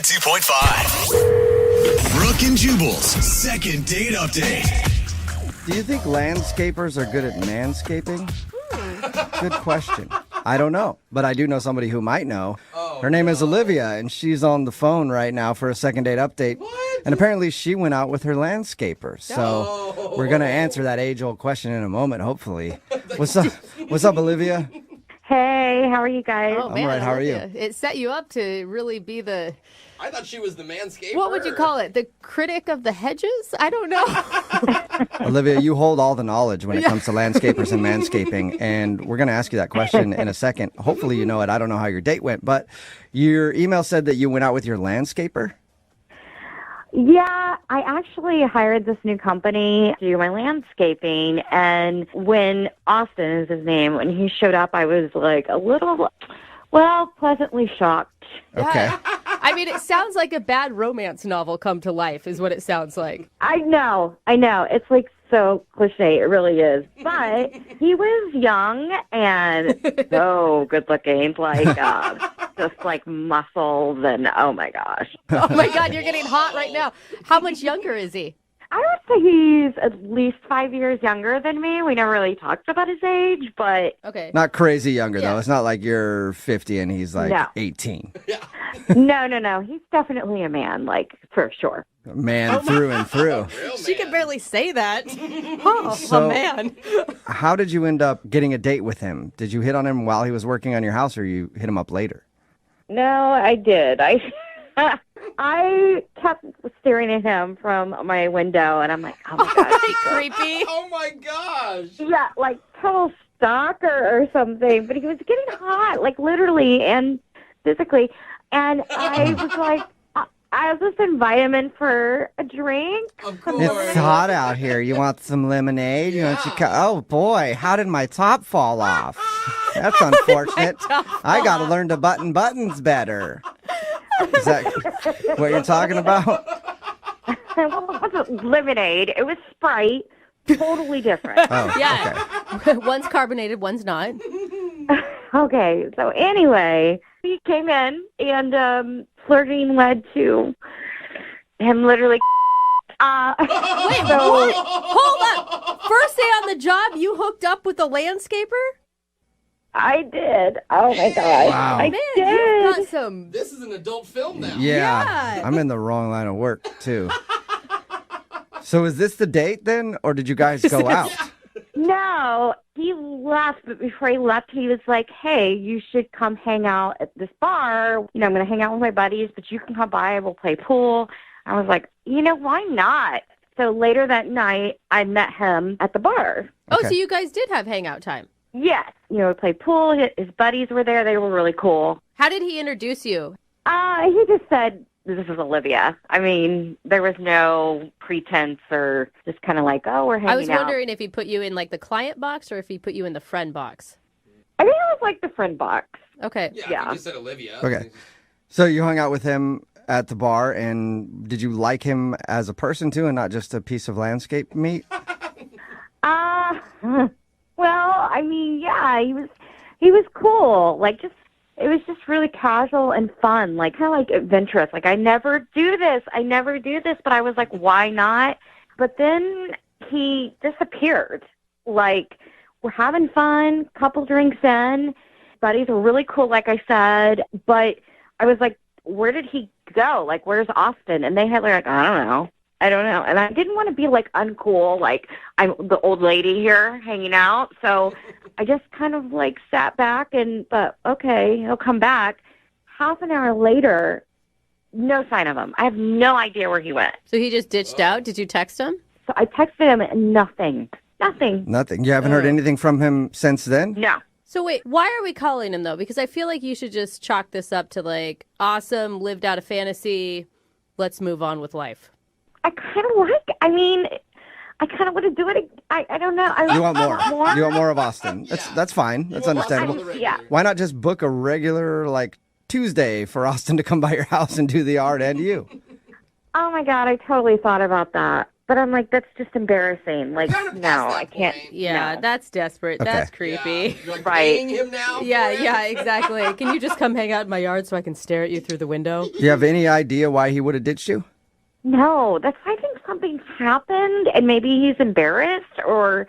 92.5. Brooke and Jubal's second date update. Do you think landscapers are good at manscaping? Good question. I don't know, but I do know somebody who might know. Her name is Olivia, and she's on the phone right now for a second date update. What? And apparently she went out with her landscaper. So we're going to answer that age-old question in a moment, hopefully. What's up? What's up, Olivia? Hey, how are you guys? Oh, I'm man, all right. How are you? Olivia, it set you up to really be the, I thought she was the manscaper. what would you call it? The critic of the hedges? I don't know. Olivia, you hold all the knowledge when it comes to landscapers and manscaping, and we're going to ask you that question in a second. Hopefully you know it. I don't know how your date went, but your email said that you went out with your landscaper? Yeah, I actually hired this new company to do my landscaping, and when Austin is his name, when he showed up, I was like a little, pleasantly shocked. Okay. Yeah. I mean, it sounds like a bad romance novel come to life is what it sounds like. I know. It's like so cliche. It really is. But he was young and so good looking, like just like muscles and oh my gosh. Oh my God, you're getting hot right now. How much younger is he? I would say he's at least 5 years younger than me. We never really talked about his age, but Okay. Not crazy younger, Yeah. though. It's not like you're 50 and he's like No. 18. no. He's definitely a man, like for sure. Man through and through. Real She man. can barely say that. Oh, So- a man. How did you end up getting a date with him? Did you hit on him while he was working on your house, or you hit him up later? No, I did. I kept staring at him from my window, and I'm like, oh my gosh. Creepy. Oh my gosh. Yeah, like total stalker or something. But he was getting hot, like literally and physically. And I was like, I'll just invite him in for a drink. Of course. It's hot out here. You want some lemonade? You want oh boy, how did my top fall off? That's unfortunate. I got to learn to button buttons better. Is that what you're talking about? Well, it wasn't lemonade. It was Sprite. Totally different. Oh, Yeah. okay. One's carbonated, one's not. Okay, so anyway, he came in and flirting led to him literally. Wait, what? Hold up. First day on the job, you hooked up with the landscaper? I did. Oh my gosh. Wow. I Man, did. you've got some... This is an adult film now. Yeah, I'm in the wrong line of work too. So is this the date then, or did you guys go out? No, he left, but before he left, he was like, hey, you should come hang out at this bar. You know, I'm going to hang out with my buddies, but you can come by. We'll play pool. I was like, why not? So later that night, I met him at the bar. Oh, Okay. so you guys did have hangout time. Yes. We played pool. His buddies were there. They were really cool. How did he introduce you? He just said, this is Olivia. I mean, there was no pretense or just kind of like, oh, we're hanging out. I was wondering if he put you in like the client box or if he put you in the friend box. I think it was like the friend box. Okay. Yeah, you just said Olivia. Okay. So you hung out with him at the bar, and did you like him as a person too, and not just a piece of landscape meat? Well, I mean, yeah, he was cool. Like, it was just really casual and fun, like kind of like adventurous. Like, I never do this, but I was like, why not? But then he disappeared. Like, we're having fun, couple drinks in, buddies were really cool, like I said, but I was like, where did he go? Like, where's Austin? And they had like, I don't know. And I didn't want to be like uncool, like I'm the old lady here hanging out. So I just kind of like sat back and thought, okay, he'll come back. Half an hour later, no sign of him. I have no idea where he went. So he just ditched out? Did you text him? So I texted him and nothing. Nothing. You haven't heard anything from him since then? No. So wait, why are we calling him though? Because I feel like you should just chalk this up to like, awesome, lived out a fantasy, let's move on with life. I kind of I kind of want to do it. I don't know. You want more? You want more of Austin? That's fine. That's understandable. Yeah. Why not just book a regular like Tuesday for Austin to come by your house and do the art and you? Oh my God, I totally thought about that. But I'm like, that's just embarrassing. Like, Kind of past no, that I can't. point. Yeah, no. that's desperate. Okay. That's Yeah. creepy. You're like Right. paying him now? Yeah, for it? yeah, exactly. Can you just come hang out in my yard so I can stare at you through the window? Do you have any idea why he would have ditched you? No, that's why I think something's happened, and maybe he's embarrassed, or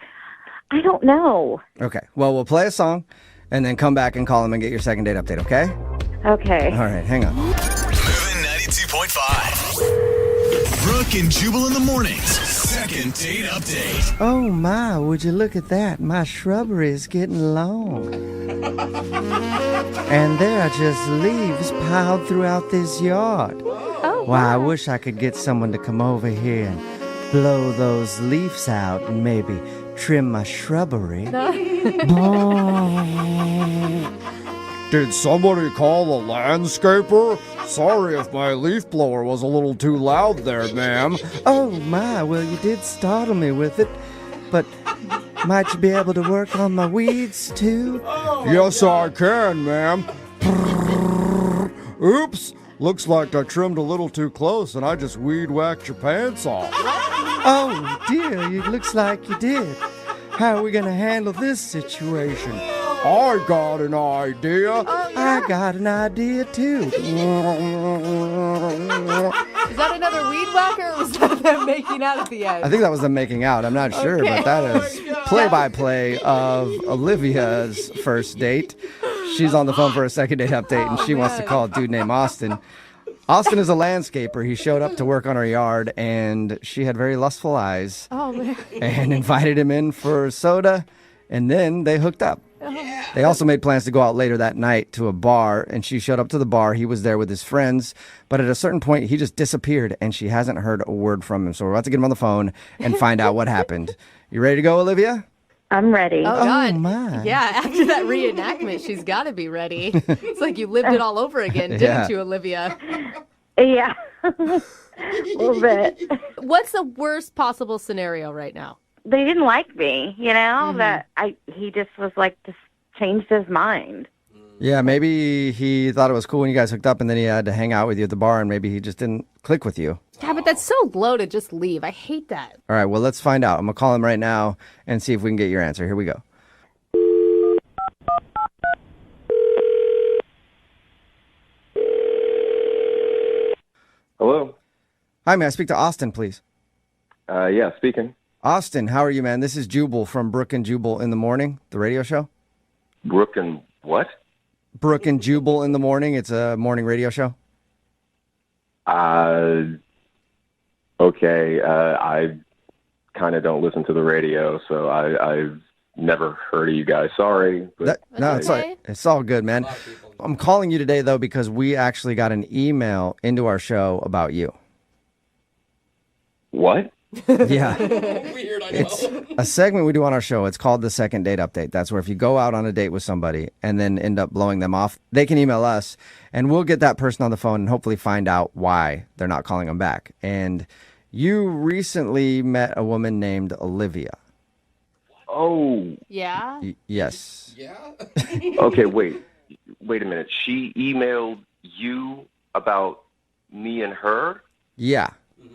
I don't know. Okay. Well, we'll play a song and then come back and call him and get your second date update, okay? Okay. All right, hang on. Moving 92.5. Brooke and Jubal in the mornings. Second date update. Oh my, would you look at that? My shrubbery is getting long. And there are just leaves piled throughout this yard. Oh, Why, I wish I could get someone to come over here and blow those leaves out and maybe trim my shrubbery. Did somebody call a landscaper? Sorry if my leaf blower was a little too loud there, ma'am. Oh my, well you did startle me with it. But might you be able to work on my weeds too? Yes, I can, ma'am. Oops, looks like I trimmed a little too close and I just weed whacked your pants off. Oh dear, it looks like you did. How are we gonna handle this situation? I got an idea. I got an idea too. Is that another weed whacker, or was that them making out at the end? I think that was them making out. I'm not sure, Okay. but that is play-by-play of Olivia's first date. She's on the phone for a second date update, and she wants to call a dude named Austin. Austin is a landscaper. He showed up to work on her yard, and she had very lustful eyes Oh, man. and invited him in for soda, and then they hooked up. They also made plans to go out later that night to a bar, and she showed up to the bar. He was there with his friends, but at a certain point, he just disappeared, and she hasn't heard a word from him. So we're about to get him on the phone and find out what happened. You ready to go, Olivia? I'm ready. Oh, God. my. Yeah, after that reenactment, she's got to be ready. It's like you lived it all over again, didn't Yeah. you, Olivia? Yeah. A little bit. What's the worst possible scenario right now? They didn't like me, that he just was like, just changed his mind. Yeah, maybe he thought it was cool when you guys hooked up, and then he had to hang out with you at the bar, and maybe he just didn't click with you. Yeah, but that's so low to just leave. I hate that. All right, well, let's find out. I'm going to call him right now and see if we can get your answer. Here we go. Hello. Hi, may I speak to Austin, please? Yeah, speaking. Austin, how are you, man? This is Jubal from Brooke and Jubal in the Morning, the radio show. Brooke and what? Brooke and Jubal in the Morning. It's a morning radio show. Okay. I kind of don't listen to the radio, so I've never heard of you guys. Sorry. But No, it's okay. it's all good, man. A lot of people. I'm calling you today, though, because we actually got an email into our show about you. what? Yeah. Weird, I know. It's a segment we do on our show. It's called the Second Date Update. That's where if you go out on a date with somebody and then end up blowing them off, they can email us, and we'll get that person on the phone and hopefully find out why they're not calling them back. And you recently met a woman named Olivia. Oh, Yeah? Yes. Yeah? okay. Wait a minute. She emailed you about me and her? Yeah.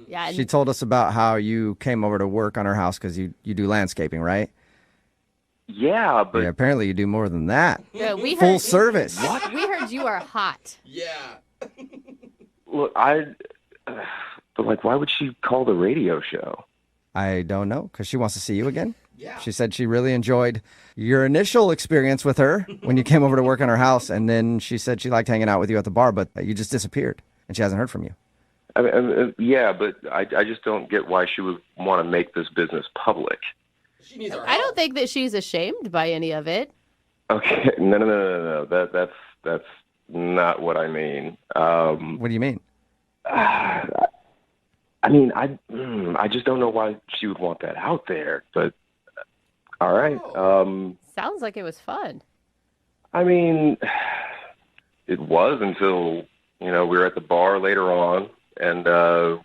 Yeah. She told us about how you came over to work on her house because you do landscaping, right? Yeah, but Yeah, apparently you do more than that. yeah, we Full heard, service. we heard you are hot. Yeah. look, but like, why would she call the radio show? I don't know, because she wants to see you again. Yeah. She said she really enjoyed your initial experience with her when you came over to work on her house, and then she said she liked hanging out with you at the bar, but you just disappeared, and she hasn't heard from you. I mean, yeah, but I just don't get why she would want to make this business public. She needs our I don't help. think that she's ashamed by any of it. Okay, no. That's not what I mean. What do you mean? I mean, I just don't know why she would want that out there. But all right. Sounds like it was fun. I mean, it was until we were at the bar later on, and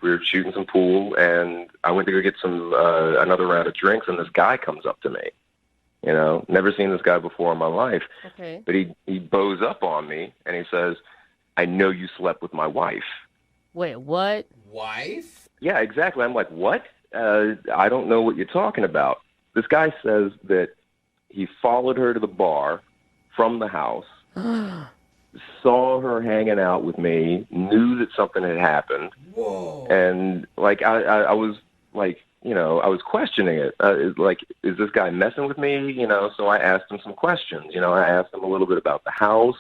we were shooting some pool, and I went to go get some another round of drinks, and this guy comes up to me. Never seen this guy before in my life, Okay. but he bows up on me, and he says, "I know you slept with my wife." Wait, what? Wife? Yeah, exactly. I'm like, what? I don't know what you're talking about. This guy says that he followed her to the bar from the house, saw her hanging out with me, knew that something had happened. Whoa. And, like, I was, like, I was questioning it. Like, is this guy messing with me? So I asked him some questions. I asked him a little bit about the house.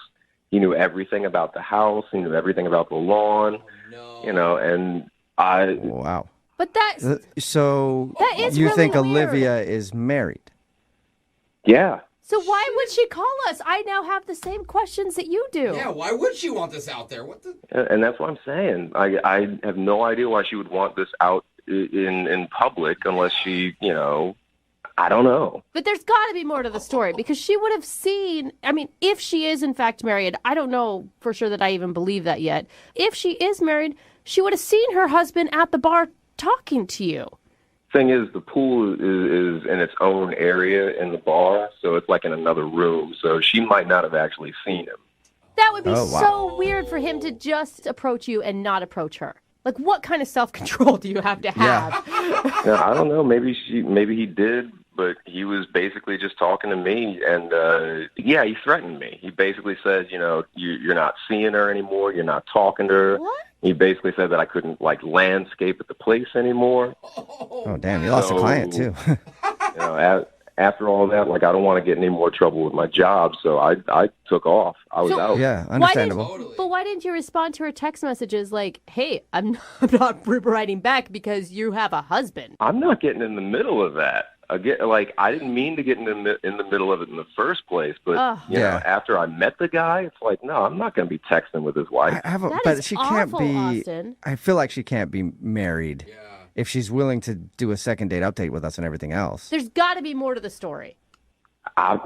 He knew everything about the house. He knew everything about the lawn. No. And I... Wow. But that's So That is you really think weird. Olivia is married? Yeah. so. Why would she call us? I now have the same questions that you do. Yeah, why would she want this out there? What the? And that's what I'm saying. I have no idea why she would want this out in public unless she, I don't know. But there's got to be more to the story because she would have seen. I mean, if she is in fact married, I don't know for sure that I even believe that yet. If she is married, she would have seen her husband at the bar talking to you. Thing is, the pool is in its own area in the bar, so it's like in another room. So she might not have actually seen him. That would be Oh, wow. so weird for him to just approach you and not approach her. Like, what kind of self-control do you have to have? Now, I don't know. Maybe he did, but he was basically just talking to me, and he threatened me. He basically said, you're not seeing her anymore. You're not talking to her. What? He basically said that I couldn't landscape at the place anymore. Oh, damn. You lost a client, too. After all that, I don't want to get any more trouble with my job, so I took off. I was out. Yeah, understandable. Totally. But why didn't you respond to her text messages like, hey, I'm not writing back because you have a husband? I'm not getting in the middle of that. Again, I didn't mean to get in the middle of it in the first place, but Ugh. Yeah. after I met the guy, it's like, no, I'm not going to be texting with his wife. That But is she can't awful, be. Austin. I feel like she can't be married Yeah. if she's willing to do a second date update with us and everything else. There's got to be more to the story. I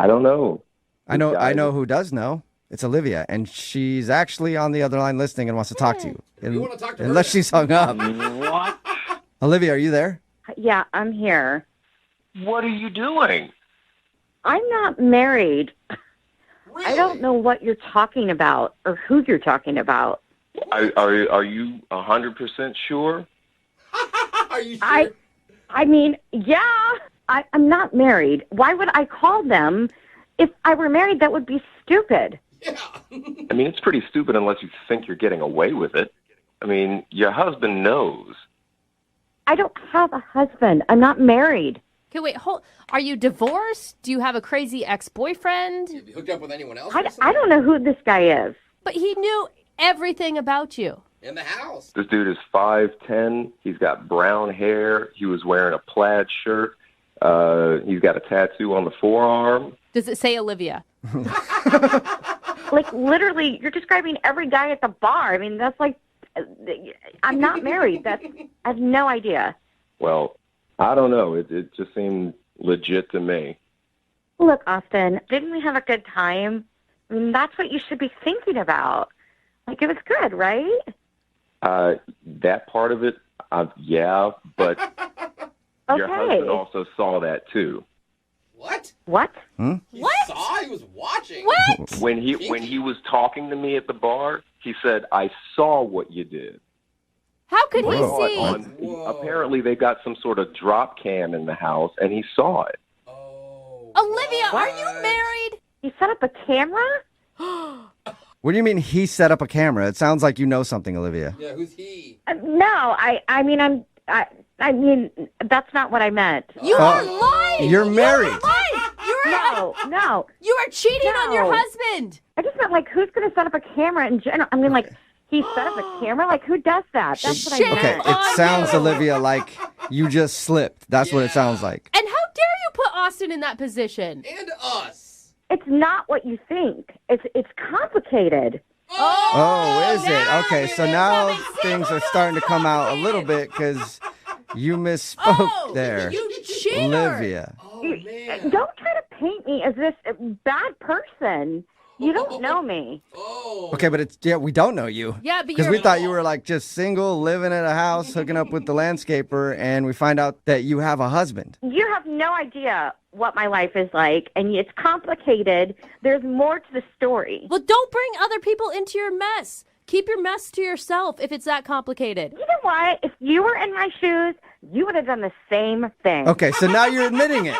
don't know. I know guy- who does know. It's Olivia, and she's actually on the other line listening and wants to talk to you. We wanna talk to her unless then. she's hung up. What? Olivia, are you there? Yeah, I'm here. What are you doing? I'm not married. Really? I don't know what you're talking about or who you're talking about. Are you 100% sure? Are you sure? I mean, yeah, I'm not married. Why would I call them? If I were married, that would be stupid. Yeah. I mean, it's pretty stupid unless you think you're getting away with it. I mean, your husband knows. I don't have a husband. I'm not married. Okay, wait, are you divorced? Do you have a crazy ex-boyfriend? Have you hooked up with anyone else I recently? don't know who this guy is. But he knew everything about you. In the house. This dude is 5'10". He's got brown hair. He was wearing a plaid shirt. He's got a tattoo on the forearm. Does it say Olivia? Like, literally, you're describing every guy at the bar. I mean, that's like, I'm not married. I have no idea. Well, I don't know. It just seemed legit to me. Look, Austin, didn't we have a good time? I mean, that's what you should be thinking about. Like, it was good, right? That part of it, yeah, but your Okay. husband also saw that too. What? What? He What? saw? He was watching. What? When he was talking to me at the bar, he said, "I saw what you did." How could he Whoa. see? Whoa. Apparently, they got some sort of drop cam in the house, and he saw it. Oh. Olivia, are what? you married? He set up a camera? What do you mean he set up a camera? It sounds like you know something, Olivia. Yeah, who's he? No, I mean, that's not what I meant. You are lying. You're married. You are lying. No. You are cheating on your No. husband. I just meant, like, who's going to set up a camera in general? I mean, like, he set up a camera? Like, who does that? That's what I Shame meant. Okay, on it sounds, you. Olivia, like you just slipped. That's what it sounds like. And how dare you put Austin in that position? And us. It's not what you think. It's complicated. Oh, is now it? Okay, so it now makes sense. things are starting to come out a little bit because you misspoke Oh, there. you cheater. Olivia. Oh, man. Don't try to paint me as this bad person. You don't know me. Oh. Okay, but we don't know you. Yeah, but Because you're we thought you were like just single, living in a house, hooking up with the landscaper, and we find out that you have a husband. You have no idea what my life is like, and it's complicated. There's more to the story. Well, don't bring other people into your mess. Keep your mess to yourself if it's that complicated. You know what? If you were in my shoes, you would have done the same thing. Okay, so now you're admitting it.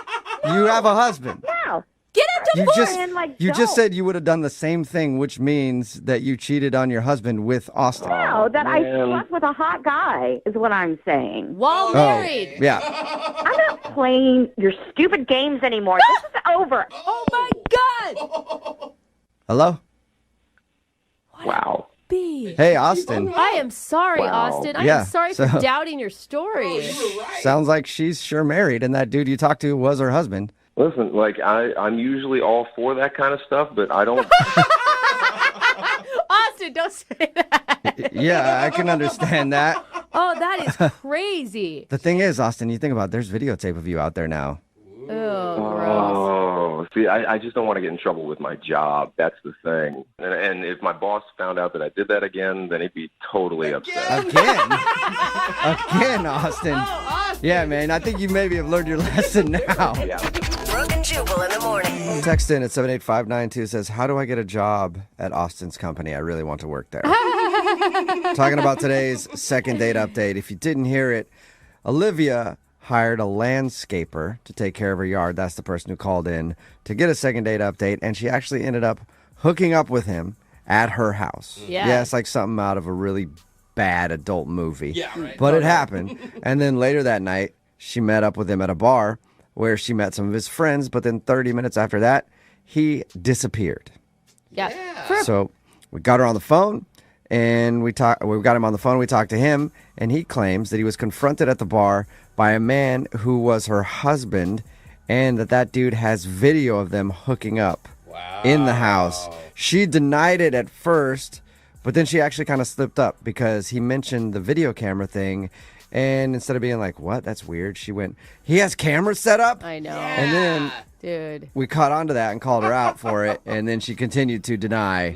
You have a husband. No. Get a You divorce. just Man, like, you just don't. said you would have done the same thing, which means that you cheated on your husband with Austin. No, that I man. slept with a hot guy is what I'm saying. While married. Yeah. I'm not playing your stupid games anymore. This is over. Oh my God. Hello? Wow. B. Hey, Austin. I am sorry, Wow. Austin. I Yeah, am sorry so- for doubting your story. You were right. Sounds like she's sure married, and that dude you talked to was her husband. Listen, like I'm usually all for that kind of stuff, but I don't. Austin, don't say that. Yeah, I can understand that. Oh, that is crazy. The thing is, Austin, you think about it, there's videotape of you out there now. Oh, gross. Oh, see, I just don't want to get in trouble with my job. That's the thing. And if my boss found out that I did that again, then he'd be totally upset. Again? Again, Austin. Oh, Austin. Yeah, man, I think you maybe have learned your lesson now. Yeah. Brooke and Jubal in the morning. Text in at 78592 says, how do I get a job at Austin's company? I really want to work there. Talking about today's second date update. If you didn't hear it, Olivia hired a landscaper to take care of her yard. That's the person who called in to get a second date update, and she actually ended up hooking up with him at her house. Yeah. it's like something out of a really bad adult movie. Yeah, right. But it happened. And then later that night, she met up with him at a bar where she met some of his friends, but then 30 minutes after that, he disappeared. Yeah. So we got her on the phone, and we got him on the phone. We talked to him, and he claims that he was confronted at the bar by a man who was her husband, and that dude has video of them hooking up in the house. She denied it at first, but then she actually kind of slipped up because he mentioned the video camera thing, and instead of being like, what, that's weird, she went, he has cameras set up? I know. And then Dude. we caught on to that and called her out for it, and then she continued to deny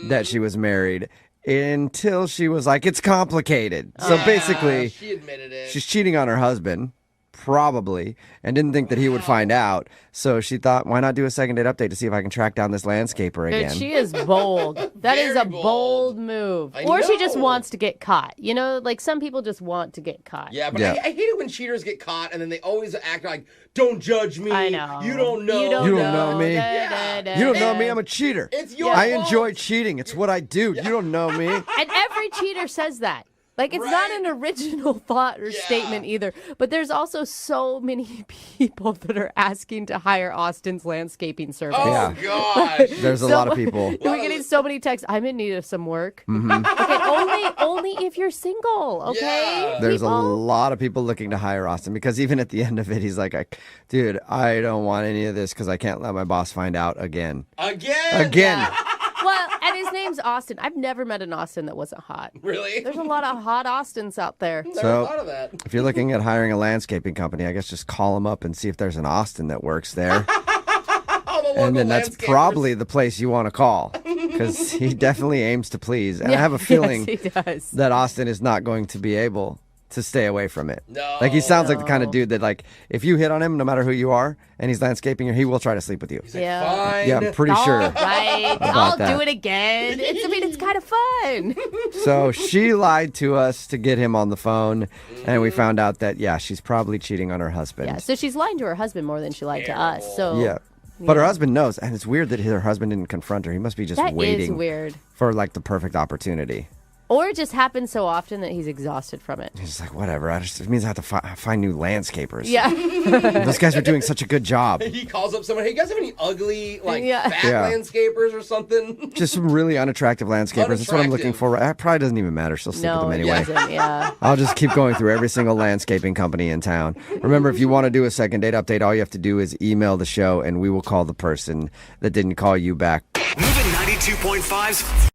that she was married until she was like, it's complicated. So basically, She admitted it. she's cheating on her husband, probably, and didn't think that he would find out. So she thought, why not do a second date update to see if I can track down this landscaper Dude, again? she is bold. That is Very a bold. bold move. I Or she just know. wants to get caught. You know, like some people just want to get caught. Yeah, but Yeah. I hate it when cheaters get caught and then they always act like, don't judge me. I know. You don't know. You don't, You don't know me. You don't know me, I'm a cheater. It's your I fault. enjoy cheating. It's what I do. You don't know me. And every cheater says that. Like, it's not Right. an original thought or statement either. But there's also so many people that are asking to hire Austin's landscaping service. Oh, Yeah. gosh. There's a lot of people. We're getting so many texts. I'm in need of some work. Mm-hmm. Okay, only if you're single. Okay, Yeah. There's a people? lot of people looking to hire Austin because even at the end of it, he's like, dude, I don't want any of this because I can't let my boss find out again. Again. Well, and his name's Austin. I've never met an Austin that wasn't hot. Really? There's a lot of hot Austins out there. Never So- thought of that. If you're looking at hiring a landscaping company, I guess just call them up and see if there's an Austin that works there. And then that's probably the place you want to call because he definitely aims to please. And I have a feeling yes, he does. that Austin is not going to be able to stay away from it. No. Like he sounds like the kind of dude that like if you hit on him, no matter who you are, and he's landscaping, he will try to sleep with you. Yeah. Fine. Yeah, I'm pretty sure. All right, I'll that. do it again. It's kind of fun. So she lied to us to get him on the phone, and we found out that yeah, she's probably cheating on her husband. Yeah, so she's lying to her husband more than she lied to us. So Yeah. But her husband knows, and it's weird that her husband didn't confront her. He must be just that is waiting weird. for like the perfect opportunity. Or it just happens so often that he's exhausted from it. He's just like, whatever. It means I have to find new landscapers. Yeah. Those guys are doing such a good job. He calls up someone, hey, you guys have any ugly, like, Yeah. fat Yeah. landscapers or something? Just some really unattractive landscapers. That's what I'm looking Unattractive. for. It probably doesn't even matter. She'll sleep with No, them it anyway. doesn't. Yeah. I'll just keep going through every single landscaping company in town. Remember, if you want to do a second date update, all you have to do is email the show, and we will call the person that didn't call you back. Moving 92.5's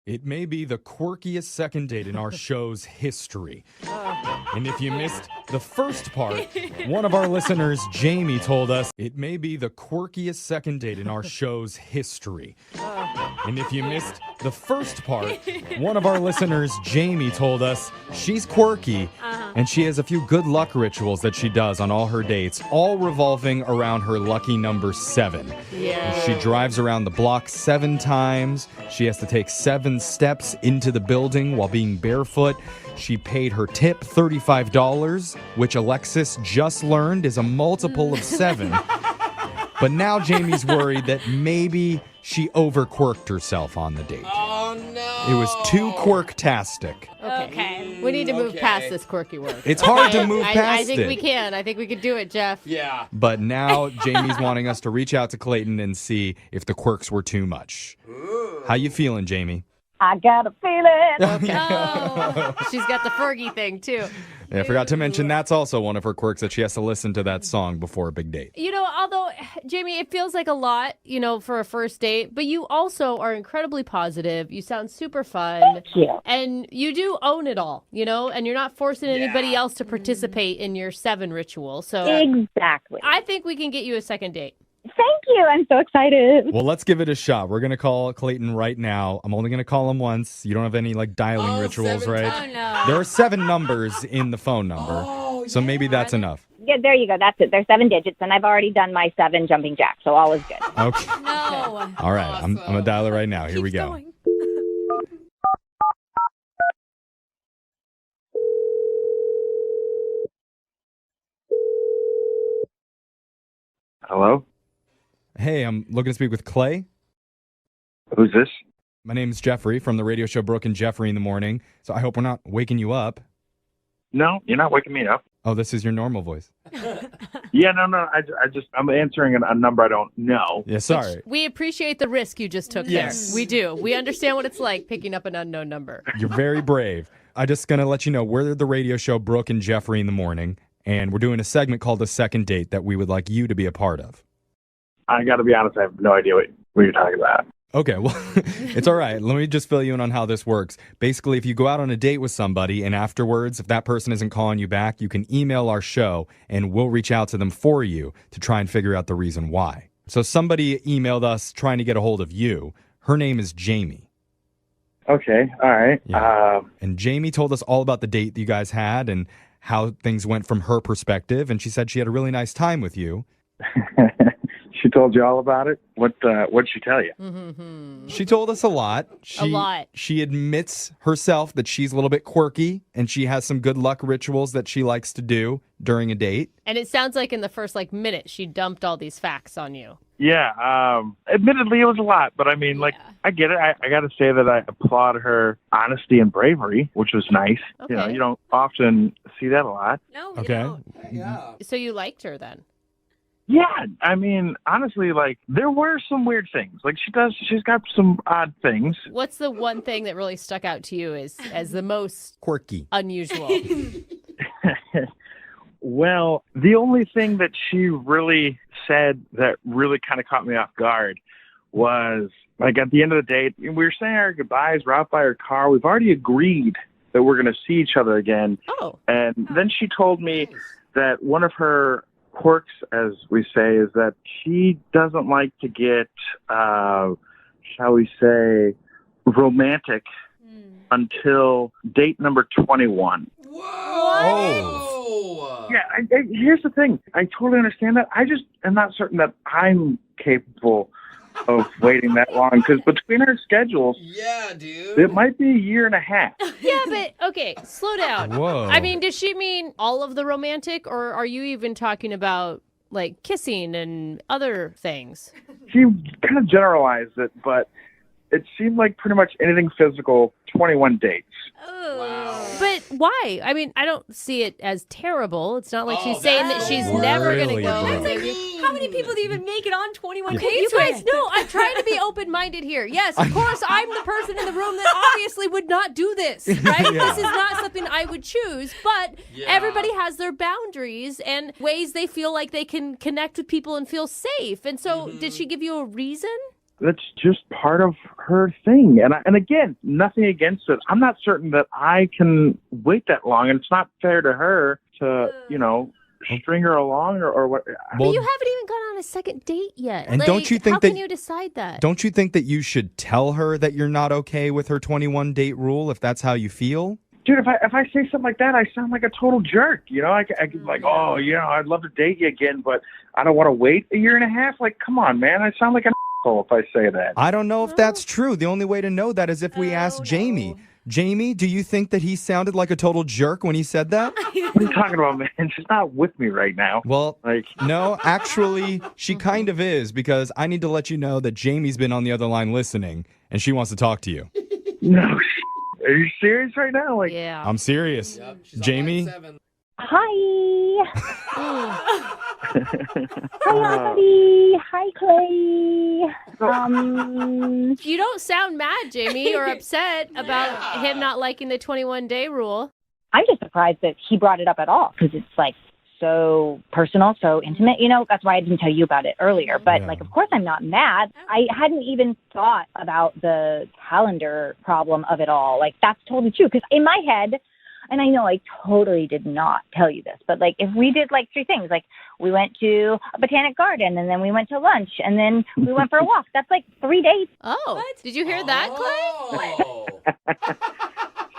It may be the quirkiest second date in our show's history. And if you missed the first part, one of our listeners, Jamie, told us it may be the quirkiest second date in our show's history. And if you missed The first part, one of our listeners, Jamie, told us she's quirky and she has a few good luck rituals that she does on all her dates, all revolving around her lucky number 7. Yeah. She drives around the block 7 times. She has to take 7 steps into the building while being barefoot. She paid her tip $35, which Alexis just learned is a multiple of 7. But now Jamie's worried that maybe she overquirked herself on the date. Oh, no. It was too quirktastic. Okay. We need to move past this quirky word. It's hard to move I past think it. we can. I think we could do it, Jeff. Yeah. But now Jamie's wanting us to reach out to Clayton and see if the quirks were too much. How you feeling, Jamie? I got a feeling. Oh, she's got the Fergie thing, too. Yeah, I forgot to mention that's also one of her quirks, that she has to listen to that song before a big date. You know, although, Jamie, it feels like a lot, for a first date, but you also are incredibly positive. You sound super fun. Thank you. And you do own it all, and you're not forcing anybody else to participate in your 7 ritual. So Exactly. I think we can get you a second date. Thank you. I'm so excited. Well, let's give it a shot. We're going to call Clayton right now. I'm only going to call him once. You don't have any dialing rituals, 7 right? times. Oh, no. There are 7 numbers in the phone number. So maybe that's enough. Yeah, there you go. That's it. There's 7 digits, and I've already done my 7 jumping jacks, so all is good. Okay. No. All right. I'm going to dial it right now. Here we go. Going. Hello? Hey, I'm looking to speak with Clay. Who's this? My name's Jeffrey from the radio show Brooke and Jeffrey in the Morning. So I hope we're not waking you up. No, you're not waking me up. Oh, this is your normal voice. Yeah, no. I'm answering a number I don't know. Yeah, sorry. We appreciate the risk you just took there. We do. We understand what it's like picking up an unknown number. You're very brave. I'm just going to let you know we're the radio show Brooke and Jeffrey in the Morning, and we're doing a segment called The Second Date that we would like you to be a part of. I got to be honest, I have no idea what you're talking about. Okay, well, it's all right. Let me just fill you in on how this works. Basically, if you go out on a date with somebody and afterwards, if that person isn't calling you back, you can email our show and we'll reach out to them for you to try and figure out the reason why. So somebody emailed us trying to get a hold of you. Her name is Jamie. Okay, all right. Yeah. And Jamie told us all about the date that you guys had and how things went from her perspective. And she said she had a really nice time with you. She told you all about it? What'd she tell you? Mm-hmm. She told us a lot. A lot. She admits herself that she's a little bit quirky and she has some good luck rituals that she likes to do during a date. And it sounds like in the first minute, she dumped all these facts on you. Yeah, admittedly it was a lot, but I mean, I get it. I got to say that I applaud her honesty and bravery, which was nice. Okay. You don't often see that a lot. No, you Okay. don't. Yeah. So you liked her then? Yeah, I mean, honestly, there were some weird things. She's got some odd things. What's the one thing that really stuck out to you as the most Quirky. unusual? Well, the only thing that she really said that really kind of caught me off guard was, at the end of the date, we were saying our goodbyes, we're out by her car. We've already agreed that we're going to see each other again. Oh. And then she told me that one of her quirks, as we say, is that she doesn't like to get, shall we say, romantic until date number 21. Whoa! Oh. Yeah, here's the thing. I totally understand that. I just am not certain that I'm capable of waiting that long, because between our schedules, Yeah, dude. it might be a year and a half. Yeah, but okay, slow down. Whoa. I mean, does she mean all of the romantic, or are you even talking about kissing and other things? She kind of generalized it, but it seemed like pretty much anything physical, 21 dates. Wow. But why? I mean, I don't see it as terrible. It's not like she's Oh, saying that that's she's really never going to go. gross. Maybe- How many people do you even make it on 21 You dates guys with? know I'm trying to be open-minded here. Yes, of course, I'm the person in the room that obviously would not do this, right? Yeah. This is not something I would choose, but Yeah. everybody has their boundaries and ways they feel like they can connect with people and feel safe. And so did she give you a reason? That's just part of her thing. And again, nothing against it. I'm not certain that I can wait that long, and it's not fair to her to, string her along or what? But you haven't even gone on a second date yet. And Like, don't you think how that- can you decide that? Don't you think that you should tell her that you're not okay with her 21 date rule if that's how you feel? Dude, if I say something like that, I sound like a total jerk. You know, I could like, oh, you know, I'd love to date you again, but I don't want to wait a year and a half. Like, come on, man. I sound like an asshole if I say that. I don't know if that's true. The only way to know that is if we ask Jamie. Jamie, do you think that he sounded like a total jerk when he said that? What are you talking about, man? She's not with me right now. Well, no, actually, she kind of is, because I need to let you know that Jamie's been on the other line listening, and she wants to talk to you. No, are you serious right now? Like, Yeah. I'm serious. Yep, Jamie? Hi. Hi, Abby. Hi, Clay. You don't sound mad, Jamie, or upset about him not liking the 21-day rule. I'm just surprised that he brought it up at all because it's like so personal, so intimate. You know, that's why I didn't tell you about it earlier. But like, of course, I'm not mad. I hadn't even thought about the calendar problem of it all. Like, that's totally true. Because in my head, and I know I totally did not tell you this, but like if we did like 3 things, like we went to a botanic garden and then we went to lunch and then we went for a walk. That's like 3 dates. Oh, did you hear that, Clay? Oh.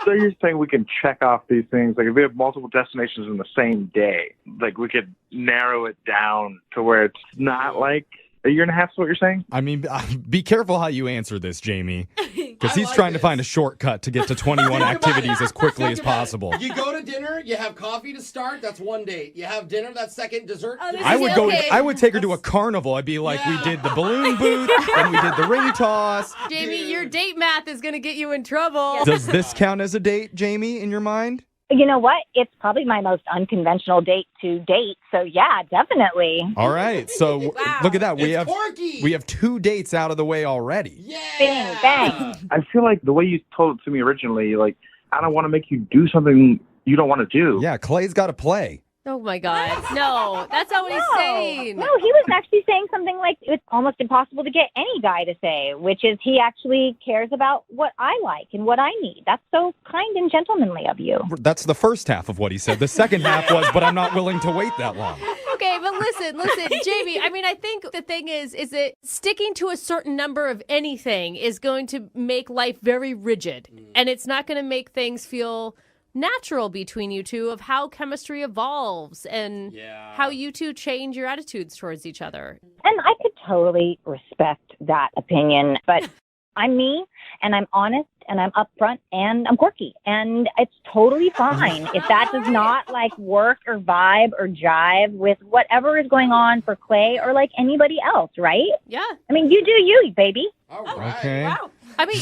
so you're saying we can check off these things? Like if we have multiple destinations in the same day, like we could narrow it down to where it's not like a year and a half is what you're saying? I mean, be careful how you answer this, Jamie, because he's like trying to this. find a shortcut to get to 21 activities as quickly as Think about it. possible. You go to dinner, you have coffee to start, that's 1 date. You have dinner, that's second dessert. Oh, this I is would go. okay. I would take her to a carnival. I'd be like, we did the balloon boot, and we did the ring toss. Jamie, your date math is going to get you in trouble. Does this count as a date, Jamie, in your mind? You know what? It's probably my most unconventional date to date. So yeah, definitely. All right. So look at that. We It's have quirky. 2 dates out of the way already. Yeah. Bang, bang. I feel like the way you told it to me originally, like, I don't want to make you do something you don't want to do. Yeah, Clay's got to play. Oh, my God. No, that's not what he's saying. No, he was actually saying something like it's almost impossible to get any guy to say, which is he actually cares about what I like and what I need. That's so kind and gentlemanly of you. That's the first half of what he said. The second half was, but I'm not willing to wait that long. Okay, but listen, Jamie, I mean, I think the thing is that sticking to a certain number of anything is going to make life very rigid, and it's not going to make things feel natural between you two of how chemistry evolves and how you two change your attitudes towards each other. And I could totally respect that opinion, but I'm me and I'm honest and I'm upfront and I'm quirky and it's totally fine if that does not like work or vibe or jive with whatever is going on for Clay or like anybody else, right? Yeah. I mean, you do you, baby. All right. Okay. Wow. I mean,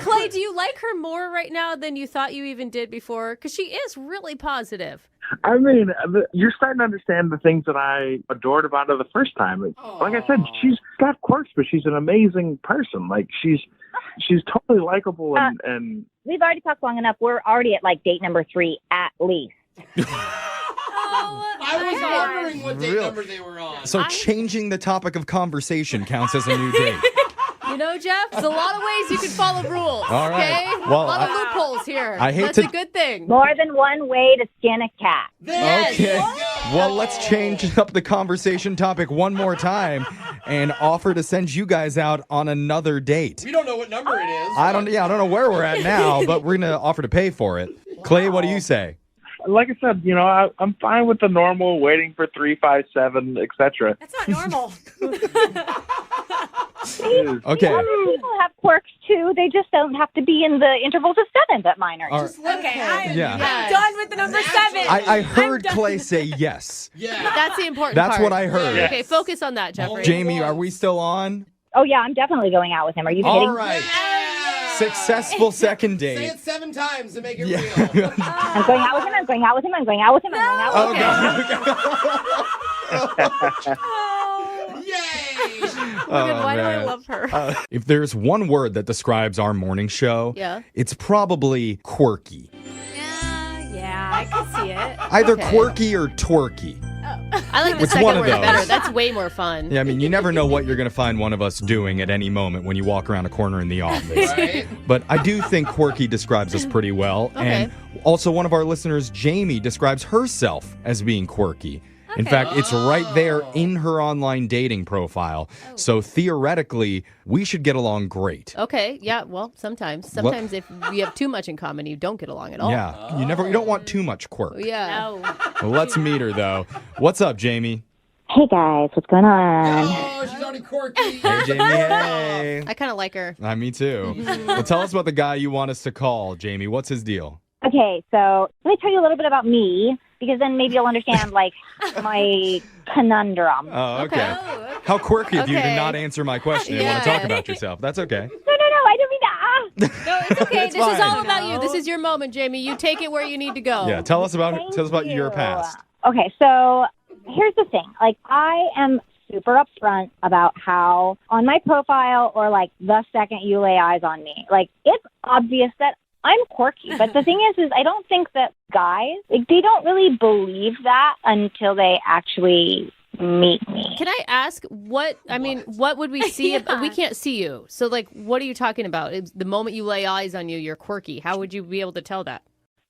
Clay, do you like her more right now than you thought you even did before? Because she is really positive. I mean, you're starting to understand the things that I adored about her the first time. Like I said, she's got quirks, but she's an amazing person. Like she's totally likable and We've already talked long enough. We're already at like date number 3 at least. I was wondering what date Really? number they were on. So changing the topic of conversation counts as a new date. You know, Jeff, there's a lot of ways you can follow rules, All right. okay? Well, a lot of loopholes here. I hate That's to- a good thing. More than one way to skin a cat. Yes. Okay. Well, let's change up the conversation topic one more time and offer to send you guys out on another date. We don't know what number it is. I don't know where we're at now, but we're going to offer to pay for it. Clay, what do you say? like I said, you know, I'm fine with the normal waiting for 3, 5, 7, etc. That's not normal. Okay. Other people have quirks too. They just don't have to be in the intervals of 7 that mine are. All Okay, I'm Yeah. done with the number 7. I heard I'm done. Clay say yes. Yeah. That's the important That's part. what I heard. Yes. Okay, focus on that, Jeffrey. Jamie, are we still on? Oh yeah, I'm definitely going out with him. Are you kidding? All right. Successful second Say date. it 7 times to make it Yeah. real. I'm going out with him. I'm going out with him. I'm going out with him. I'm going out with him. Okay. Yay! Logan, why do I man. love her? If there's one word that describes our morning show, Yeah. it's probably quirky. Yeah, I can see it. Either Okay. quirky or twerky. I like the It's second one of word those. better. That's way more fun. Yeah, I mean, you never know what you're going to find one of us doing at any moment when you walk around a corner in the office. Right? But I do think quirky describes us pretty well. Okay. And also one of our listeners, Jamie, describes herself as being quirky. In fact, it's right there in her online dating profile. So theoretically, we should get along great. Okay, yeah, well, sometimes. Sometimes if you have too much in common, you don't get along at all. Yeah, you don't want too much quirk. Yeah. No. Well, let's meet her though. What's up, Jamie? Hey guys, what's going on? Oh, she's already quirky. Hey, Jamie. Hey. I kind of like her. Me too. Well, tell us about the guy you want us to call, Jamie. What's his deal? Okay, so let me tell you a little bit about me, because then maybe you'll understand, like, my conundrum. Oh, okay. How quirky of you to Okay. not answer my question and want to talk about yourself. That's okay. No, I don't mean to. No, it's okay. It's This is all fine. about you. This is your moment, Jamie. You take it where you need to go. Yeah, tell us about Thank your you. past. Okay, so here's the thing. Like, I am super upfront about how on my profile, or like the second you lay eyes on me, like, it's obvious that I'm quirky. But the thing is I don't think that guys, like, they don't really believe that until they actually meet me. Can I ask what would we see? Yeah. We can't see you. So, like, what are you talking about? It's the moment you lay eyes on you, you're quirky. How would you be able to tell that?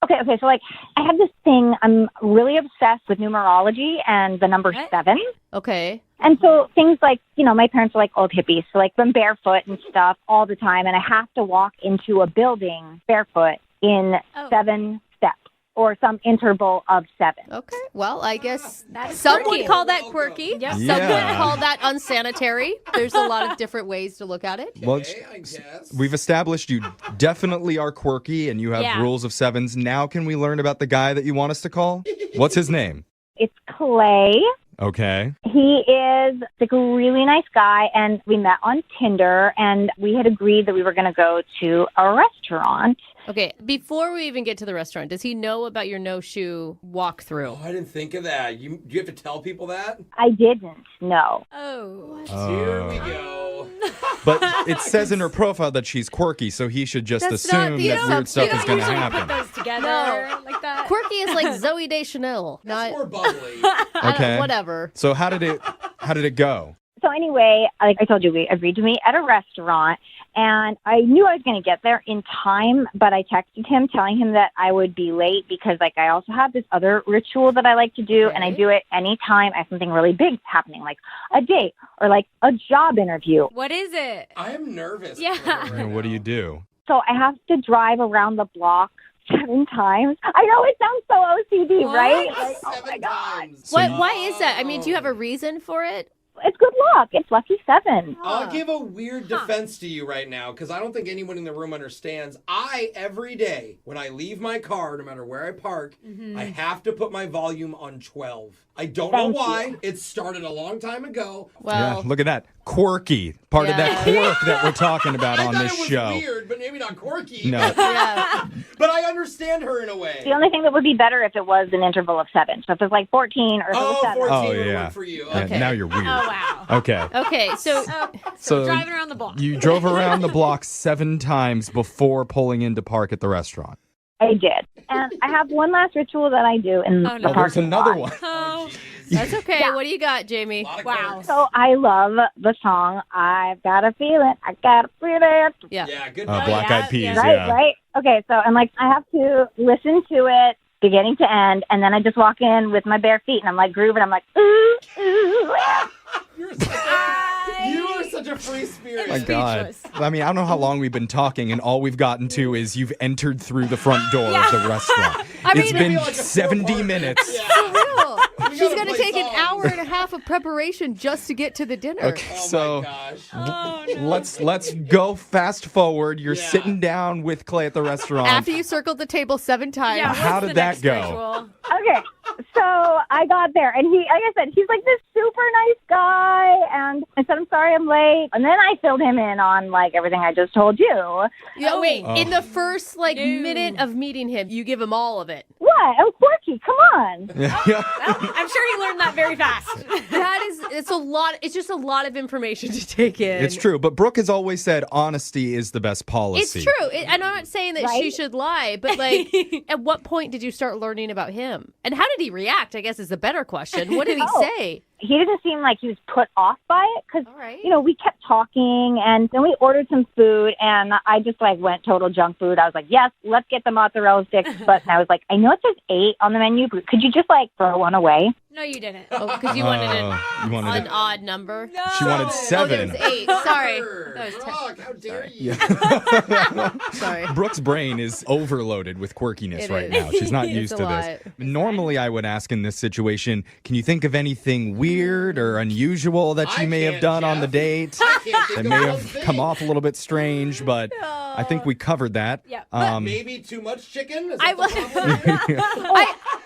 Okay, so like, I have this thing, I'm really obsessed with numerology and the number 7. Okay. And so things like, my parents are like old hippies, so like I'm barefoot and stuff all the time, and I have to walk into a building barefoot in 7 steps, or some interval of 7. Okay. Well, I guess That's some quirky. would call that quirky. Yep. Some Yeah. would call that unsanitary. There's a lot of different ways to look at it. Well, Okay, I guess. we've established you definitely are quirky and you have Yeah. rules of 7s. Now can we learn about the guy that you want us to call? What's his name? It's Clay. Okay. He is like a really nice guy, and we met on Tinder, and we had agreed that we were going to go to a restaurant. Okay. Before we even get to the restaurant, does he know about your no-shoe walkthrough? Oh, I didn't think of that. Do you have to tell people that? I didn't know. Oh. Here we go. But it says in her profile that she's quirky, so he should just That's not assume the that weird stuff is You going to usually happen. put those together No. like that. Quirky is like Zoe Deschanel. That's Not more bubbly. Okay. whatever. So how did it go? So anyway, like I told you, we agreed to meet at a restaurant, and I knew I was going to get there in time, but I texted him telling him that I would be late because, like, I also have this other ritual that I like to do, and I do it anytime I have something really big happening, like a date or like a job interview. What is it? I am nervous. Yeah. for her right And what do now. you do? So I have to drive around the block 7 times. I know it sounds so OCD, What? right? Like, oh 7 my God. times. So Why is that? I mean, do you have a reason for it? It's good luck. It's lucky 7. I'll give a weird defense to you right now, because I don't think anyone in the room understands. Every day, when I leave my car, no matter where I park, I have to put my volume on 12. I don't know Thank why. you. It started a long time ago. Yeah, Well, look at that. Quirky. Part of that Yeah. quirk that we're talking about I on thought this it was show. weird, but maybe not quirky. No. yeah. But I understand her in a way. The only thing that would be better if it was an interval of 7. So if it's like 14 or if it was Oh, 7. 14 Oh, would yeah. work for you. Yeah, Okay. now you're weird. Oh, wow. Okay. Okay, so So So driving around the block. You drove around the block 7 times before pulling into park at the restaurant. I did. And I have one last ritual that I do in Oh, the no. Oh, there's parking another lot. one. Oh, that's okay. What do you got, Jamie? A lot of wow. quirks. So I love the song, I've Got a Feeling, I Got a Feeling. Yeah. Yeah, good. Black yeah, Eyed Peas, yeah. Right, yeah. right? Okay, so and like I have to listen to it beginning to end, and then I just walk in with my bare feet, and I'm like grooving. I'm like, ooh, ooh, ah. You are such a free spirit. My God. Speechless. I mean, I don't know how long we've been talking, and all we've gotten to is you've entered through the front door of the restaurant. It's maybe been like a 70 4-part. minutes. Yeah. For real. We She's gotta going to play take an songs. hour and a half of preparation just to get to the dinner. Okay, Oh so my gosh. Oh, no. let's go fast forward. You're Yeah. sitting down with Clay at the restaurant. After you circled the table 7 times. Yeah, How what's did the that next go? ritual? Okay, so I got there, and he, like I said, he's like this super nice guy, and I said, I'm sorry I'm late, and then I filled him in on, like, everything I just told you. Yeah, wait. Oh. In the first No. minute of meeting him, you give him all of it. What? Yeah, I'm quirky. Come on. Yeah. I'm sure he learned that very fast. It's a lot. It's just a lot of information to take in. It's true, but Brooke has always said honesty is the best policy. It's true. And I'm not saying that she should lie, but like, at what point did you start learning about him? And how did he react, I guess, is the better question. What did he say? He didn't seem like he was put off by it because, All right. we kept talking and then we ordered some food and I just like went total junk food. I was like, yes, let's get the mozzarella sticks. But I was like, I know it says 8 on the menu, but could you just like throw one away? No, you didn't. Oh, because you wanted an it. odd number? No. She wanted 7. Oh, there was 8. Sorry. Brooke, how dare you? Sorry. Brooke's brain is overloaded with quirkiness It right is. now. She's not It's used a to lot. this. Normally, I would ask in this situation, can you think of anything weird or unusual that you may have can't, done on the Jeff. date I can't think that of may one have thing. come off a little bit strange? But I think we covered that. Yeah. Maybe too much chicken? Is I that the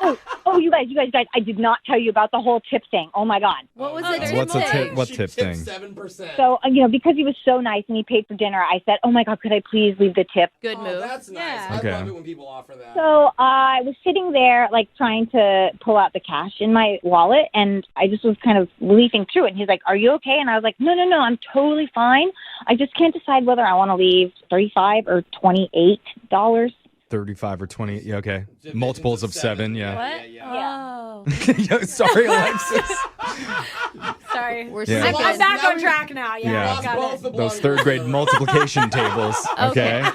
problem? You guys, I did not tell you about the whole tip thing. Oh my God. What was Oh, the there's tip What's a thing? tip? What She tip tipped thing? 7%. So, because he was so nice and he paid for dinner, I said, oh my God, could I please leave the tip? Good Oh, move. that's nice. Yeah. Okay. I love it when people offer that. So I was sitting there, like, trying to pull out the cash in my wallet, and I just was kind of leafing through it. And he's like, are you okay? And I was like, no, I'm totally fine. I just can't decide whether I want to leave $35 or $28. 35 or 20. Yeah, okay. Divisions Multiples of 7, yeah. What? Yeah. Oh. Yeah, sorry, Alexis. Sorry. We're Yeah. sick I'm of back Now on track now. Yeah, Yeah. I got Both it. the Those blonde third grade girls. multiplication tables, okay? Okay.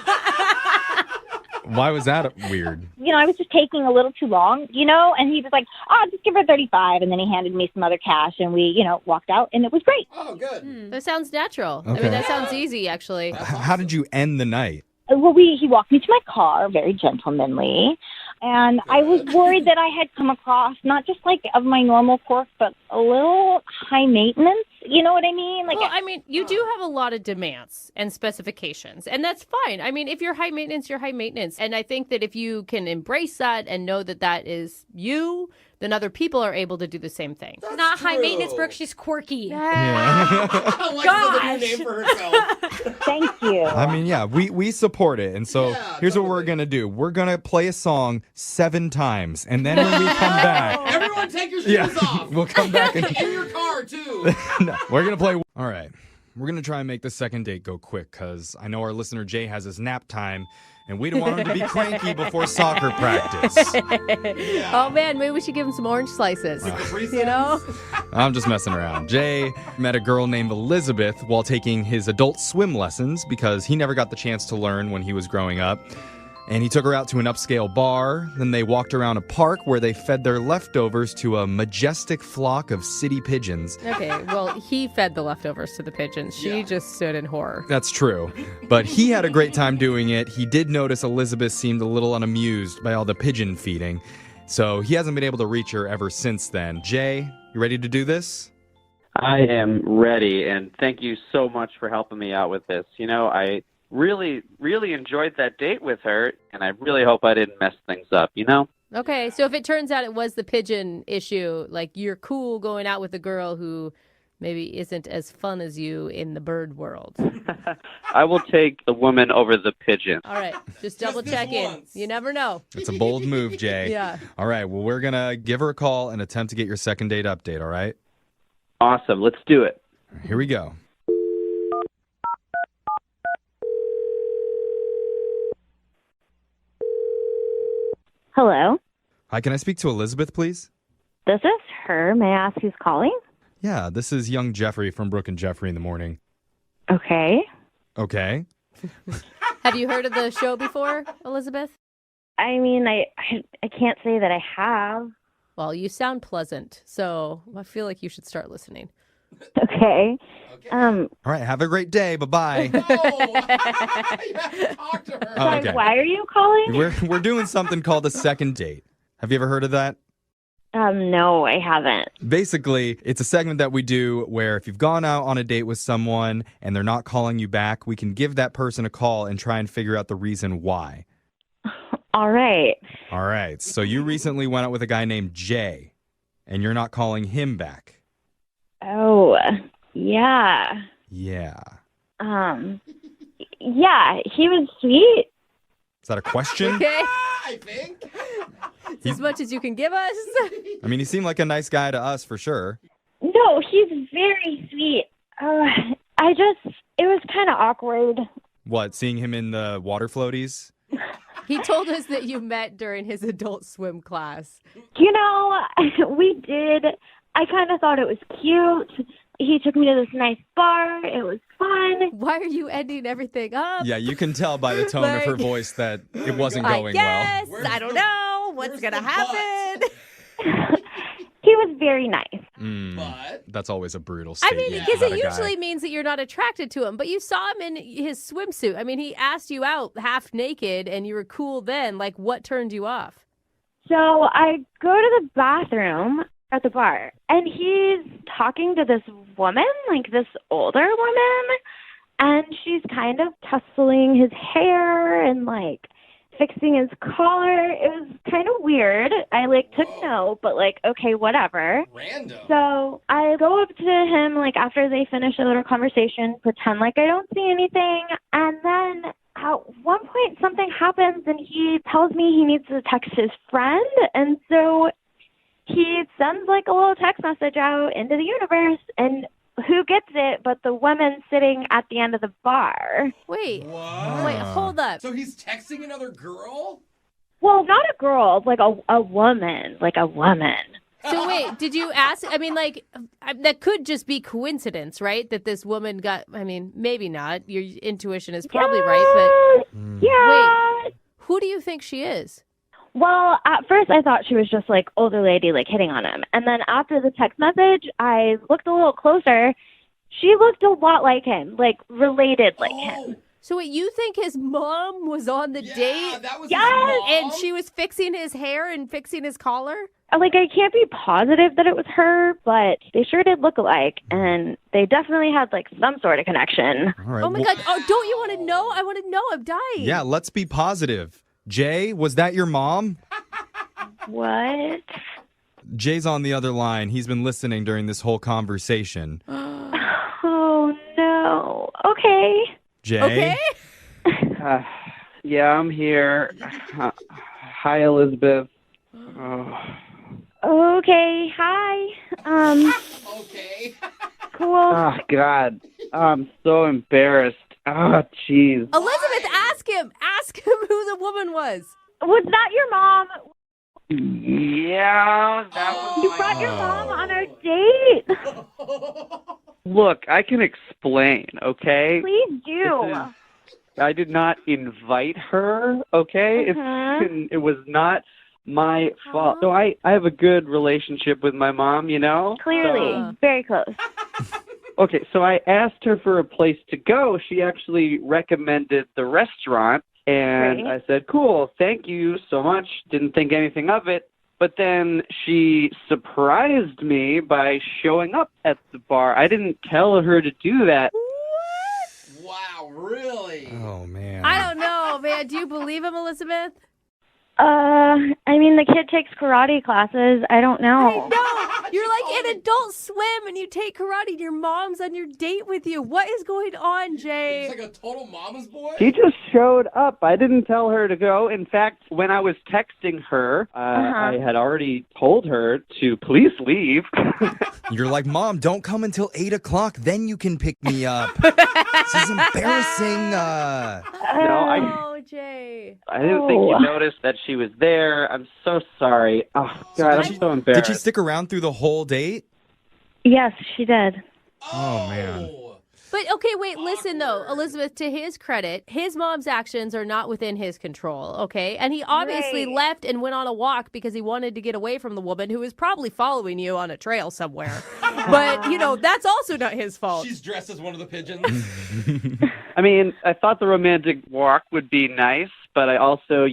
Why was that weird? I was just taking a little too long, and he was like, oh, just give her 35. And then he handed me some other cash and we, walked out and it was great. Oh, good. That sounds natural. I Okay. mean, that sounds easy, actually. How did you end the night? Well, he walked me to my car, very gentlemanly. And I was worried that I had come across not just like of my normal quirk, but a little high maintenance. You know what I mean? Like, Well, I mean, you do have a lot of demands and specifications, and that's fine. I mean, if you're high maintenance, you're high maintenance. And I think that if you can embrace that and know that that is you, then other people are able to do the same thing. She's not high true. maintenance, Brooke. She's quirky. Alexa's a new name for herself. thank you. I mean, yeah, we support it. And so Yeah, here's what we're totally. going to do. We're going to play a song 7 times. And then when we come back, Everyone take your shoes yeah, off. we'll come back and In your car, too. no, we're going to play. All right. We're going to try and make the second date go quick because I know our listener Jay has his nap time and we don't want him to be cranky before soccer practice. Oh, man, maybe we should give him some orange slices. You know? I'm just messing around. Jay met a girl named Elizabeth while taking his adult swim lessons because he never got the chance to learn when he was growing up. And he took her out to an upscale bar. Then they walked around a park where they fed their leftovers to a majestic flock of city pigeons. Okay, well, he fed the leftovers to the pigeons. She just stood in horror. That's true. But he had a great time doing it. He did notice Elizabeth seemed a little unamused by all the pigeon feeding. So he hasn't been able to reach her ever since then. Jay, you ready to do this? I am ready, and thank you so much for helping me out with this. I really enjoyed that date with her, and I really hope I didn't mess things up, Okay, so if it turns out it was the pigeon issue, like you're cool going out with a girl who maybe isn't as fun as you in the bird world. I will take the woman over the pigeon. All right, just double check in. once. You never know. It's a bold move, Jay. Yeah. All right, well, we're going to give her a call and attempt to get your second date update, all right? Awesome, let's do it. Here we go. Hello, Hi, can I speak to Elizabeth, please? this is her. May I ask who's calling? Yeah, this is young Jeffrey from Brooke and Jeffrey in the morning. Okay. Okay. Have you heard of the show before, Elizabeth? I mean, I can't say that I have. Well, you sound pleasant, so I feel like you should start listening. Okay. All right, have a great day. Bye-bye. No! You have to talk to her. Oh, okay. Why are you calling? We're doing something called a second date. Have you ever heard of that? No, I haven't. Basically, it's a segment that we do where if you've gone out on a date with someone and they're not calling you back, we can give that person a call and try and figure out the reason why. All right. All right. So you recently went out with a guy named Jay, and you're not calling him back. Oh, yeah. Yeah. Yeah, he was sweet. Is that a question? Okay. I think. It's as much as you can give us. I mean, he seemed like a nice guy to us for sure. No, he's very sweet. It was kind of awkward. What, seeing him in the water floaties? He told us that you met during his adult swim class. You know, we did. I kind of thought it was cute. He took me to this nice bar. It was fun. Why are you ending everything up? Yeah, you can tell by the tone of her voice that it wasn't going yes, well. I don't know what's going to happen. He was very nice. But that's always a brutal I statement. mean, because about it a guy. usually means that you're not attracted to him, but you saw him in his swimsuit. I mean, he asked you out half naked and you were cool then. Like, what turned you off? So I go to the bathroom at the bar, and he's talking to this woman, like this older woman, and she's kind of tussling his hair and like fixing his collar. It was kind of weird. I took note, but okay, whatever. Random. So I go up to him after they finish a little conversation, pretend like I don't see anything, and then at one point something happens and he tells me he needs to text his friend, and so he sends a little text message out into the universe, and who gets it but the woman sitting at the end of the bar. Wait, What? wait, hold up. So he's texting another girl? Well, not a girl, a woman, a woman. So wait, did you ask? I mean, that could just be coincidence, right? That this woman got, I mean, maybe not. Your intuition is probably right, but Yeah. wait, who do you think she is? Well, at first I thought she was just older lady hitting on him. And then after the text message, I looked a little closer. She looked a lot like him, related like him. So wait, you think his mom was on the date? That was Yes! his mom? And she was fixing his hair and fixing his collar? I can't be positive that it was her, but they sure did look alike, and they definitely had some sort of connection. All right, Oh my God. Oh, don't you want to know? I want to know. I'm dying. Yeah, let's be positive. Jay, was that your mom? What? Jay's on the other line. He's been listening during this whole conversation. Oh, no. Okay. Jay? Okay. Yeah, I'm here. Hi, Elizabeth. Okay. Hi. Okay. Cool. Oh, God. I'm so embarrassed. Oh, jeez. Elizabeth, ask him. Ask him who the woman was. Was that your mom? Yeah, that was You my brought your mom on our date? Look, I can explain, okay? Please do. I did not invite her, okay? It was not my fault. So I have a good relationship with my mom, you know? Clearly. Very close. Okay, so I asked her for a place to go. She actually recommended the restaurant, and Great. I said, cool, thank you so much. Didn't think anything of it. But then she surprised me by showing up at the bar. I didn't tell her to do that. Wow, really? Oh, man. I don't know, man. Do you believe him, Elizabeth? I mean, the kid takes karate classes. I don't know. No, you're in Adult Swim and you take karate and your mom's on your date with you. What is going on, Jay? He's a total mama's boy? She just showed up. I didn't tell her to go. In fact, when I was texting her, I had already told her to please leave. You're like, Mom, don't come until 8 o'clock. Then you can pick me up. This is embarrassing. Oh, Jay. I didn't think you noticed that she was there. I'm so sorry. Oh, God, I'm so embarrassed. Did she stick around through the whole date? Yes, she did. Oh, man. But okay, wait, listen though, Elizabeth, to his credit, his mom's actions are not within his control, okay? And he obviously left and went on a walk because he wanted to get away from the woman who was probably following you on a trail somewhere. But, that's also not his fault. She's dressed as one of the pigeons. I mean, I thought the romantic walk would be nice, but I also,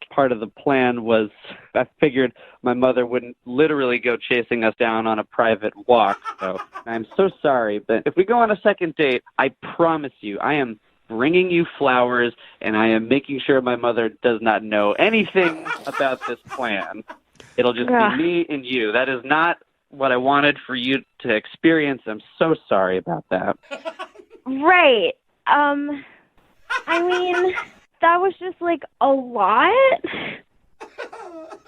part of the plan was I figured my mother wouldn't literally go chasing us down on a private walk. So I'm so sorry, but if we go on a second date, I promise you, I am bringing you flowers, and I am making sure my mother does not know anything about this plan. It'll just be me and you. That is not what I wanted for you to experience. I'm so sorry about that. Right. I mean, that was just a lot.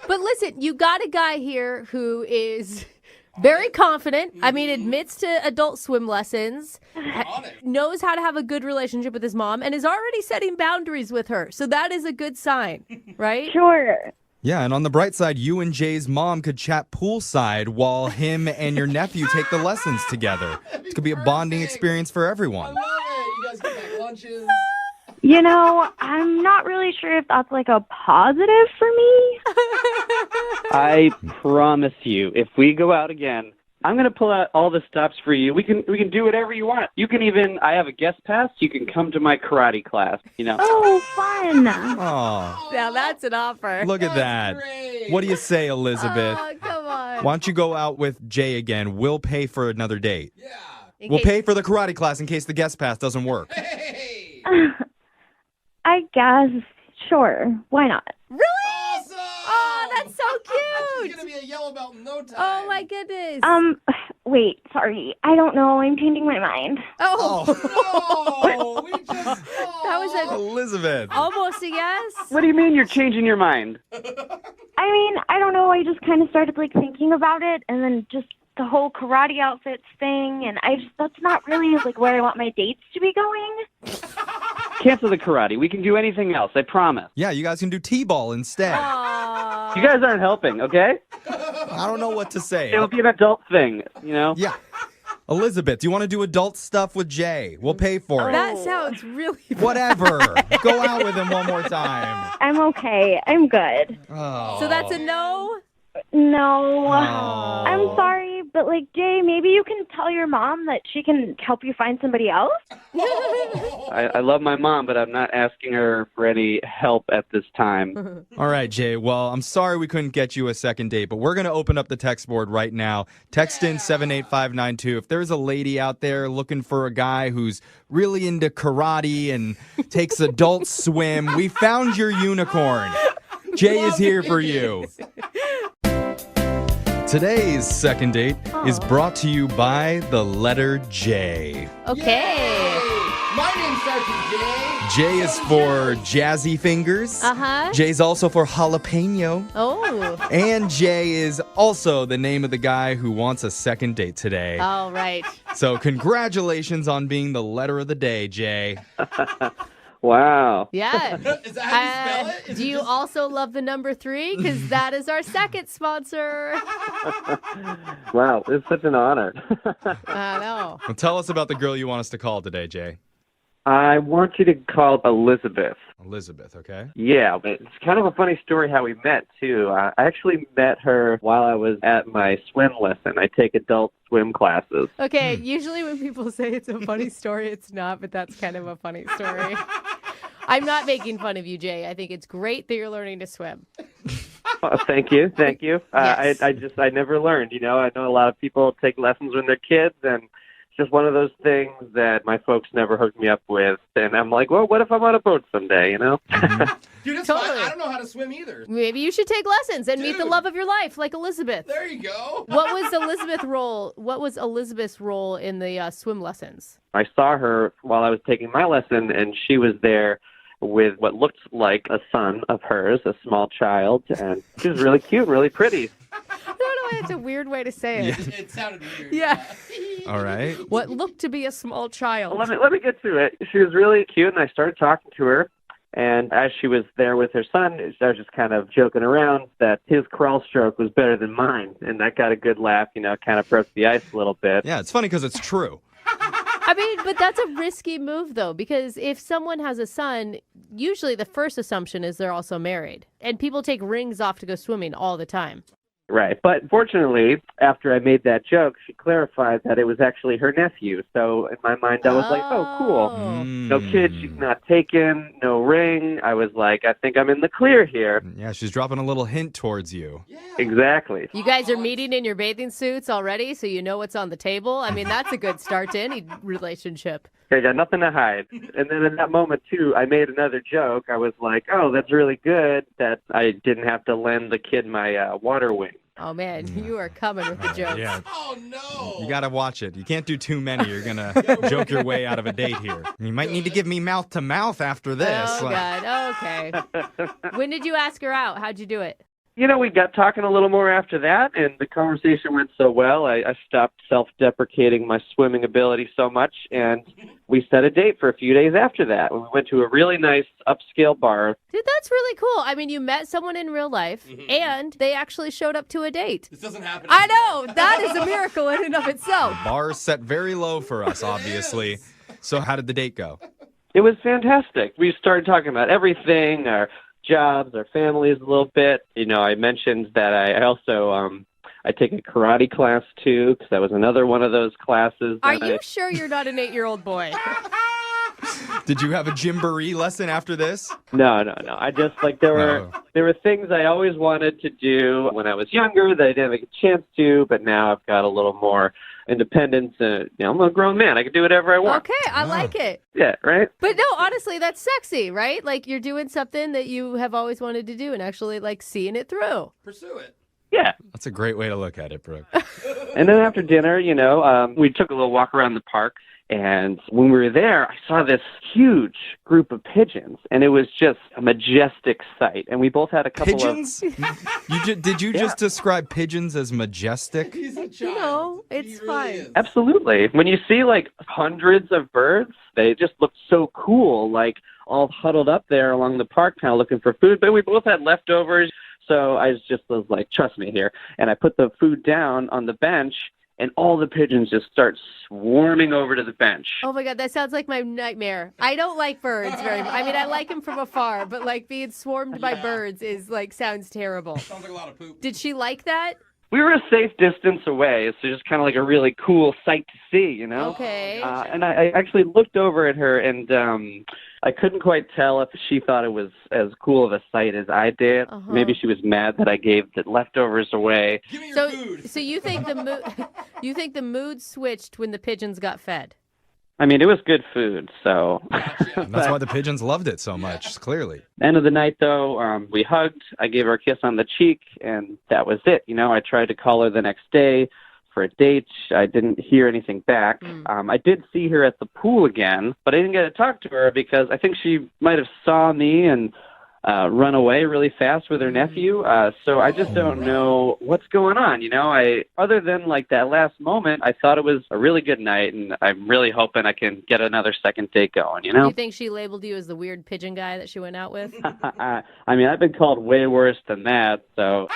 But listen, you got a guy here who is very confident. I mean, admits to adult swim lessons, knows how to have a good relationship with his mom, and is already setting boundaries with her. So that is a good sign, right? Sure. Yeah, and on the bright side, you and Jay's mom could chat poolside while him and your nephew take the lessons together. It could be a bonding experience for everyone. I love it. You guys get back lunches. You know, I'm not really sure if that's like a positive for me. I promise you, if we go out again, I'm going to pull out all the stops for you. We can do whatever you want. You can even, I have a guest pass. You can come to my karate class, you know. Oh, fun. Oh, Now that's an offer. look at that. Great. What do you say, Elizabeth? Oh, come on. Why don't you go out with Jay again? We'll pay for another date. Yeah. We'll pay for the karate class in case the guest pass doesn't work. Hey. I guess. Sure. Why not? Really? Awesome. Oh, that's so She's cute. going to be a yellow belt in no time. Oh, my goodness. Wait, sorry. I don't know. I'm changing my mind. Oh, No, we just... that was Elizabeth. almost a yes. What do you mean you're changing your mind? I mean, I don't know. I just kind of started like thinking about it, and then just the whole karate outfits thing, and that's not really like where I want my dates to be going. Cancel the karate. We can do anything else, I promise. Yeah, you guys can do T-ball instead. Aw. You guys aren't helping, okay? I don't know what to say. It'll be an adult thing, you know? Yeah. Elizabeth, do you want to do adult stuff with Jay? We'll pay for it. That sounds really Whatever. Go out with him one more time. I'm okay. I'm good. Oh. So that's a no? No. Oh. I'm sorry, but like, Jay, maybe you can tell your mom that she can help you find somebody else? I love my mom, but I'm not asking her for any help at this time. All right, Jay. Well, I'm sorry we couldn't get you a second date, but we're going to open up the text board right now. Text in 78592. If there's a lady out there looking for a guy who's really into karate and takes adult swim, we found your unicorn. Jay is here for you. Today's second date is brought to you by the letter J. Okay. My name starts with J. J is for jazzy fingers. Uh-huh. J's also for jalapeno. Oh. And Jay is also the name of the guy who wants a second date today. All right. So congratulations on being the letter of the day, Jay. Wow. Yeah. Is that how you spell it? Do you also love the number 3? Because that is our second sponsor. Wow, it's such an honor. I know. Well, tell us about the girl you want us to call today, Jay. I want you to call Elizabeth. Elizabeth, okay? Yeah, it's kind of a funny story how we met, too. I actually met her while I was at my swim lesson. I take adult swim classes. Okay, usually when people say it's a funny story, it's not, but that's kind of a funny story. I'm not making fun of you, Jay. I think it's great that you're learning to swim. Thank you. Yes. I never learned, you know. I know a lot of people take lessons when they're kids, and it's just one of those things that my folks never hooked me up with. And I'm like, well, what if I'm on a boat someday, you know? Dude, it's Totally. fine. I don't know how to swim either. Maybe you should take lessons and meet the Dude. love of your life, like Elizabeth. There you go. What was Elizabeth's role in the swim lessons? I saw her while I was taking my lesson, and she was there with what looked like a son of hers, a small child, and she was really cute, really pretty. I don't know why it's a weird way to say it. It sounded weird. Yeah. All right. What looked to be a small child. Well, let me get to it. She was really cute, and I started talking to her. And as she was there with her son, I was just kind of joking around that his crawl stroke was better than mine. And that got a good laugh, you know, kind of broke the ice a little bit. Yeah, it's funny because it's true. I mean, but that's a risky move, though, because if someone has a son, usually the first assumption is they're also married. And people take rings off to go swimming all the time. Right. But fortunately, after I made that joke, she clarified that it was actually her nephew. So in my mind, I was like, oh, cool. No kid, she's not taken, no ring. I was like, I think I'm in the clear here. Yeah, she's dropping a little hint towards you. Yeah. Exactly. You guys are meeting in your bathing suits already, so you know what's on the table. I mean, that's a good start to any relationship. I got nothing to hide. And then in that moment, too, I made another joke. I was like, oh, that's really good that I didn't have to lend the kid my water wing. Oh, man, you are coming with the jokes. Yeah. Oh, no. You got to watch it. You can't do too many. You're going to joke your way out of a date here. You might need to give me mouth to mouth after this. Oh, God. Okay. When did you ask her out? How'd you do it? We got talking a little more after that, and the conversation went so well, I stopped self-deprecating my swimming ability so much, and we set a date for a few days after that. We went to a really nice upscale bar. Dude, that's really cool. I mean, you met someone in real life, and they actually showed up to a date. This doesn't happen. I know. That is a miracle in and of itself. Bar set very low for us, obviously. So how did the date go? It was fantastic. We started talking about everything, our jobs, our families a little bit. I mentioned that I also I take a karate class too, because that was another one of those classes. Are you sure you're not an 8-year-old boy? Did you have a gymboree lesson after this? No. I just there were things I always wanted to do when I was younger that I didn't have a chance to, but now I've got a little more independence. I'm a grown man. I can do whatever I want. Okay, I like it. Yeah, right? But no, honestly, that's sexy, right? Like you're doing something that you have always wanted to do and actually seeing it through. Pursue it. Yeah. That's a great way to look at it, Brooke. And then after dinner, we took a little walk around the park. And when we were there, I saw this huge group of pigeons, and it was just a majestic sight. And we both had a couple pigeons? Did you just describe pigeons as majestic? He's a child. It's fine. Absolutely. When you see hundreds of birds, they just look so cool, all huddled up there along the park, kind of looking for food. But we both had leftovers, so I was like, trust me here. And I put the food down on the bench, and all the pigeons just start swarming over to the bench. Oh my God, that sounds like my nightmare. I don't like birds very much. I mean, I like them from afar, but being swarmed by birds is sounds terrible. Sounds like a lot of poop. Did she like that? We were a safe distance away, so just kind of a really cool sight to see, Okay. And I actually looked over at her, and I couldn't quite tell if she thought it was as cool of a sight as I did. Uh-huh. Maybe she was mad that I gave the leftovers away. Give me your food. So you think the mood switched when the pigeons got fed? I mean, it was good food, so. That's why the pigeons loved it so much, clearly. End of the night, though, we hugged. I gave her a kiss on the cheek, and that was it. I tried to call her the next day for a date. I didn't hear anything back. I did see her at the pool again, but I didn't get to talk to her because I think she might have saw me and run away really fast with her nephew. So I just don't know what's going on. Other than that last moment, I thought it was a really good night, and I'm really hoping I can get another second date going. You think she labeled you as the weird pigeon guy that she went out with? I mean, I've been called way worse than that, so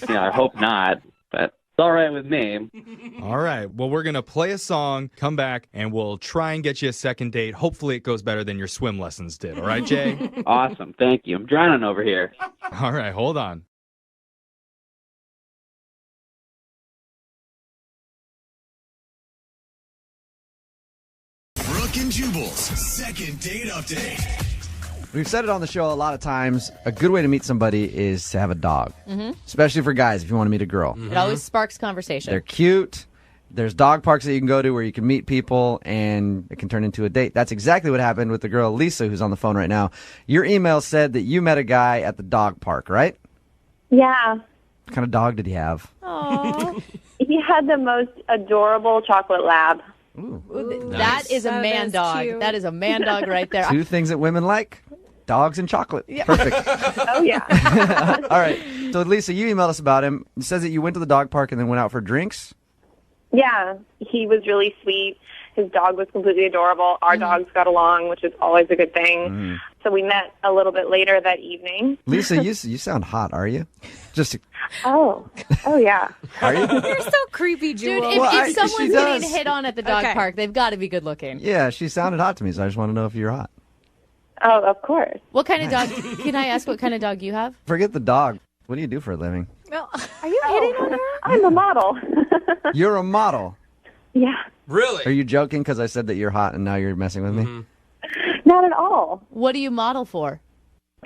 I hope not. But it's all right with me. All right. Well, we're going to play a song, come back, and we'll try and get you a second date. Hopefully it goes better than your swim lessons did. All right, Jay? Awesome. Thank you. I'm drowning over here. All right. Hold on. Brooke and Jubal's second date update. We've said it on the show a lot of times. A good way to meet somebody is to have a dog, especially for guys if you want to meet a girl. It always sparks conversation. They're cute. There's dog parks that you can go to where you can meet people, and it can turn into a date. That's exactly what happened with the girl, Lisa, who's on the phone right now. Your email said that you met a guy at the dog park, right? Yeah. What kind of dog did he have? Aww. He had the most adorable chocolate lab. Ooh. That is a That man is dog. cute. That is a man dog right there. Two things that women like, dogs and chocolate. Perfect. Oh, yeah. All right. So, Lisa, you emailed us about him. It says that you went to the dog park and then went out for drinks. Yeah, he was really sweet. His dog was completely adorable. Our dogs got along, which is always a good thing. So we met a little bit later that evening. Lisa, you sound hot, are you? Just Oh yeah. are you? You're so creepy, Dude, Jewel. if, Well, if someone's she getting does. hit on at the dog Okay. park, they've got to be good looking. Yeah, she sounded hot to me, so I just want to know if you're hot. Oh, of course. What kind of dog? Can I ask what kind of dog you have? Forget the dog. What do you do for a living? Well, Are you hitting on her? I'm a model. You're a model. Yeah, Really? Are you joking because I said that you're hot and now you're messing with me? not at all. What do you model for?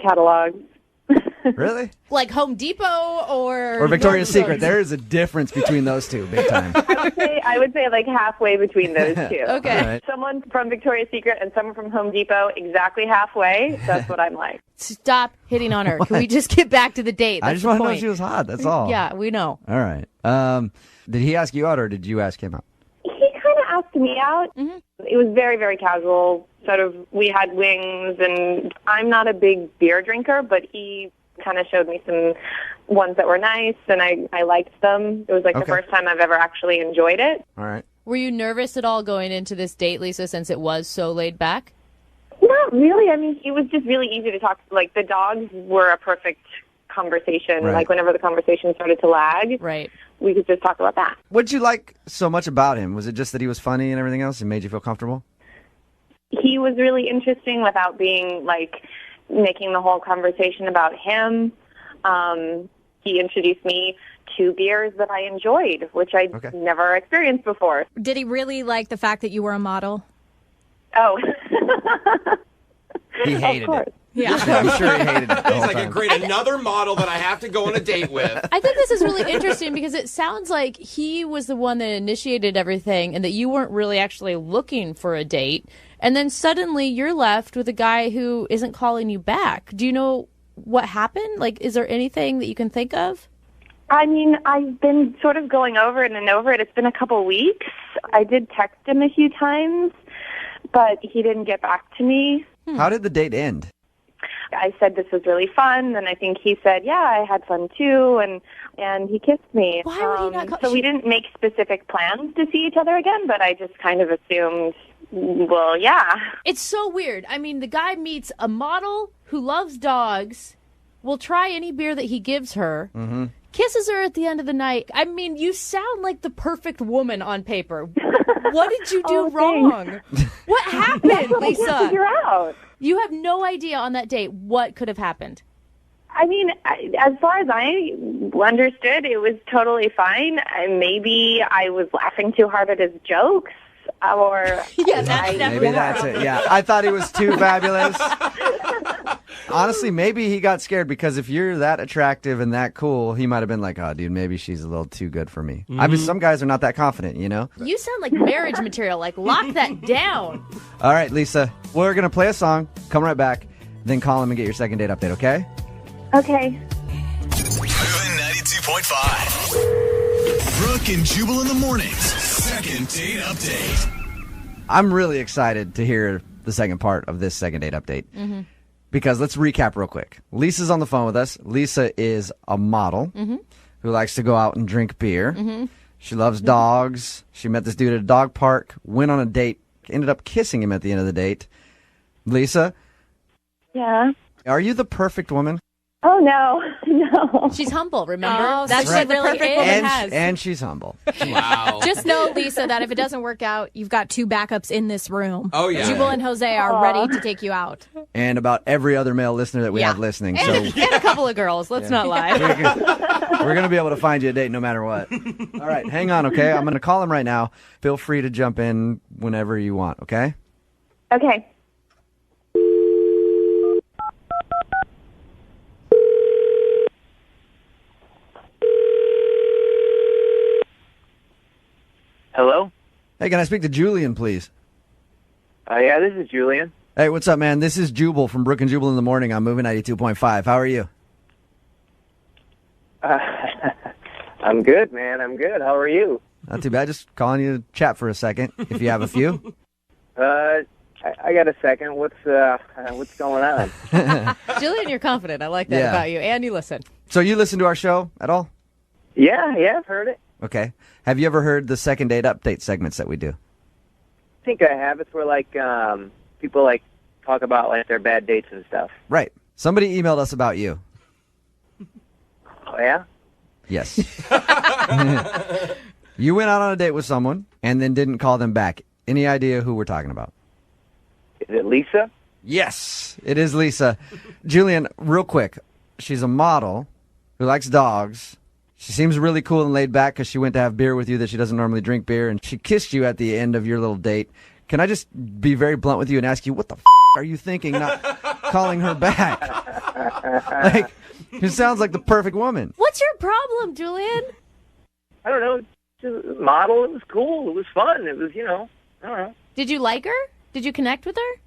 Catalog. Really? Like Home Depot or Victoria's Secret. There is a difference between those two, big time. I would say like halfway between those two. Okay. All right. Someone from Victoria's Secret and someone from Home Depot, exactly halfway. That's what I'm like. Stop hitting on her. Can we just get back to the date? I That's just the want to know point. if she was hot. That's all. Yeah, we know. All right. Did he ask you out or did you ask him out? He kind of asked me out. It was very, very casual. Sort of, we had wings, and I'm not a big beer drinker, but he kind of showed me some ones that were nice, and I liked them. It was like the Okay. first time I've ever actually enjoyed it. All right. Were you nervous at all going into this date, Lisa, since it was so laid back? Not really. I mean, it was just really easy to talk. Like, the dogs were a perfect conversation. Right. Like, whenever the conversation started to lag, Right. we could just talk about that. What'd you like so much about him? Was it just that he was funny and everything else and made you feel comfortable? He was really interesting without being, like, making the whole conversation about him. He introduced me to beers that I enjoyed, which I never experienced before. Did he really like the fact that you were a model? Oh. He hated it. Yeah. I'm sure he hated it. the He's whole like, time. great, another model that I have to go on a date with. I think this is really interesting because it sounds like he was the one that initiated everything and that you weren't really actually looking for a date. And then suddenly you're left with a guy who isn't calling you back. Do you know what happened? Like, is there anything that you can think of? I mean, I've been sort of going over it and over it. It's been a couple weeks. I did text him a few times, but he didn't get back to me. How did the date end? I said this was really fun, and I think he said, yeah, I had fun too, and he kissed me. Why would he not call- So we didn't make specific plans to see each other again, but I just kind of assumed, well, yeah. It's so weird. I mean, the guy meets a model who loves dogs, will try any beer that he gives her, kisses her at the end of the night. I mean, you sound like the perfect woman on paper. What did you do wrong? What happened, That's what I Lisa? can't figure out. You have no idea on that date what could have happened. I mean, as far as I understood, it was totally fine. Maybe I was laughing too hard at his jokes, or Yeah, that's definitely Maybe that's it. Yeah, I thought he was too fabulous. Honestly, maybe he got scared because if you're that attractive and that cool, he might have been like, "Oh, dude, maybe she's a little too good for me." I mean, some guys are not that confident, you know. You sound like marriage material. Like, lock that down. All right, Lisa, we're gonna play a song. Come right back, then call him and get your second date update. Okay? Okay. Moving 92.5. Brooke and Jubal in the mornings. Second date update. I'm really excited to hear the second part of this second date update. Because let's recap real quick. Lisa's on the phone with us. Lisa is a model who likes to go out and drink beer. She loves dogs. She met this dude at a dog park, went on a date, ended up kissing him at the end of the date. Lisa, Yeah. are you the perfect woman? Oh, no. No. She's humble, remember? Oh, That's so what she the really perfect is. woman And, has. and she's humble. Wow. Just know, Lisa, that if it doesn't work out, you've got two backups in this room. Oh, yeah. Jubal and Jose are ready to take you out. And about every other male listener that we have listening. So and a couple of girls. Let's not lie. we're going to be able to find you a date no matter what. All right, hang on, okay? I'm going to call him right now. Feel free to jump in whenever you want, okay? Okay. Hello? Hey, can I speak to Julian, please? Yeah, this is Julian. Hey, what's up, man? This is Jubal from Brooke and Jubal in the morning. I'm moving 92.5. How are you? I'm good, man. I'm good. How are you? Not too bad. Just calling you to chat for a second, if you have a few. I got a second. What's going on? Julian, you're confident. I like that Yeah. about you. And you listen. So you listen to our show at all? Yeah, I've heard it. Okay. Have you ever heard the second date update segments that we do? I think I have. It's where people talk about their bad dates and stuff. Right. Somebody emailed us about you. Oh yeah? Yes. You went out on a date with someone and then didn't call them back. Any idea who we're talking about? Is it Lisa? Yes, it is Lisa. Julian, real quick. She's a model who likes dogs. She seems really cool and laid back because she went to have beer with you that she doesn't normally drink beer, and she kissed you at the end of your little date. Can I just be very blunt with you and ask you, what the are you thinking not calling her back? It sounds like the perfect woman. What's your problem, Julian? I don't know. Just a model. It was cool. It was fun. It was, I don't know. Did you like her? Did you connect with her?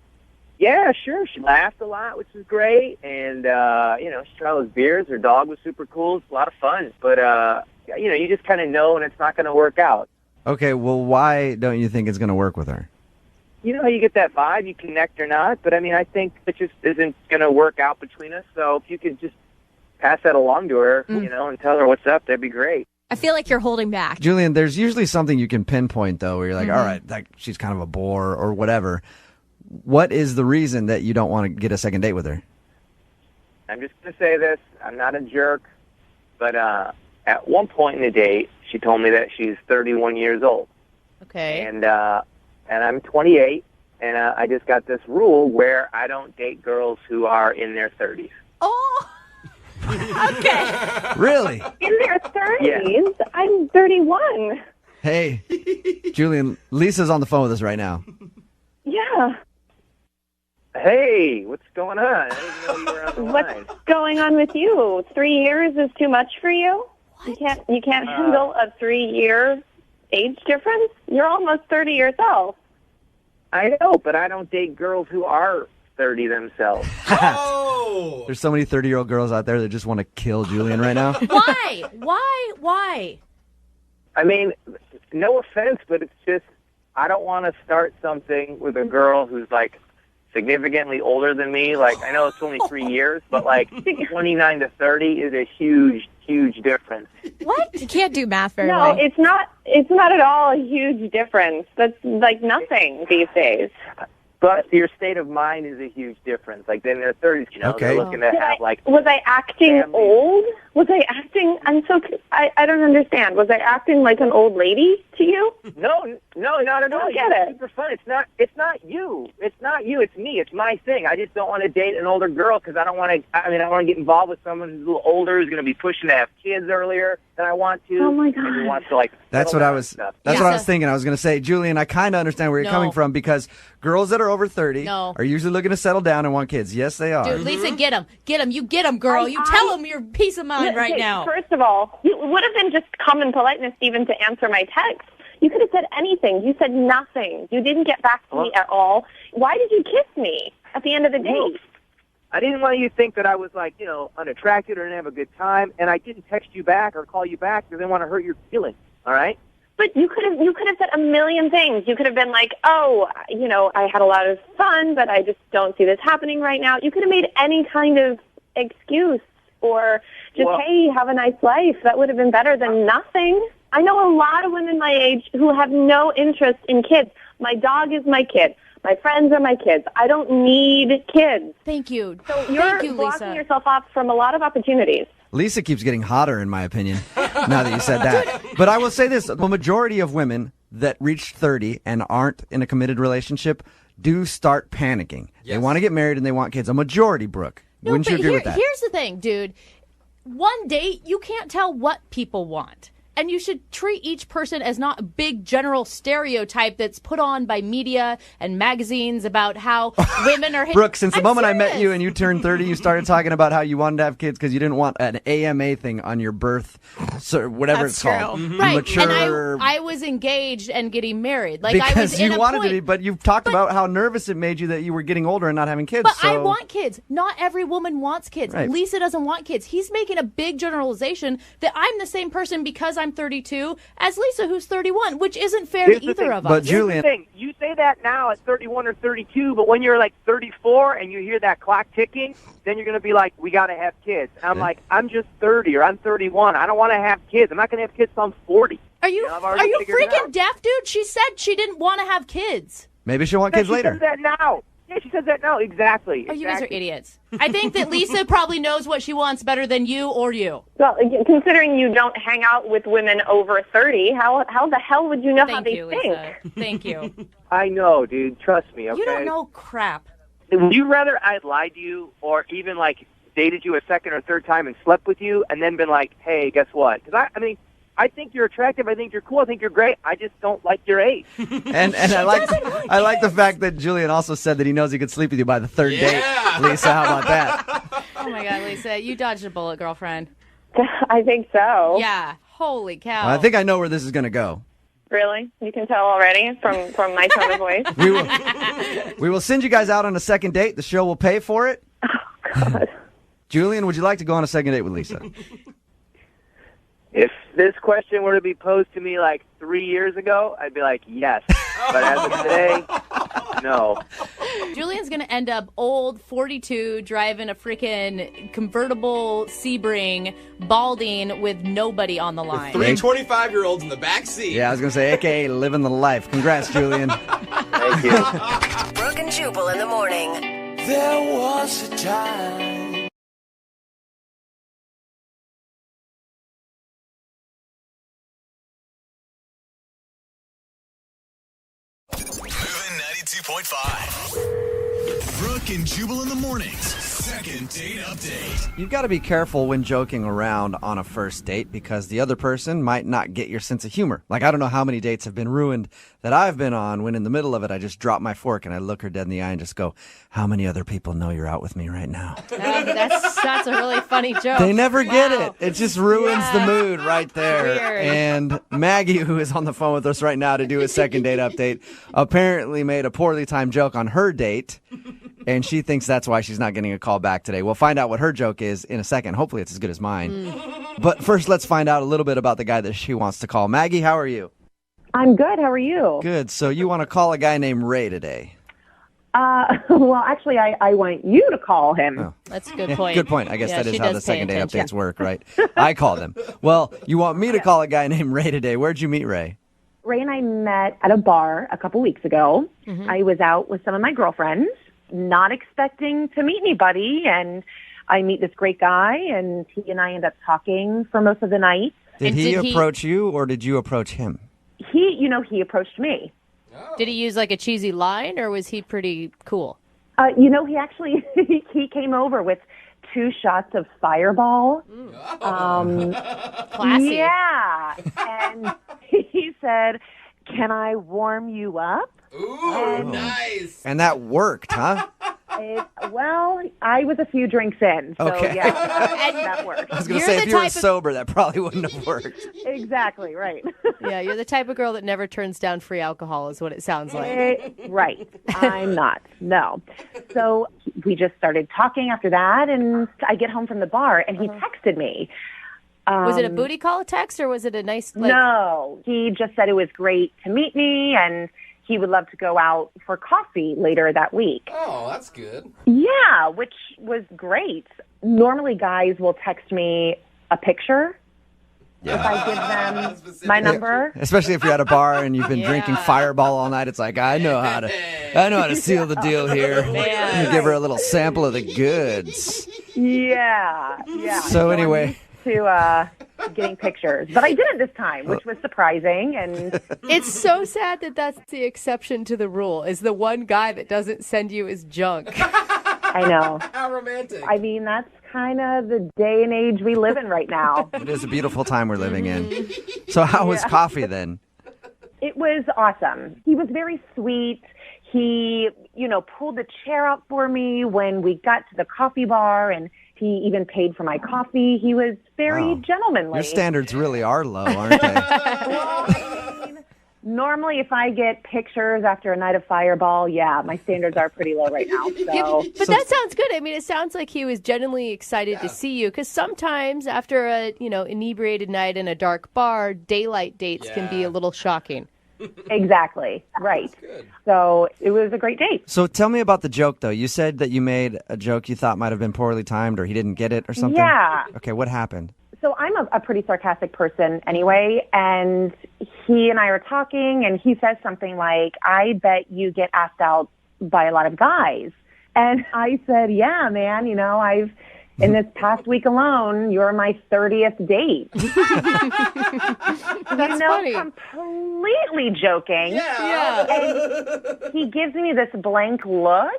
Yeah, sure. She laughed a lot, which was great. And, she tried those beers. Her dog was super cool. It's a lot of fun. But, you just kind of know when it's not going to work out. Okay, well, why don't you think it's going to work with her? You know how you get that vibe, you connect or not. But, I think it just isn't going to work out between us. So if you could just pass that along to her, and tell her what's up. That'd be great. I feel like you're holding back. Julian, there's usually something you can pinpoint, though, where you're like, all right, like, she's kind of a bore or whatever. What is the reason that you don't want to get a second date with her? I'm just going to say this. I'm not a jerk, but at one point in the date, she told me that she's 31 years old. Okay. And I'm 28, and I just got this rule where I don't date girls who are in their 30s. Oh, okay. Really? In their 30s? Yeah. I'm 31. Hey, Julian, Lisa's on the phone with us right now. Yeah. Hey, what's going on? I didn't know you were on the line. What's going on with you? 3 years is too much for you? What? You can't handle a 3-year age difference? You're almost 30 yourself. I know, but I don't date girls who are 30 themselves. Oh! There's so many 30-year-old girls out there that just want to kill Julian right now. Why? Why? I mean, no offense, but it's just, I don't want to start something with a girl who's, like, significantly older than me. Like, I know it's only 3 years, but, like, 29 to 30 is a huge, huge difference. What? You can't do math very No, well. it's not at all a huge difference. That's like nothing these days. But your state of mind is a huge difference. Like, in their 30s, they're looking to have, like... Was I acting family. old? Was I acting... I don't understand. Was I acting like an old lady to you? No, not at all. I get You're it. super fun. It's not you. It's not you. It's me. It's my thing. I just don't want to date an older girl because I don't want to... I want to get involved with someone who's a little older, who's going to be pushing to have kids earlier than I want to. Oh, my God. And who wants to, like... That's what I was. That's what I was thinking. I was going to say, Julian, I kind of understand where you're coming from because girls that are over 30 are usually looking to settle down and want kids. Yes, they are. Dude, Lisa, get him. You get him, girl. You tell him your peace of mind right now. First of all, it would have been just common politeness even to answer my text. You could have said anything. You said nothing. You didn't get back to me at all. Why did you kiss me at the end of the date? I didn't want you to think that I was, like, unattracted or didn't have a good time, and I didn't text you back or call you back because I didn't want to hurt your feelings, all right? But you could have said a million things. You could have been like, oh, I had a lot of fun, but I just don't see this happening right now. You could have made any kind of excuse or just, hey, have a nice life. That would have been better than nothing. I know a lot of women my age who have no interest in kids. My dog is my kid. My friends are my kids. I don't need kids. Thank you. So you're blocking yourself off from a lot of opportunities. Lisa keeps getting hotter, in my opinion, now that you said that. But I will say this. The majority of women that reach 30 and aren't in a committed relationship do start panicking. Yes. They want to get married and they want kids. A majority, Brooke. No, Wouldn't you agree with that? Here's the thing, dude. One date, you can't tell what people want. And you should treat each person as not a big general stereotype that's put on by media and magazines about how women are... Brooke, since the moment I met you and you turned 30, you started talking about how you wanted to have kids because you didn't want an AMA thing on your birth, whatever That's it's true. called. Right, Mature... and I was engaged and getting married. Like, because I was in you a wanted point, to be, but you've talked about how nervous it made you that you were getting older and not having kids. But so... I want kids. Not every woman wants kids. Right. Lisa doesn't want kids. He's making a big generalization that I'm the same person because I'm 32 as Lisa, who's 31, which isn't fair to either of us. But Julian, here's the thing. You say that now at 31 or 32, but when you're like 34 and you hear that clock ticking, then you're going to be like, we got to have kids. And I'm like, I'm just 30 or I'm 31. I don't want to have kids. I'm not going to have kids till I'm 40. Are you freaking deaf, dude? She said she didn't want to have kids. maybe she'll want kids She later. says that now. Yeah, she says that now. Exactly. Oh, you guys are idiots. I think that Lisa probably knows what she wants better than you or you. Well, considering you don't hang out with women over 30, how the hell would you know how they think? Lisa. Thank you. I know, dude. Trust me, okay? You don't know crap. Would you rather I lied to you or even, like, dated you a second or third time and slept with you and then been like, hey, guess what? Because, I think you're attractive. I think you're cool. I think you're great. I just don't like your age. And I like the fact that Julian also said that he knows he could sleep with you by the third date. Lisa, how about that? Oh, my God, Lisa. You dodged a bullet, girlfriend. I think so. Yeah. Holy cow. Well, I think I know where this is going to go. Really? You can tell already from my tone of voice? We will send you guys out on a second date. The show will pay for it. Oh, God. Julian, would you like to go on a second date with Lisa? If this question were to be posed to me like 3 years ago, I'd be like, yes. But as of today, no. Julian's going to end up old, 42, driving a freaking convertible Sebring, balding with nobody on the line. 325-year-olds in the back seat. Yeah, I was going to say, AKA living the life. Congrats, Julian. Thank you. Brooke and Jubal in the morning. There was a time. Moving 92.5. Brooke and Jubal in the mornings. Second date update. You've got to be careful when joking around on a first date because the other person might not get your sense of humor. Like, I don't know how many dates have been ruined that I've been on when in the middle of it, I just drop my fork and I look her dead in the eye and just go, how many other people know you're out with me right now? That's a really funny joke. They never get it. It just ruins the mood right there. Weird. And Maggie, who is on the phone with us right now to do a second date update, apparently made a poorly timed joke on her date. And she thinks that's why she's not getting a call back today. We'll find out what her joke is in a second. Hopefully it's as good as mine. But first, let's find out a little bit about the guy that she wants to call. Maggie, how are you? I'm good. How are you? Good. So you want to call a guy named Ray today? Well, actually, I want you to call him. Oh. That's a good point. Good point. I guess Yeah, that is she how does the pay second date attention. updates work, right? I call them. Well, you want me to call a guy named Ray today. Where'd you meet Ray? Ray and I met at a bar a couple weeks ago. Mm-hmm. I was out with some of my girlfriends, not expecting to meet anybody, and I meet this great guy, and he and I end up talking for most of the night. Did he approach you, or did you approach him? He approached me. Did he use like a cheesy line, or was he pretty cool? He actually he came over with 2 shots of Fireball. Classy. Yeah, and he said, "Can I warm you up?" Ooh, nice. And that worked, huh? Well, I was a few drinks in, so Okay. yeah, that worked. I was going to say, if you were sober, that probably wouldn't have worked. Exactly, right. Yeah, you're the type of girl that never turns down free alcohol is what it sounds like. Right. I'm not. No. So we just started talking after that, and I get home from the bar, and he texted me. Was it a booty call text, or was it a nice, No. He just said it was great to meet me, and he would love to go out for coffee later that week. Oh, that's good. Yeah, which was great. Normally, guys will text me a picture if I give them my number. Especially if you're at a bar and you've been drinking Fireball all night. It's like, I know how to seal the deal here. Man. You give her a little sample of the goods. Yeah. So anyway, to getting pictures, but I didn't this time, which was surprising. And It's so sad that that's the exception to the rule, is the one guy that doesn't send you his junk. I know. How romantic. I mean, that's kind of the day and age we live in right now. it is a beautiful time we're living in. So how was coffee then? It was awesome. He was very sweet. He, pulled the chair out for me when we got to the coffee bar, and he even paid for my coffee. He was very gentlemanly. Your standards really are low, aren't they? Normally, if I get pictures after a night of Fireball, my standards are pretty low right now. So. But that sounds good. I mean, it sounds like he was genuinely excited to see you, because sometimes after a inebriated night in a dark bar, daylight dates can be a little shocking. Exactly. Right. So it was a great date. So tell me about the joke, though. You said that you made a joke you thought might have been poorly timed, or he didn't get it or something? Yeah. Okay, what happened? So I'm a pretty sarcastic person anyway, and he and I are talking, and he says something like, I bet you get asked out by a lot of guys. And I said, yeah, man, in this past week alone, you're my 30th date. That's funny. Completely joking. Yeah. And he gives me this blank look.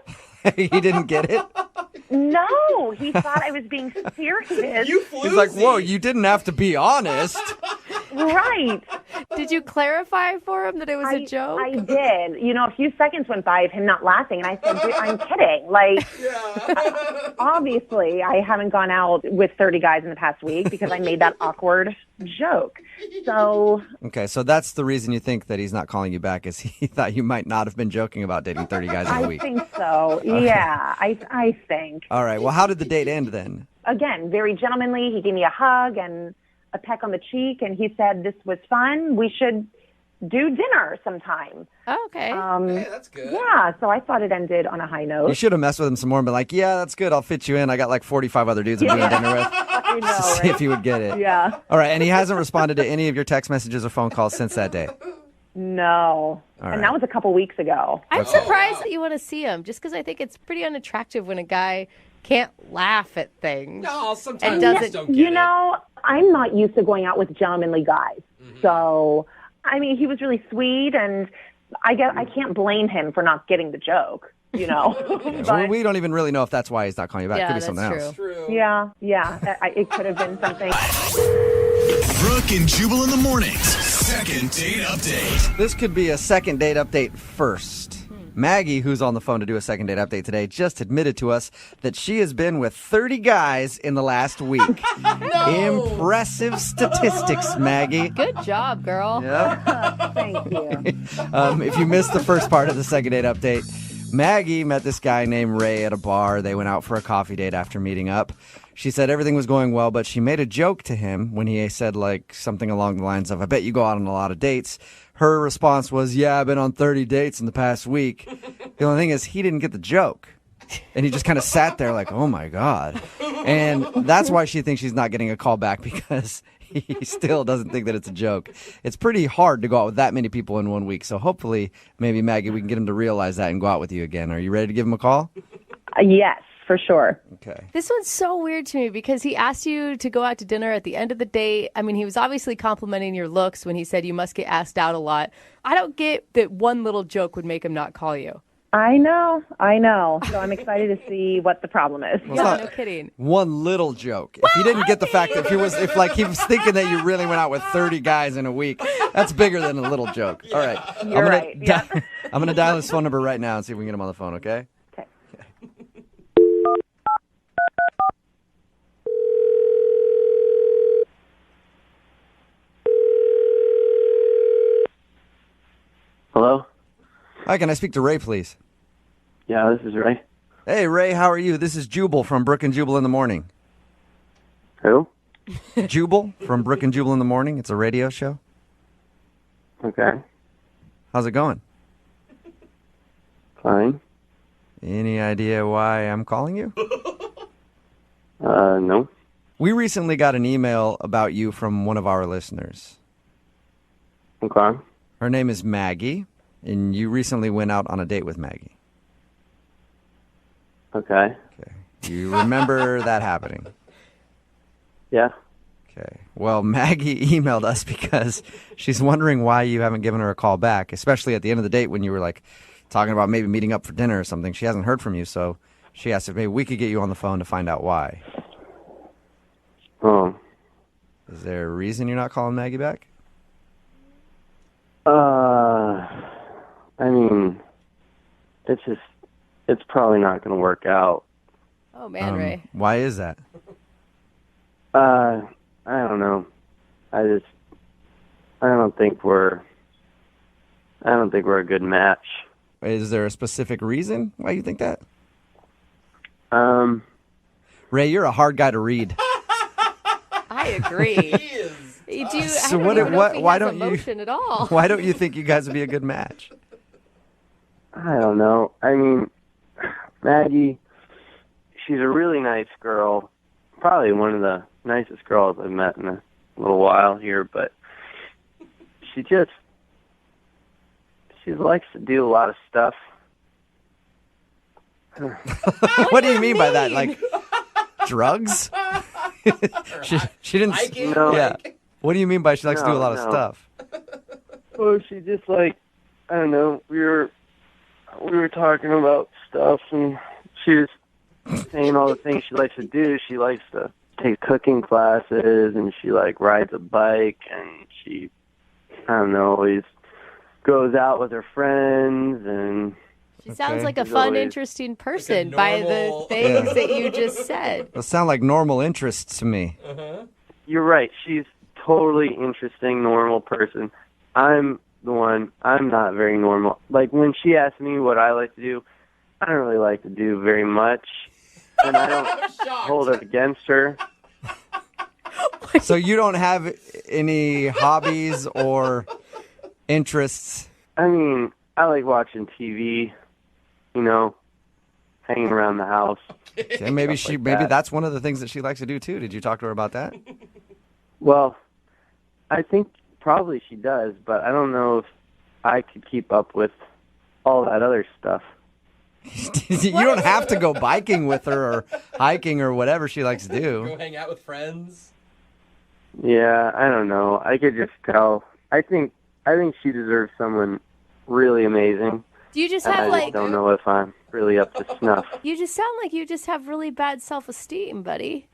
He didn't get it? No, he thought I was being serious. He's like, whoa, you didn't have to be honest. Right. Did you clarify for him that it was a joke? I did. A few seconds went by of him not laughing, and I said, dude, I'm kidding. Like, obviously, I haven't gone out with 30 guys in the past week because I made that awkward joke. So. Okay, so that's the reason you think that he's not calling you back, is he thought you might not have been joking about dating 30 guys in a week. I think so. Okay. Yeah, I think. All right, well, how did the date end then? Again, very gentlemanly. He gave me a hug and a peck on the cheek, and he said, this was fun. We should do dinner sometime. Oh, okay. Hey, that's good. Yeah, so I thought it ended on a high note. You should have messed with him some more and been like, yeah, that's good. I'll fit you in. I got like 45 other dudes I'm doing dinner with. I know, To see right? if he would get it. Yeah. All right, and he hasn't responded to any of your text messages or phone calls since that day. No. All And right. that was a couple weeks ago. I'm surprised that you want to see him, just because I think it's pretty unattractive when a guy can't laugh at things. No, sometimes And I doesn't- just don't get You it. know, I'm not used to going out with gentlemanly guys. Mm-hmm. So, I mean, he was really sweet, and I can't blame him for not getting the joke, you know. Well, we don't even really know if that's why he's not calling you back. Yeah, Could be that's something true. else. True. Yeah. It could have been something. Brooke and Jubal in the mornings. Second date update. This could be a second date update first. Maggie, who's on the phone to do a second date update today, just admitted to us that she has been with 30 guys in the last week. Impressive statistics, Maggie. Good job, girl. Yep. Thank you. If you missed the first part of the second date update, Maggie met this guy named Ray at a bar. They went out for a coffee date after meeting up. She said everything was going well, but she made a joke to him when he said like something along the lines of, I bet you go out on a lot of dates. Her response was, yeah, I've been on 30 dates in the past week. The only thing is he didn't get the joke. And he just kind of sat there like, oh my God. And that's why she thinks she's not getting a call back, because he still doesn't think that it's a joke. It's pretty hard to go out with that many people in 1 week. So hopefully, maybe Maggie, we can get him to realize that and go out with you again. Are you ready to give him a call? Yes, for sure. Okay. This one's so weird to me because he asked you to go out to dinner at the end of the date. I mean, he was obviously complimenting your looks when he said you must get asked out a lot. I don't get that one little joke would make him not call you. I know. So I'm excited to see what the problem is. Well, Yeah, it's no not kidding. one little joke. If he didn't get the fact that if like he was thinking that you really went out with 30 guys in a week, that's bigger than a little joke. All right. You're right. Yeah. I'm going to dial his phone number right now and see if we can get him on the phone, okay? Okay. Hello? Hi, can I speak to Ray, please? Yeah, this is Ray. Hey, Ray, how are you? This is Jubal from Brooke and Jubal in the Morning. Who? Jubal from Brooke and Jubal in the Morning. It's a radio show. Okay. How's it going? Fine. Any idea why I'm calling you? No. We recently got an email about you from one of our listeners. Okay. Her name is Maggie, and you recently went out on a date with Maggie. Okay. Okay. You remember that happening? Yeah. Okay. Well, Maggie emailed us because she's wondering why you haven't given her a call back, especially at the end of the date when you were like talking about maybe meeting up for dinner or something. She hasn't heard from you, so she asked if maybe we could get you on the phone to find out why. Oh. Is there a reason you're not calling Maggie back? I mean, it's probably not going to work out. Oh, man, Ray. Why is that? I don't know. I don't think we're a good match. Is there a specific reason why you think that? Um, Ray, you're a hard guy to read. I agree. So why don't emotion at all? Why don't you think you guys would be a good match? I don't know. I mean, Maggie, she's a really nice girl. Probably one of the nicest girls I've met in a little while here, but she likes to do a lot of stuff. What do you mean by that? Like drugs? she didn't. Hiking? No. Yeah. What do you mean by she likes to do a lot of No. stuff? Well, she just like, I don't know. We were talking about stuff, and she was saying all the things she likes to do. She likes to take cooking classes, and she like rides a bike, and she, I don't know, always goes out with her friends, and She sounds Okay. like a She's fun, always- interesting person by the normal- things Yeah. that you just said. Those sound like normal interests to me. you're right. She's totally interesting, normal person. I'm the one. I'm not very normal. Like when she asks me what I like to do, I don't really like to do very much, and I don't hold it against her. So you don't have any hobbies or interests? I mean, I like watching TV, hanging around the house. Okay, maybe stuff like maybe that. that's one of the things that she likes to do too. Did you talk to her about that? Well, I think probably she does, but I don't know if I could keep up with all that other stuff. You don't have to go biking with her or hiking or whatever she likes to Go do. hang out with friends. Yeah, I don't know. I could just tell. I think she deserves someone really amazing. Do you just and have I just don't know if I'm really up to snuff. You just sound like you just have really bad self-esteem, buddy.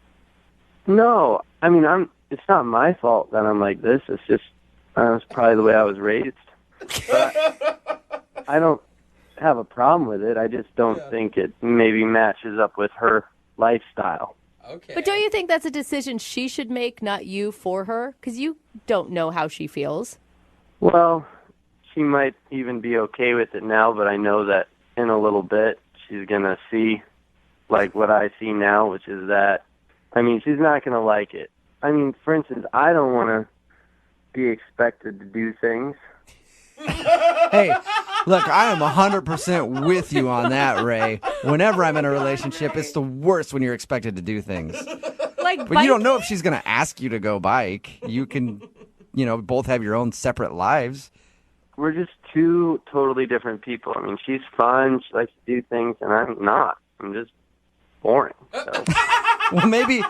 No, I mean, it's not my fault that I'm like this. It's just it's probably the way I was raised. But I don't have a problem with it. I just don't think it maybe matches up with her lifestyle. Okay. But don't you think that's a decision she should make, not you for her? Because you don't know how she feels. Well, she might even be okay with it now, but I know that in a little bit she's going to see like what I see now, which is that, I mean, she's not going to like it. I mean, for instance, I don't want to be expected to do things. Hey, look, I am 100% with you on that, Ray. Whenever I'm in a relationship, it's the worst when you're expected to do things. But you don't know if she's going to ask you to go bike. You can, both have your own separate lives. We're just two totally different people. I mean, she's fun, she likes to do things, and I'm not. I'm just boring. So. Well, maybe,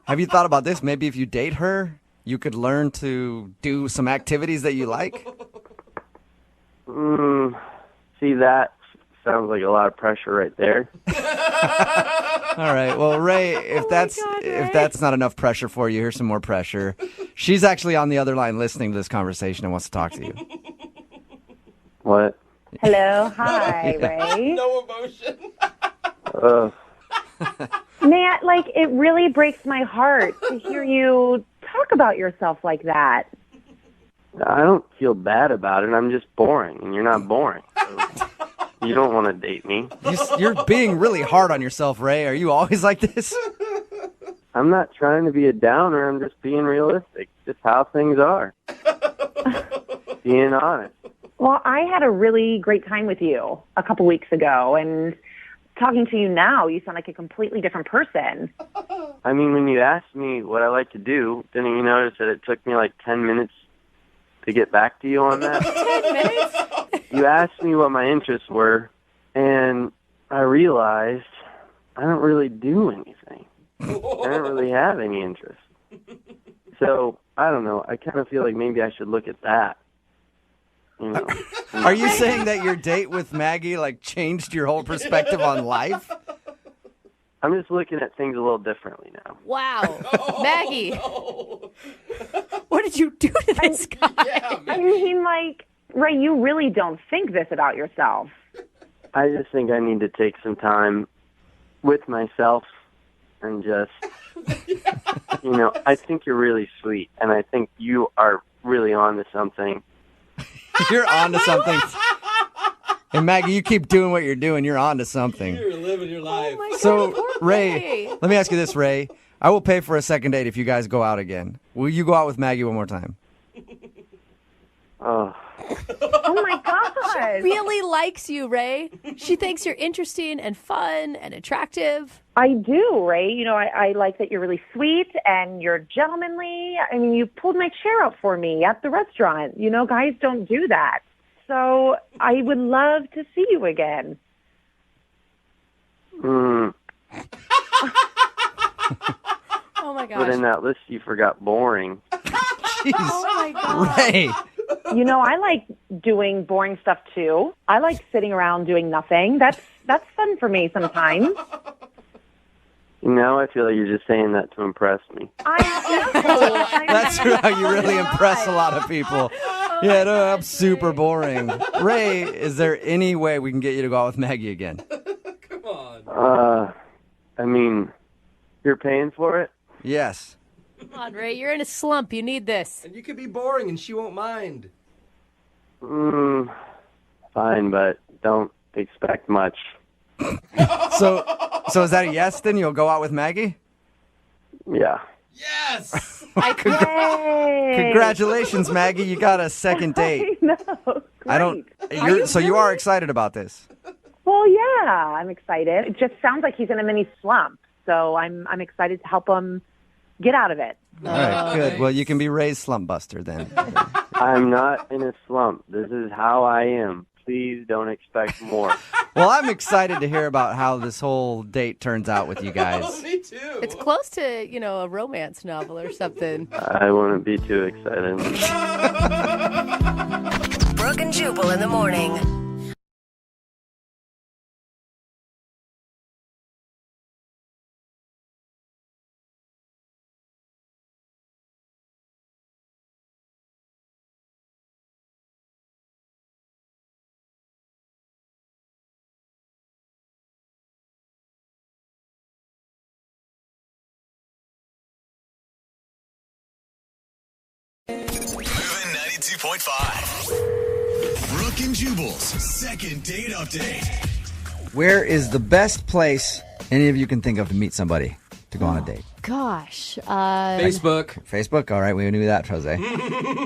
have you thought about this? Maybe if you date her, you could learn to do some activities that you like. See, that sounds like a lot of pressure right there. All right. Well, Ray, if that's not enough pressure for you, here's some more pressure. She's actually on the other line listening to this conversation and wants to talk to you. What? Hello, hi, Ray. No emotion. Man, it really breaks my heart to hear you talk about yourself like that. I don't feel bad about it. I'm just boring, and you're not boring. So you don't want to date me. You're being really hard on yourself, Ray. Are you always like this? I'm not trying to be a downer. I'm just being realistic. Just how things are. Being honest. Well, I had a really great time with you a couple weeks ago, and talking to you now, you sound like a completely different person. I mean, when you asked me what I like to do, didn't you notice that it took me like 10 minutes to get back to you on that? 10 minutes? You asked me what my interests were, and I realized I don't really do anything. I don't really have any interest. So, I don't know. I kind of feel like maybe I should look at that. Are you saying that your date with Maggie changed your whole perspective on life? I'm just looking at things a little differently now. Wow. Maggie. What did you do to this guy? I mean, Ray, you really don't think this about yourself. I just think I need to take some time with myself and just, I think you're really sweet, and I think you are really on to something. You're on to something. And Maggie, you keep doing what you're doing. You're on to something. You're living your life. Oh So, Ray, let me ask you this, Ray. I will pay for a second date if you guys go out again. Will you go out with Maggie one more time? Oh. Oh, my gosh. Really likes you, Ray. She thinks you're interesting and fun and attractive. I do, Ray. I like that you're really sweet and you're gentlemanly. I mean, you pulled my chair out for me at the restaurant. Guys don't do that. So I would love to see you again. Oh, my gosh. But in that list, you forgot boring. Jeez. Oh, my God. Ray. I like doing boring stuff, too. I like sitting around doing nothing. That's fun for me sometimes. I feel like you're just saying that to impress me. That's how you really impress a lot of people. Yeah, no, I'm super boring. Ray, is there any way we can get you to go out with Maggie again? Come on. I mean, you're paying for it? Yes. Come on, Ray. You're in a slump. You need this. And you could be boring and she won't mind. Fine, but don't expect much. So is that a yes then? You'll go out with Maggie? Yeah. Yes! Yay! Congratulations, Maggie. You got a second date. No, I don't. You are excited about this. Well, yeah, I'm excited. It just sounds like he's in a mini slump, so I'm excited to help him get out of it. All right, good. Well, you can be Ray's slump buster then. I'm not in a slump. This is how I am. Please don't expect more. Well, I'm excited to hear about how this whole date turns out with you guys. Me too. It's close to, a romance novel or something. I wouldn't be too excited. Brooke and Jubal in the morning. Moving 92.5. Brooke and Jubal's second date update. Where is the best place any of you can think of to meet somebody to go on a date? Gosh. Facebook. Facebook? All right, we knew that, Jose.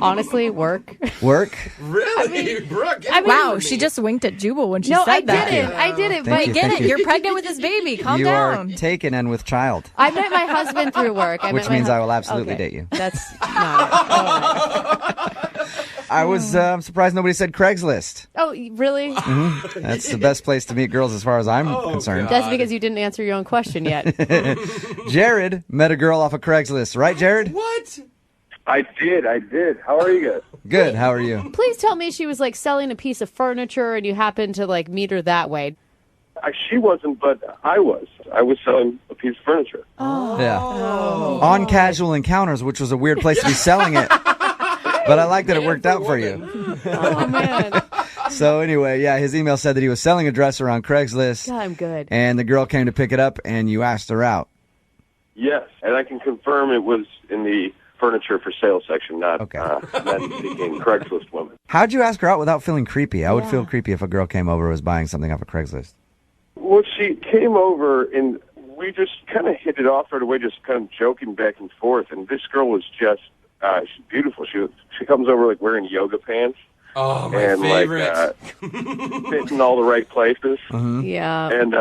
Honestly, work. Work? Really? Brooke, wow, she just winked at Jubal when she No, said that. I didn't. Thank But you. You're pregnant with this baby. Calm You down. are taken and with child, I met my husband through work. which means I will absolutely date you. That's not it. I was surprised nobody said Craigslist. Oh, really? That's the best place to meet girls as far as I'm concerned. That's because you didn't answer your own question yet. Jared met a girl off of Craigslist, right, Jared? What? I did. How are you guys? Good. How are you? Please tell me she was like selling a piece of furniture and you happened to like meet her that way. She wasn't, but I was. I was selling a piece of furniture. Yeah. On Casual Encounters, which was a weird place to be selling it. But I like that it worked out for you. Oh, man. So anyway, yeah, his email said that he was selling a dresser on Craigslist. God, I'm good. And the girl came to pick it up, and you asked her out. Yes, and I can confirm it was in the furniture for sale section, not men seeking Craigslist women. How'd you ask her out without feeling creepy? I would feel creepy if a girl came over and was buying something off of Craigslist. Well, she came over, and we just kind of hit it off right away, just kind of joking back and forth. And this girl was just, she's beautiful. She comes over like wearing yoga pants. Oh, my and favorite. Like fit in all the right places. Yeah. And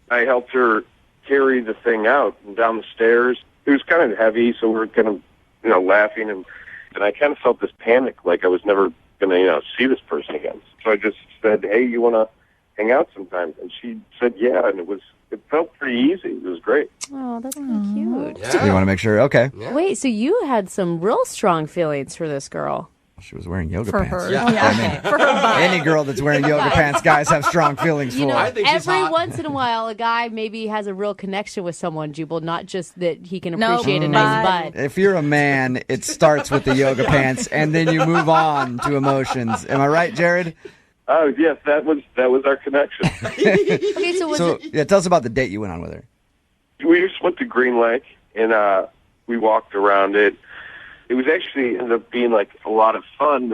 I helped her carry the thing out and down the stairs. It was kind of heavy, so we were kind of, laughing, and I kind of felt this panic, like I was never going to, see this person again. So I just said, "Hey, you want to hang out sometime?" And she said, "Yeah," and it felt pretty easy. It was great. Oh, that's so cute. So you want to make sure? Okay. Yeah. Wait, so you had some real strong feelings for this girl? She was wearing yoga For pants. her. Yeah. I mean, any girl that's wearing yoga pants, guys have strong feelings for. I think she's every hot. once in a while, a guy maybe has a real connection with someone, Jubal, not just that he can Nope. appreciate a nice butt. If you're a man, it starts with the yoga pants, and then you move on to emotions. Am I right, Jared? Oh, yes, that was our connection. Okay, so was it... yeah, tell us about the date you went on with her. We just went to Green Lake, and we walked around it. It was actually ended up being like a lot of fun.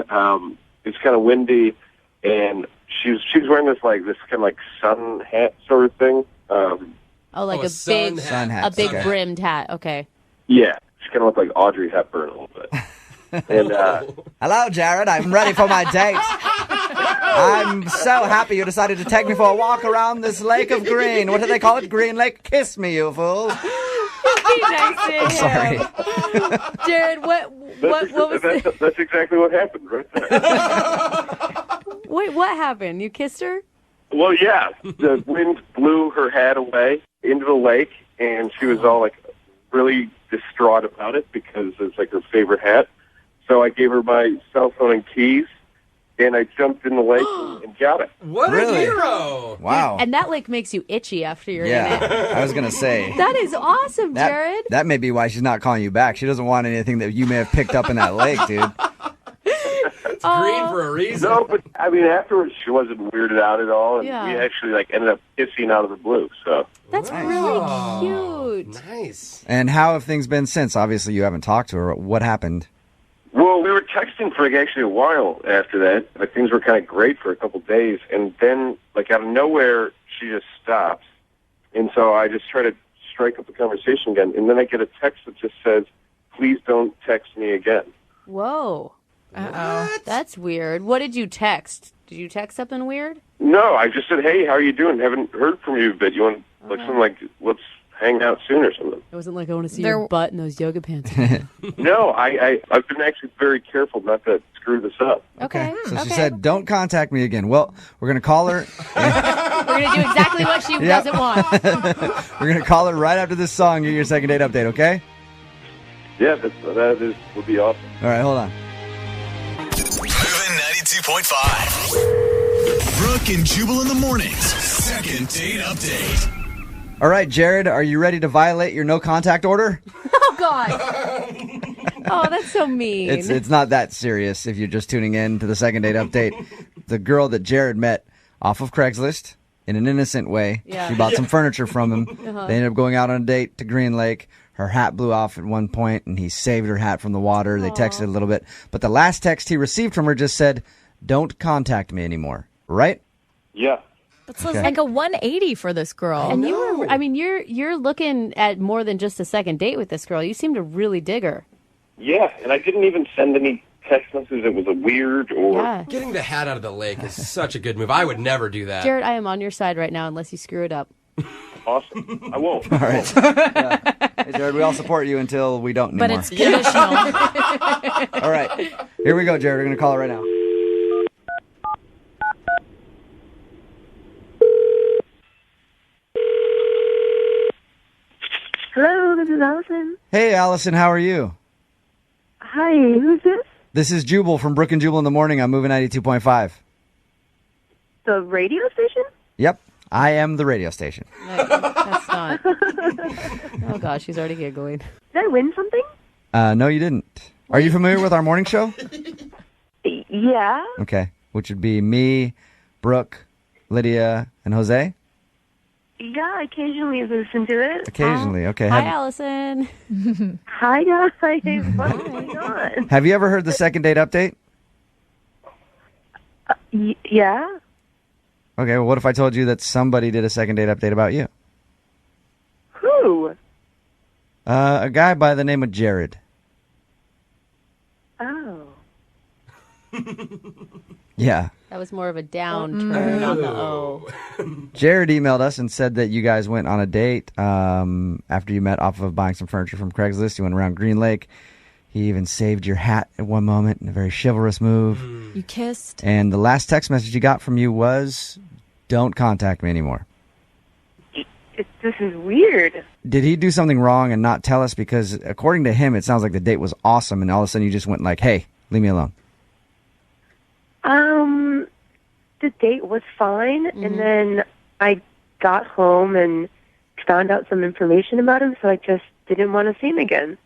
It's kind of windy, and she was wearing this kind of like sun hat sort of thing. like a a sun big, hat. a big Okay. brimmed hat. Okay. Yeah, she kind of looked like Audrey Hepburn a little bit. And Hello, Jared. I'm ready for my date. I'm so happy you decided to take me for a walk around this lake of green. What do they call it? Green Lake? Kiss me, you fool. Be nice to him. Sorry. Jared, what was that's exactly what happened right there. Wait, what happened? You kissed her? Well, yeah, the wind blew her hat away into the lake, and she was all like really distraught about it because it's like her favorite hat. So I gave her my cell phone and keys, and I jumped in the lake and got it. What Really? a hero! Wow. And that lake makes you itchy after you're in it. Yeah, I was going to say. That is awesome, That, Jared. that may be why she's not calling you back. She doesn't want anything that you may have picked up in that lake, dude. It's green for a reason. No, but I mean, afterwards she wasn't weirded out at all, and Yeah. we actually ended up kissing out of the blue. So That's really cute. Nice. And how have things been since? Obviously, you haven't talked to her. What happened? well, we were texting for actually a while after that. Like things were kind of great for a couple of days, and then out of nowhere she just stops, and so I just try to strike up the conversation again, and then I get a text that just says, "Please don't again. Whoa. Uh-oh. That's weird. What did you text? Did you text something weird? No, I just said, hey, how are you doing? Haven't heard from you, but you want something like, let's hang out soon or something. It wasn't like, I want to see your butt in those yoga pants. No, I've been actually very careful not to screw this up. Okay. So she said, don't contact me again. Well, we're going to call her. We're going to do exactly what she doesn't want. We're going to call her right after this song, get your second date update, okay? Yeah, would be awesome. All right, hold on. Moving 92.5. Brooke and Jubal in the mornings. Second date update. All right, Jared, are you ready to violate your no contact order? Oh, God. Oh, that's so mean. It's not that serious if you're just tuning in to the second date update. The girl that Jared met off of Craigslist in an innocent way. Yeah. She bought some furniture from him. Uh-huh. They ended up going out on a date to Green Lake. Her hat blew off at one point, and he saved her hat from the water. They texted a little bit. But the last text he received from her just said, don't contact me anymore. Right? Yeah. That's like a 180 for this girl. And you're looking at more than just a second date with this girl. You seem to really dig her. Yeah, and I didn't even send any text messages that was a weird or... Yeah. Getting the hat out of the lake is such a good move. I would never do that. Jared, I am on your side right now unless you screw it up. Awesome. I won't. All right. Yeah. Hey, Jared, we all support you until we don't anymore. But it's conditional. All right. Here we go, Jared. We're going to call her right now. Hello, this is Allison. Hey, Allison, how are you? Hi, who's this? This is Jubal from Brooke and Jubal in the morning. I'm moving 92.5. The radio station? Yep. I am the radio station. That's not. Oh, gosh, she's already giggling. Did I win something? No, you didn't. Are you familiar with our morning show? Yeah. Okay. Which would be me, Brooke, Lydia, and Jose? Yeah, I occasionally listen to it. Occasionally. Okay. Hi, Allison. Hi, guys. What's going on? Have you ever heard the second date update? Yeah. Okay, well, what if I told you that somebody did a second date update about you? Who? A guy by the name of Jared. Oh. Yeah. That was more of a downturn on the O. Jared emailed us and said that you guys went on a date after you met off of buying some furniture from Craigslist. You went around Green Lake. He even saved your hat at one moment in a very chivalrous move. You kissed. And the last text message he got from you was, don't contact me anymore. This is weird. Did he do something wrong and not tell us? Because according to him, it sounds like the date was awesome, and all of a sudden you just went like, hey, leave me alone. The date was fine, and then I got home and found out some information about him, so I just didn't want to see him again.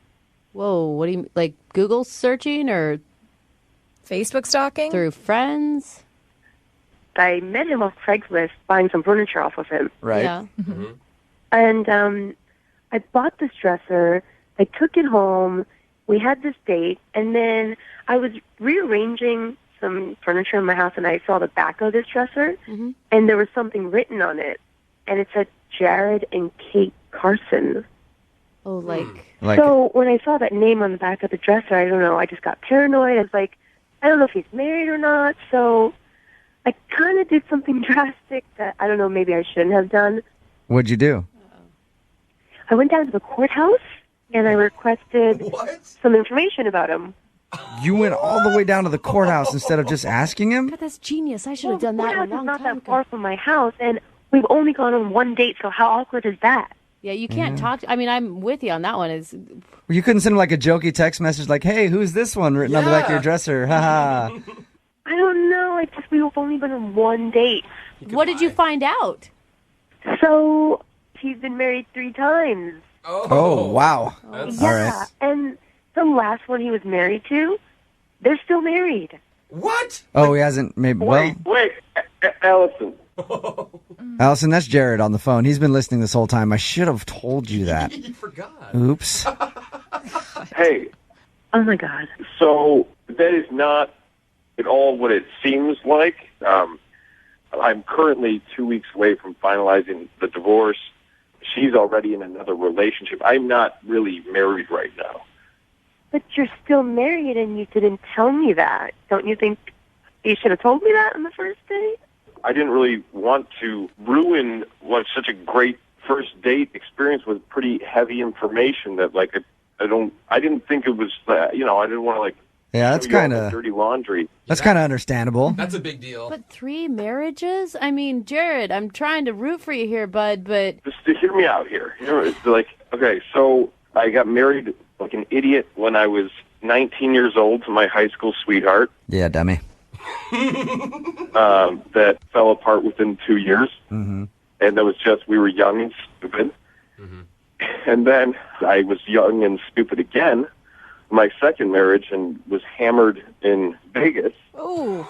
Whoa, what do you, like Google searching or Facebook stalking? through friends? I met him off Craigslist buying some furniture off of him. Right. Yeah. And I bought this dresser. I took it home. We had this date, and then I was rearranging some furniture in my house, and I saw the back of this dresser, and there was something written on it, and it said Jared and Kate Carson. Oh, like... So when I saw that name on the back of the dresser, I don't know, I just got paranoid. I was like, I don't know if he's married or not, so I kind of did something drastic that, I don't know, maybe I shouldn't have done. What'd you do? I went down to the courthouse, and I requested some information about him. You went all the way down to the courthouse instead of just asking him? God, that's genius. I should have done that a Courthouse long is not time that ago. far from my house, and we've only gone on one date, so how awkward is that? Yeah, you can't talk. I mean, I'm with you on that one. You couldn't send him like a jokey text message like, hey, who's this one written on the back of your dresser? Ha ha. I don't know. We've only been on one date. What did you find out? So he's been married 3 times. Oh, wow. Yeah, All right. and the last one he was married to, they're still married. What? Oh, he hasn't maybe. Well, Wait, Allison. Allison, that's Jared on the phone. He's been listening this whole time. I should have told you that. You forgot. Oops. Hey, Oh, my God. so that is not at all what it seems like. I'm currently 2 weeks away from finalizing the divorce. She's already in another relationship. I'm not really married right now. But you're still married and you didn't tell me that. Don't you think you should have told me that on the first date? I didn't really want to ruin what such a great first date experience with pretty heavy information that like I didn't think it was I didn't want to like Yeah, that's show you all kind the of dirty laundry. That's kind of understandable. That's a big deal. But 3 marriages? I mean, Jared, I'm trying to root for you here, bud, but... Just to hear me out here. It's like, okay, so I got married like an idiot when I was 19 years old to my high school sweetheart. Yeah, dummy. That fell apart within 2 years. Mm-hmm. And that was just, we were young and stupid. Mm-hmm. And then I was young and stupid again, my second marriage, and was hammered in Vegas. Ooh.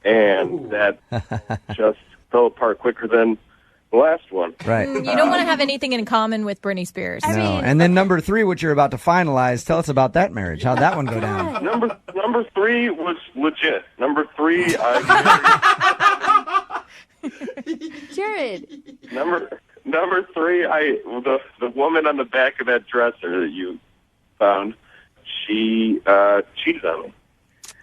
And that just fell apart quicker than the last one. Right. You don't want to have anything in common with Britney Spears. No. And then number 3, which you're about to finalize, tell us about that marriage. How'd that one go down? Number 3 was legit. Number 3, I Jared. Number 3, the woman on the back of that dresser that you found, she cheated on me.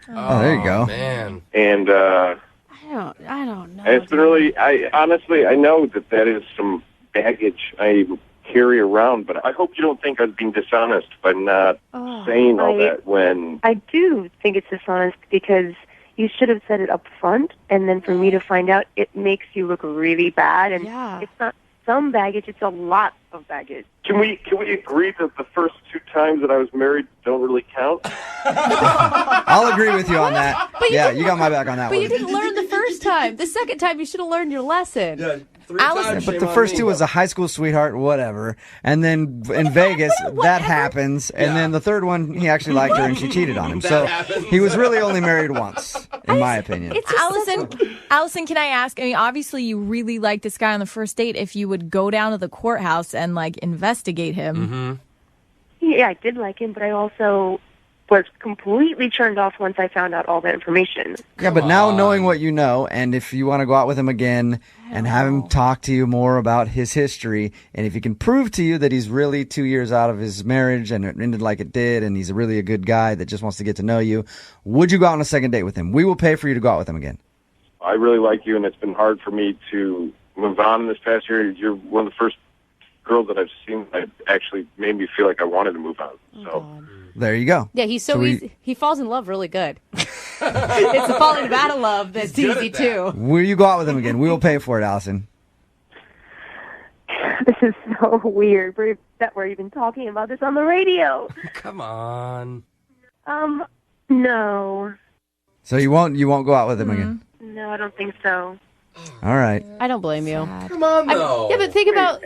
Oh, there you go. Man. And I don't know. it's been really. I know that is some baggage I carry around, but I hope you don't think I was being dishonest by not saying all that when. I do think it's dishonest because you should have said it up front, and then for me to find out, it makes you look really bad. And it's not some baggage; it's a lot of baggage. Can we agree that the first 2 times that I was married don't really count? I'll agree with you on that. Yeah, you got my back on that But one. you didn't learn the first time. The second time, you should have learned your lesson. Yeah, 3 Yeah, times. but shame the on first me. 2 was a high school sweetheart, whatever. And then in Vegas, that happens. And then the third one, he actually liked her and she cheated on him. So he was really only married once, in my opinion. Allison, can I ask? I mean, obviously, you really like this guy on the first date. If you would go down to the courthouse and like investigate him. Mm-hmm. Yeah, I did like him, but I also was completely turned off once I found out all that information. Yeah, but now knowing what you know, and if you want to go out with him again and have him talk to you more about his history, and if he can prove to you that he's really 2 years out of his marriage and it ended like it did, and he's really a good guy that just wants to get to know you, would you go out on a second date with him? We will pay for you to go out with him again. I really like you, and it's been hard for me to move on this past year. You're one of the first girls that I've seen that actually made me feel like I wanted to move on. So there you go. Yeah, he's so easy. He falls in love really good. It's the falling out of love that's easy too. Will you go out with him again? We will pay for it, Allison. This is so weird that we're even talking about this on the radio. Come on. No. So you won't go out with him again? No, I don't think so. All right. I don't blame you. Come on, though. Yeah, but think about...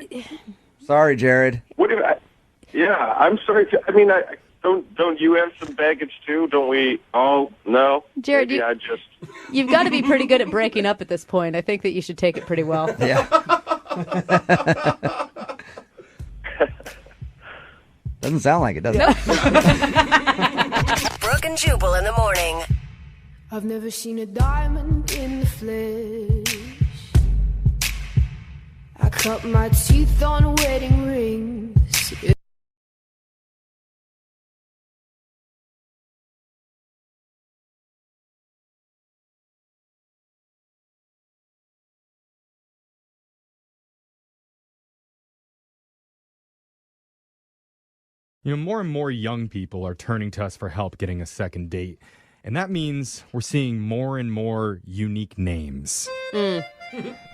Sorry, Jared. What if I'm sorry. Don't you have some baggage too? Don't we all? No. Jared, Maybe you've got to be pretty good at breaking up at this point. I think that you should take it pretty well. Yeah. Doesn't sound like it, does it? Brooke and Jubal in the morning. I've never seen a diamond in the flesh. I cut my teeth on wedding rings. You know, more and more young people are turning to us for help getting a second date. And that means we're seeing more and more unique names. Mm.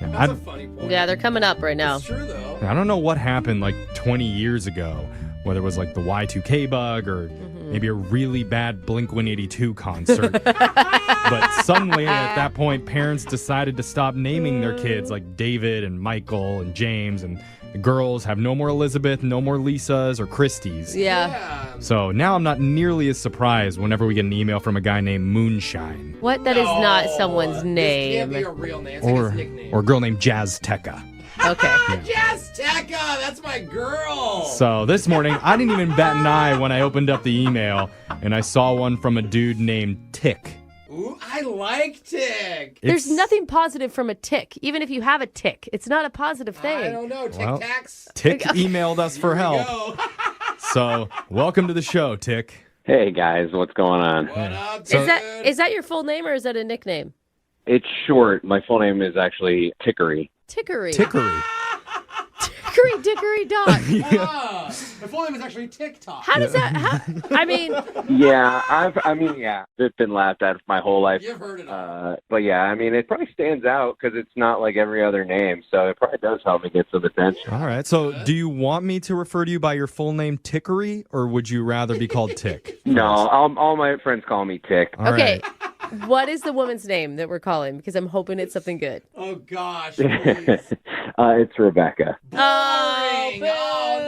That's a funny point. Yeah, they're coming up right now. It's true, though. I don't know what happened like 20 years ago, whether it was like the Y2K bug or maybe a really bad Blink-182 concert. But suddenly at that point, parents decided to stop naming their kids like David and Michael and James, and the girls have no more Elizabeth, no more Lisas or Christies. Yeah. So now I'm not nearly as surprised whenever we get an email from a guy named Moonshine. What? That is not someone's name. This can't be a real name. It's like his nickname. Or a girl named Jazz Tekka. Okay. Yes, Tekka! That's my girl! So this morning, I didn't even bat an eye when I opened up the email, and I saw one from a dude named Tick. Ooh, I like Tick. There's nothing positive from a tick, even if you have a tick. It's not a positive thing. I don't know. Well, Tic Tacs. Tick emailed us for help. So welcome to the show, Tick. Hey guys, what's going on? Is that your full name or is that a nickname? It's short. My full name is actually Tickery. Tickery. Tickery. Tickery dickory dock. The full name is actually TikTok. How does that? I mean, Yeah, it's been laughed at my whole life. You've heard it all. But yeah, I mean, it probably stands out because it's not like every other name, so it probably does help me get some attention. All right. So, do you want me to refer to you by your full name, Tickery, or would you rather be called Tick? No, all my friends call me Tick. All okay. What is the woman's name that we're calling? Because I'm hoping it's something good. Oh, gosh. It's Rebecca. Boring. Oh,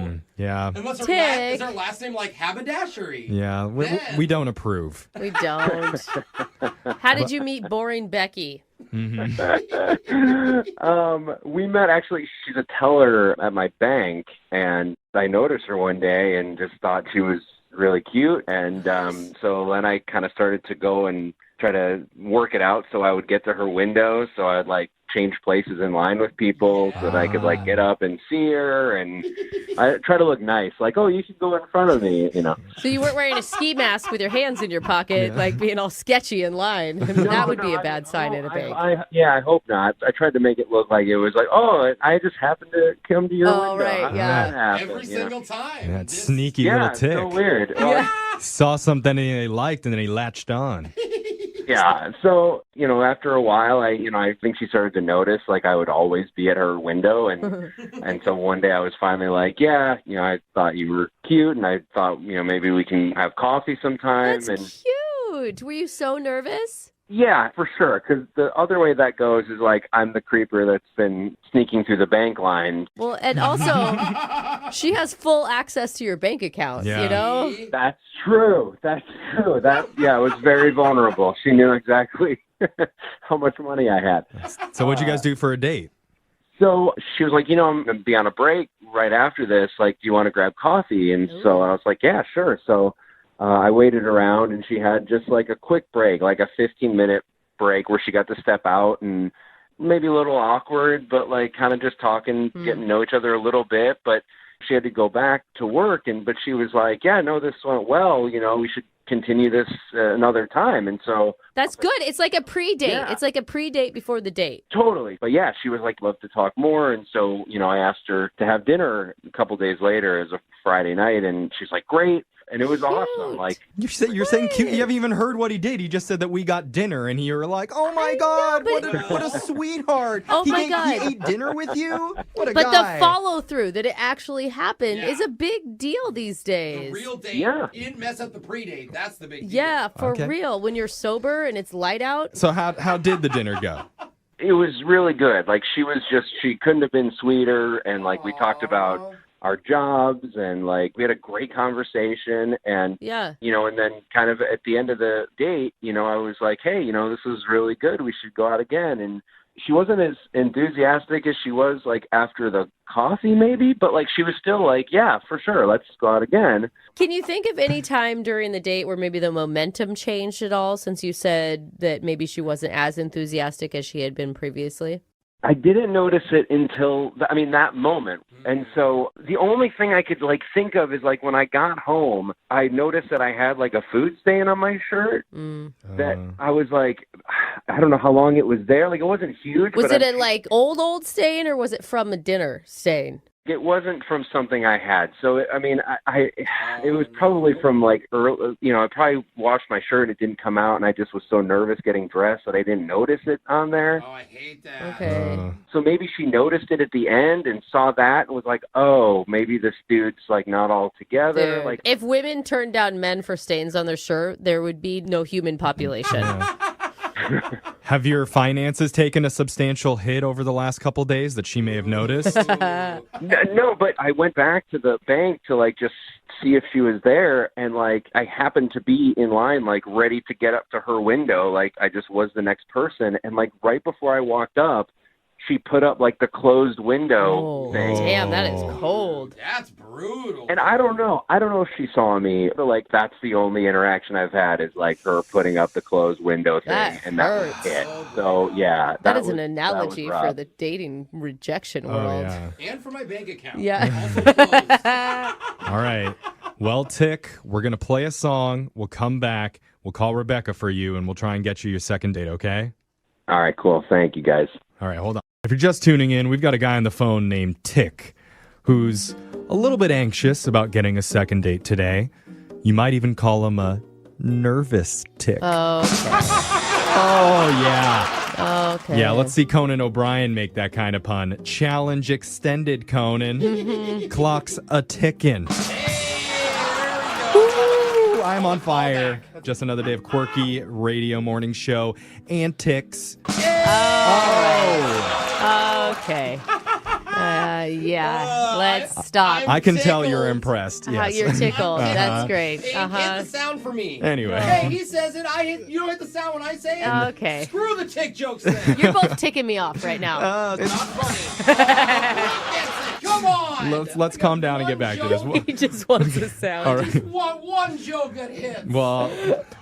no. Yeah. And what's Tick. is her last name like Haberdashery? Yeah. We don't approve. We don't. How did you meet boring Becky? We met actually. She's a teller at my bank, and I noticed her one day and just thought she was really cute. And so then I kind of started to go and try to work it out so I would get to her window. So I'd like change places in line with people so that I could like get up and see her. And I try to look nice, like, oh, you should go in front of me, you know. So you weren't wearing a ski mask with your hands in your pocket, like being all sketchy in line. I mean, that would be a bad sign in a bank. I hope not. I tried to make it look like it was like, oh, I just happened to come to your window. Right, yeah. That happened, Every single time. That sneaky little tick. So weird. Saw something he liked and then he latched on. Yeah. So, after a while, I think she started to notice, like, I would always be at her window. And so one day I was finally like, I thought you were cute. And I thought, maybe we can have coffee sometime. That's cute. Were you so nervous? Yeah, for sure. Because the other way that goes is like I'm the creeper that's been sneaking through the bank line. Well, and also, she has full access to your bank account, you know? That's true. That was very vulnerable. She knew exactly how much money I had. So what'd you guys do for a date? So she was like, I'm going to be on a break right after this. Like, do you want to grab coffee? And so I was like, yeah, sure. So I waited around, and she had just like a quick break, like a 15-minute break where she got to step out and maybe a little awkward, but like kind of just talking, getting to know each other a little bit. But she had to go back to work, but she was like, yeah, no, this went well. We should continue this another time. And so that's good. It's like a pre-date. Yeah. It's like a pre-date before the date. Totally. But yeah, she was like, love to talk more. And so, I asked her to have dinner a couple days later as a Friday night, and she's like, great. And it was awesome. Like you're saying cute. You haven't even heard what he did. He just said that we got dinner, and you were like, "Oh my God, what a sweetheart! Oh my God, he ate dinner with you. What a guy!" But the follow through that it actually happened is a big deal these days. The real date. Yeah. You didn't mess up the pre-date. That's the big deal. Yeah, for real. When you're sober and it's light out. So how did the dinner go? It was really good. Like she couldn't have been sweeter, and like we talked about our jobs, and like we had a great conversation, and and then kind of at the end of the date, I was like, hey, this was really good, we should go out again. And she wasn't as enthusiastic as she was like after the coffee maybe, but like she was still like, yeah, for sure, let's go out again. Can you think of any time during the date where maybe the momentum changed at all, since you said that maybe she wasn't as enthusiastic as she had been previously? I didn't notice it until, that moment. And so the only thing I could like think of is like when I got home, I noticed that I had like a food stain on my shirt that I was like, I don't know how long it was there. Like it wasn't huge. Was it a like old stain, or was it from a dinner stain? It wasn't from something I had. So, it was probably from like early, I probably washed my shirt. It didn't come out, and I just was so nervous getting dressed that I didn't notice it on there. Oh, I hate that. Okay. So maybe she noticed it at the end and saw that and was like, oh, maybe this dude's like not all together. Dude, like if women turned down men for stains on their shirt, there would be no human population. Have your finances taken a substantial hit over the last couple days that she may have noticed? No, but I went back to the bank to like just see if she was there, and like I happened to be in line, like ready to get up to her window, like I just was the next person, and like right before I walked up, she put up like the closed window thing. Damn, that is cold. That's brutal. And I don't know if she saw me, but like that's the only interaction I've had is like her putting up the closed window thing, that was it. So yeah, that is an analogy for the dating rejection world. Yeah. And for my bank account. Yeah. Also closed. All right. Well, Tick, we're going to play a song. We'll come back. We'll call Rebecca for you, and we'll try and get you your second date, okay? All right, cool. Thank you, guys. All right, hold on. If you're just tuning in, we've got a guy on the phone named Tick who's a little bit anxious about getting a second date today. You might even call him a nervous Tick. Oh, okay. Oh, yeah. Okay. Yeah, let's see Conan O'Brien make that kind of pun. Challenge extended, Conan. Clock's a tickin'. Woo, I'm on fire. Just another day of quirky radio morning show antics. Oh. Okay. Yeah. Let's stop. I can tell you're impressed. Yes. You're tickled. Uh-huh. That's great. Hit the sound for me. Anyway. Hey, he says it. You don't hit the sound when I say it. Okay. Screw the tick jokes then. You're both ticking me off right now. It's not funny. Come on. Let's calm down and get back to this. He just wants a sound. All right. Just one joke that hits. Well,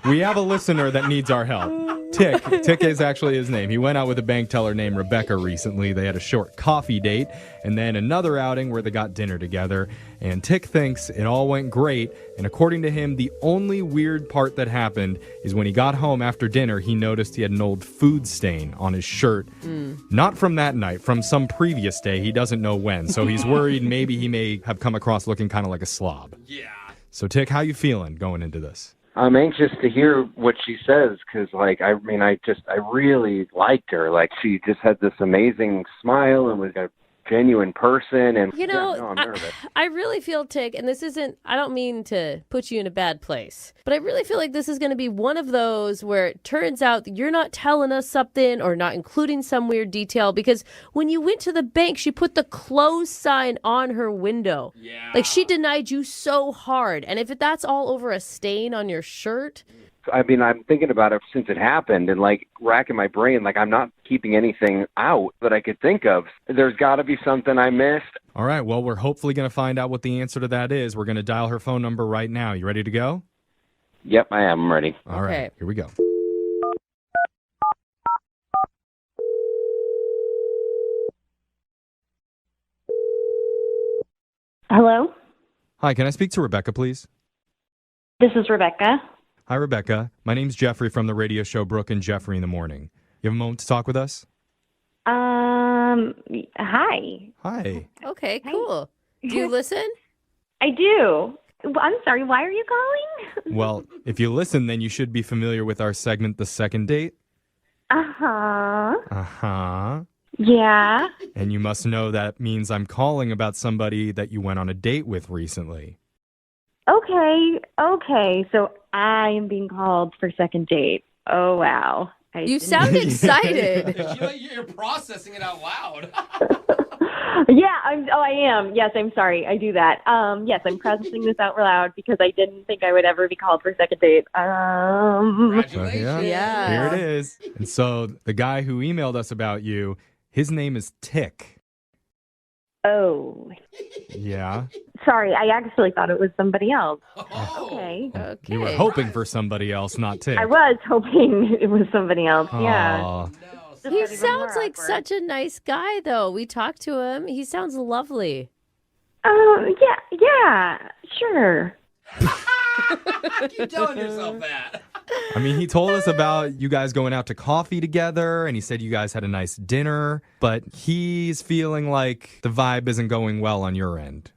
we have a listener that needs our help. Tick. Tick is actually his name. He went out with a bank teller named Rebecca recently. They had a short coffee date and then another outing where they got dinner together. And Tick thinks it all went great. And according to him, the only weird part that happened is when he got home after dinner, he noticed he had an old food stain on his shirt. Not from that night, from some previous day. He doesn't know when. So he's worried maybe he may have come across looking kind of like a slob. Yeah. So Tick, how you feeling going into this? I'm anxious to hear what she says because, like, I really liked her. Like, she just had this amazing smile and was a genuine person. And You know, I'm nervous. I really feel, Tick, and this isn't, I don't mean to put you in a bad place, but I really feel like this is going to be one of those where it turns out that you're not telling us something or not including some weird detail, because when you went to the bank, she put the close sign on her window. Yeah. Like, she denied you so hard. And if that's all over a stain on your shirt... I mean, I'm thinking about it since it happened and, like, racking my brain. Like, I'm not keeping anything out that I could think of. There's got to be something I missed. All right, well, we're hopefully going to find out what the answer to that is. We're going to dial her phone number right now. You ready to go? Yep, I am. I'm ready. All right, here we go. Hello? Hi, can I speak to Rebecca, please? This is Rebecca. Hi, Rebecca. My name's Jeffrey from the radio show Brooke and Jeffrey in the Morning. You have a moment to talk with us? Hi. Hi. Okay, cool. Do you listen? I do. I'm sorry, why are you calling? Well, if you listen, then you should be familiar with our segment, The Second Date. Uh-huh. Uh-huh. Yeah. And you must know that means I'm calling about somebody that you went on a date with recently. Okay. So I am being called for second date. Oh, wow. You sound excited. You're processing it out loud. Yeah, I am. Yes, I'm sorry. I do that. Yes, I'm processing this out loud because I didn't think I would ever be called for a second date. Congratulations. Yeah. Here it is. And so the guy who emailed us about you, his name is Tick. Oh. Yeah. Sorry, I actually thought it was somebody else. Oh. Okay. You were hoping for somebody else, not Tick. I was hoping it was somebody else. Yeah. Aw. He sounds like such a nice guy, though. We talked to him. He sounds lovely. Yeah, sure. Keep telling yourself that. I mean, he told us about you guys going out to coffee together, and he said you guys had a nice dinner, but he's feeling like the vibe isn't going well on your end.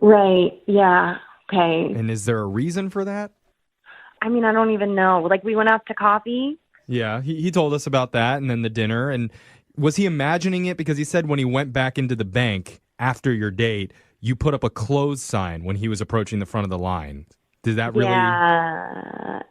Right, yeah, okay. And is there a reason for that? I mean, I don't even know. Like, we went out to coffee. Yeah, he told us about that, and then the dinner. And was he imagining it? Because he said when he went back into the bank after your date, you put up a close sign when he was approaching the front of the line. Did that really...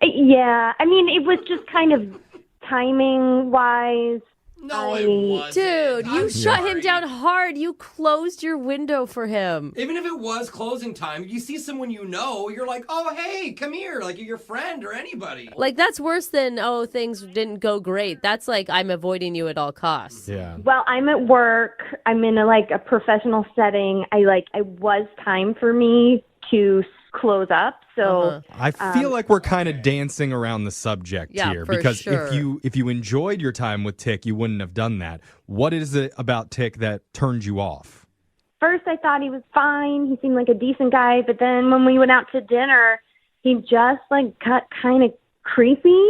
Yeah. I mean, it was just kind of timing-wise. No, it wasn't. Dude, you shut him down hard. You closed your window for him. Even if it was closing time, you see someone you know, you're like, oh, hey, come here. Like, you're your friend or anybody. Like, that's worse than, oh, things didn't go great. That's like, I'm avoiding you at all costs. Yeah. Well, I'm at work. I'm in a professional setting. It was time for me to close up. So I feel like we're kind of dancing around the subject here, for because sure. if you enjoyed your time with Tick, you wouldn't have done that. What is it about Tick that turned you off? first I thought he was fine. He seemed like a decent guy. But then when we went out to dinner, he just like got kind of creepy.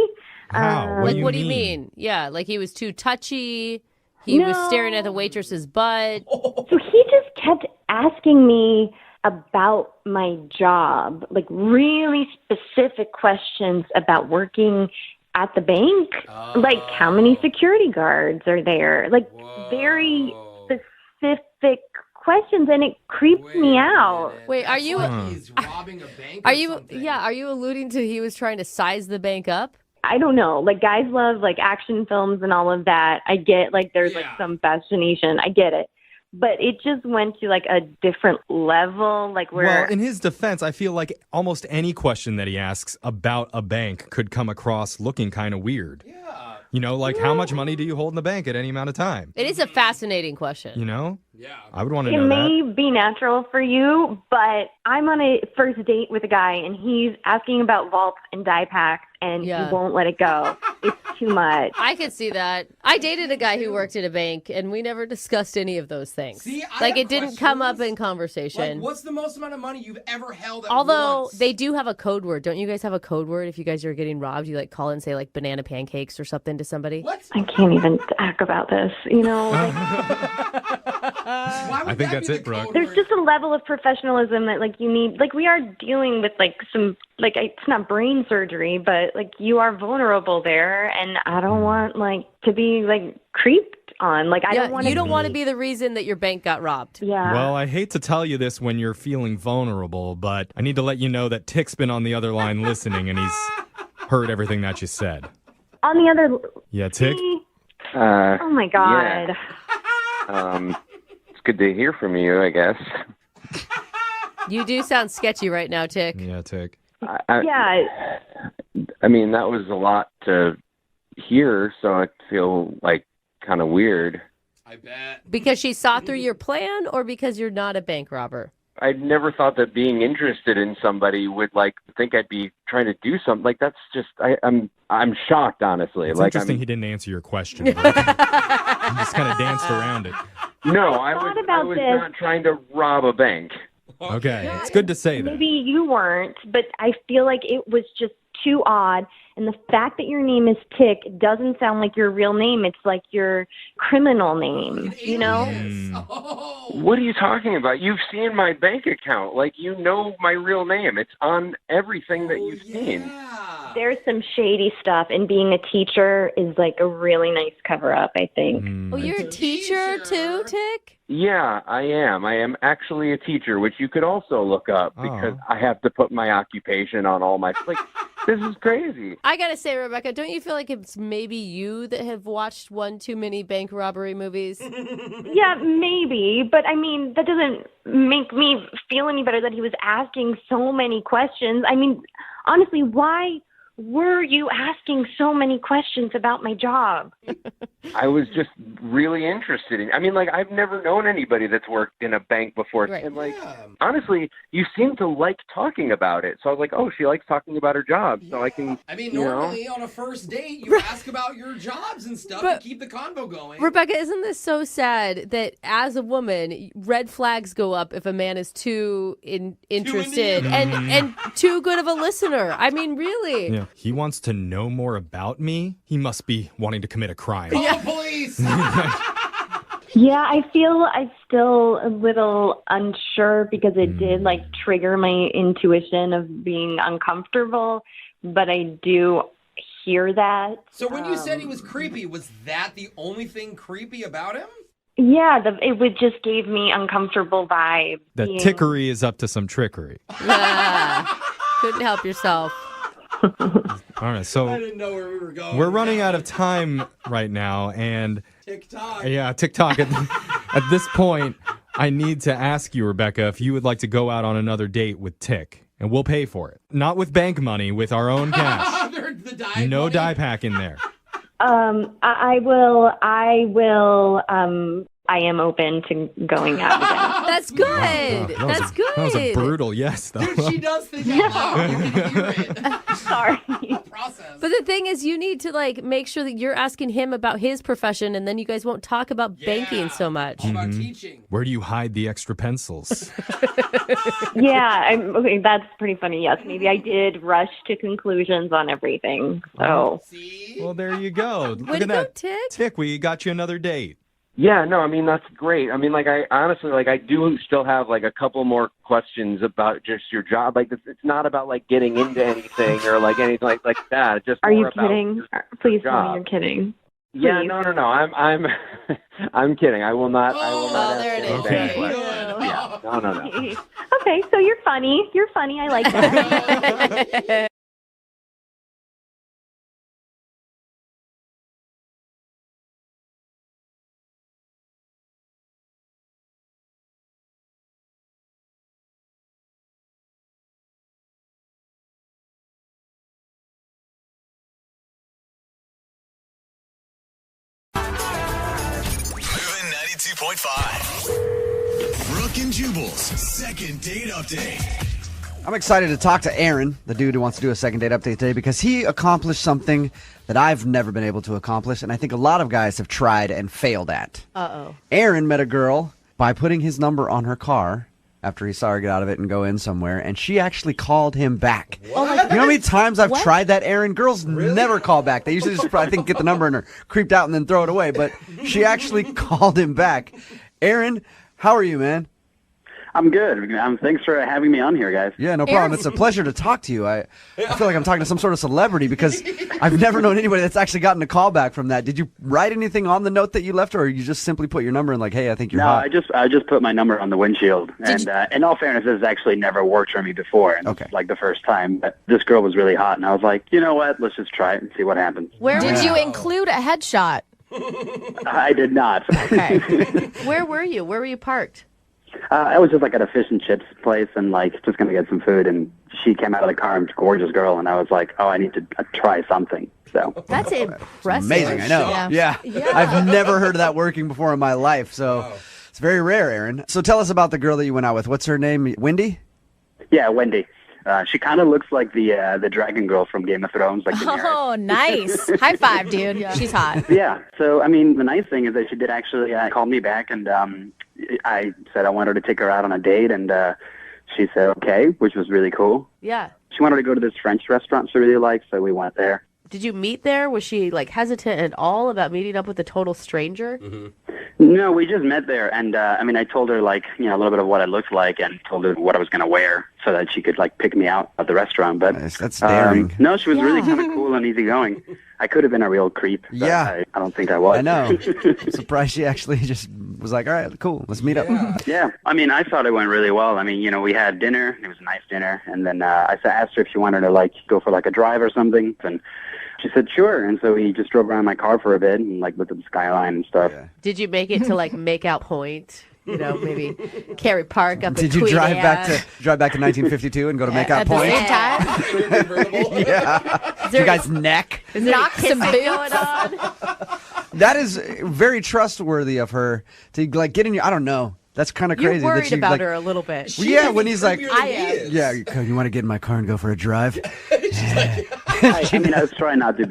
How? What do you mean? Yeah, like he was too touchy. He was staring at the waitress's butt. So he just kept asking me about my job, like really specific questions about working at the bank. Like how many security guards are there? Like very specific questions, and it creeps me out. Wait, are you? He's robbing a bank. Are you? Yeah, are you alluding to he was trying to size the bank up? I don't know. Like guys love like action films and all of that. I get like there's like some fascination. I get it. But it just went to like a different level, like where... Well, in his defense, I feel like almost any question that he asks about a bank could come across looking kind of weird. Yeah. You know, like how much money do you hold in the bank at any amount of time? It is a fascinating question. You know? Yeah. I would want to It know that. may be natural for you, but I'm on a first date with a guy, and he's asking about vaults and die packs, and he won't let it go. It's too much. I could see that. I dated a guy who worked at a bank, and we never discussed any of those things. See, like it didn't come up in conversation. Like, what's the most amount of money you've ever held at Although once? they do have a code word. Don't you guys have a code word if you guys are getting robbed? You like call and say like banana pancakes or something to somebody? What? I can't even talk about this, you know? I think that's it, Brooke. There's just a level of professionalism that like you need. Like we are dealing with like some, like it's not brain surgery, but like you are vulnerable there, and I don't want like to be like creeped on. Like I don't want You don't want to be the reason that your bank got robbed. Yeah. Well, I hate to tell you this when you're feeling vulnerable, but I need to let you know that Tick's been on the other line listening, and he's heard everything that you said. On the other. Yeah, Tick? Oh my God. It's good to hear from you, I guess. You do sound sketchy right now, Tick. Yeah, Tick. Yeah. I mean, that was a lot to hear, so I feel like kind of weird. I bet. Because she saw through your plan, or because you're not a bank robber? I never thought that being interested in somebody would like think I'd be trying to do something. Like that's just I'm shocked, honestly. It's like interesting he didn't answer your question. He just kind of danced around it. No, I was not trying to rob a bank. Okay, it's good to say that. Maybe you weren't, but I feel like it was just too odd. And the fact that your name is Tick doesn't sound like your real name. It's like your criminal name, you know? What are you talking about? You've seen my bank account. Like, you know my real name. It's on everything that you've seen. There's some shady stuff, and being a teacher is like a really nice cover-up, I think. Oh, you're a teacher too, Tick? Yeah, I am. I am actually a teacher, which you could also look up because I have to put my occupation on all my... Like, this is crazy. I gotta say, Rebecca, don't you feel like it's maybe you that have watched one too many bank robbery movies? Yeah, maybe, but I mean, that doesn't make me feel any better that he was asking so many questions. I mean, honestly, why were you asking so many questions about my job? I was just really interested in. I mean, like, I've never known anybody that's worked in a bank before. Right. And, like, honestly, you seem to like talking about it. So I was like, oh, she likes talking about her job. So I can, I mean, you know. normally on a first date, you ask about your jobs and stuff to keep the convo going. Rebecca, isn't this so sad that as a woman, red flags go up if a man is too interested and too good of a listener? I mean, really. Yeah. He wants to know more about me. He must be wanting to commit a crime. Call the police! Yeah, I feel I'm still a little unsure because it did like trigger my intuition of being uncomfortable, but I do hear that. So when you said he was creepy, was that the only thing creepy about him? Yeah, it would just gave me uncomfortable vibes. That tickery is up to some trickery. Couldn't help yourself. All right, so I didn't know where we were going. we're running out of time right now, and TikTok. Yeah, TikTok. At this point, I need to ask you, Rebecca, if you would like to go out on another date with Tick, and we'll pay for it. Not with bank money, with our own cash. No die pack in there. I will. I am open to going out again. That's good. Wow, That's good. That was a brutal yes, though. Dude, she does think out loud. You can hear it. Sorry. Process. But the thing is, you need to like make sure that you're asking him about his profession, and then you guys won't talk about banking so much. All about teaching. Where do you hide the extra pencils? Yeah, okay, that's pretty funny. Yes, maybe I did rush to conclusions on everything. So Well, there you go. Look Way at to go, that. Tick. Tick, we got you another date. Yeah, no, I mean, that's great. I mean, like, I honestly, like, I do still have, like, a couple more questions about just your job. Like, it's not about, like, getting into anything or, like, anything like that. It's just are more you about kidding? Please tell me job. you're kidding. Yeah, Please. no. I'm I'm kidding. I will not. I will not. there it ask is. any Okay. questions. Yeah. No. Okay, so you're funny. You're funny. I like that. Moving 92.5. Brooke and Jubal's second date update. I'm excited to talk to Aaron, the dude who wants to do a second date update today, because he accomplished something that I've never been able to accomplish, and I think a lot of guys have tried and failed at. Uh-oh. Aaron met a girl by putting his number on her car after he saw her get out of it and go in somewhere, and she actually called him back. Oh my You know how many times I've What? tried that, Aaron? Girls never call back. They usually just, I think, get the number and are creeped out and then throw it away, but she actually called him back. Aaron, how are you, man? I'm good. Thanks for having me on here, guys. Yeah, no problem. It's a pleasure to talk to you. I feel like I'm talking to some sort of celebrity because I've never known anybody that's actually gotten a call back from that. Did you write anything on the note that you left, or you just simply put your number in like, hey, I think you're No, hot? I just put my number on the windshield, and in all fairness, this has actually never worked for me before. And It's like the first time. But this girl was really hot, and I was like, you know what? Let's just try it and see what happens. Where did you include a headshot? I did not. Where were you? Where were you parked? I was just like at a fish and chips place, and like just gonna get some food, and she came out of the car, and gorgeous girl, and I was like, oh, I need to try something. So That's impressive. Amazing, I know. Yeah. I've never heard of that working before in my life, so it's very rare, Aaron. So tell us about the girl that you went out with. What's her name? Wendy? Yeah, Wendy. She kind of looks like the dragon girl from Game of Thrones. Like Oh, nice. High five, dude. She's hot. Yeah. So, I mean, the nice thing is that she did actually call me back, and I said I wanted to take her out on a date, and she said okay, which was really cool. Yeah. She wanted to go to this French restaurant she really liked, so we went there. Did you meet there? Was she like hesitant at all about meeting up with a total stranger? No, we just met there, and I mean, I told her like a little bit of what I looked like, and told her what I was going to wear, so that she could like pick me out at the restaurant. But that's daring. No, she was really kind of cool and easygoing. I could have been a real creep. But Yeah. I don't think I was. I know. I'm surprised she actually just was like, all right, cool, let's meet up. Yeah, I mean, I thought it went really well. I mean, we had dinner. It was a nice dinner, and then I asked her if she wanted to like go for like a drive or something, and she said sure. And so we just drove around my car for a bit and like looked at the skyline and stuff. Did you make it to like make out point? You know, maybe Cary Park up Did in you Queen drive back Anne? to 1952 and go to Makeout At the Point? same time? Yeah. Is there- You guys neck. Is there Knock some kissing boots. going on? That is very trustworthy of her to like get in your. I don't know. That's kind of You're crazy. worried that she, about like, her a little bit. Well, yeah, when he's like, I am. yeah, you want to get in my car and go for a drive? I mean, I was trying to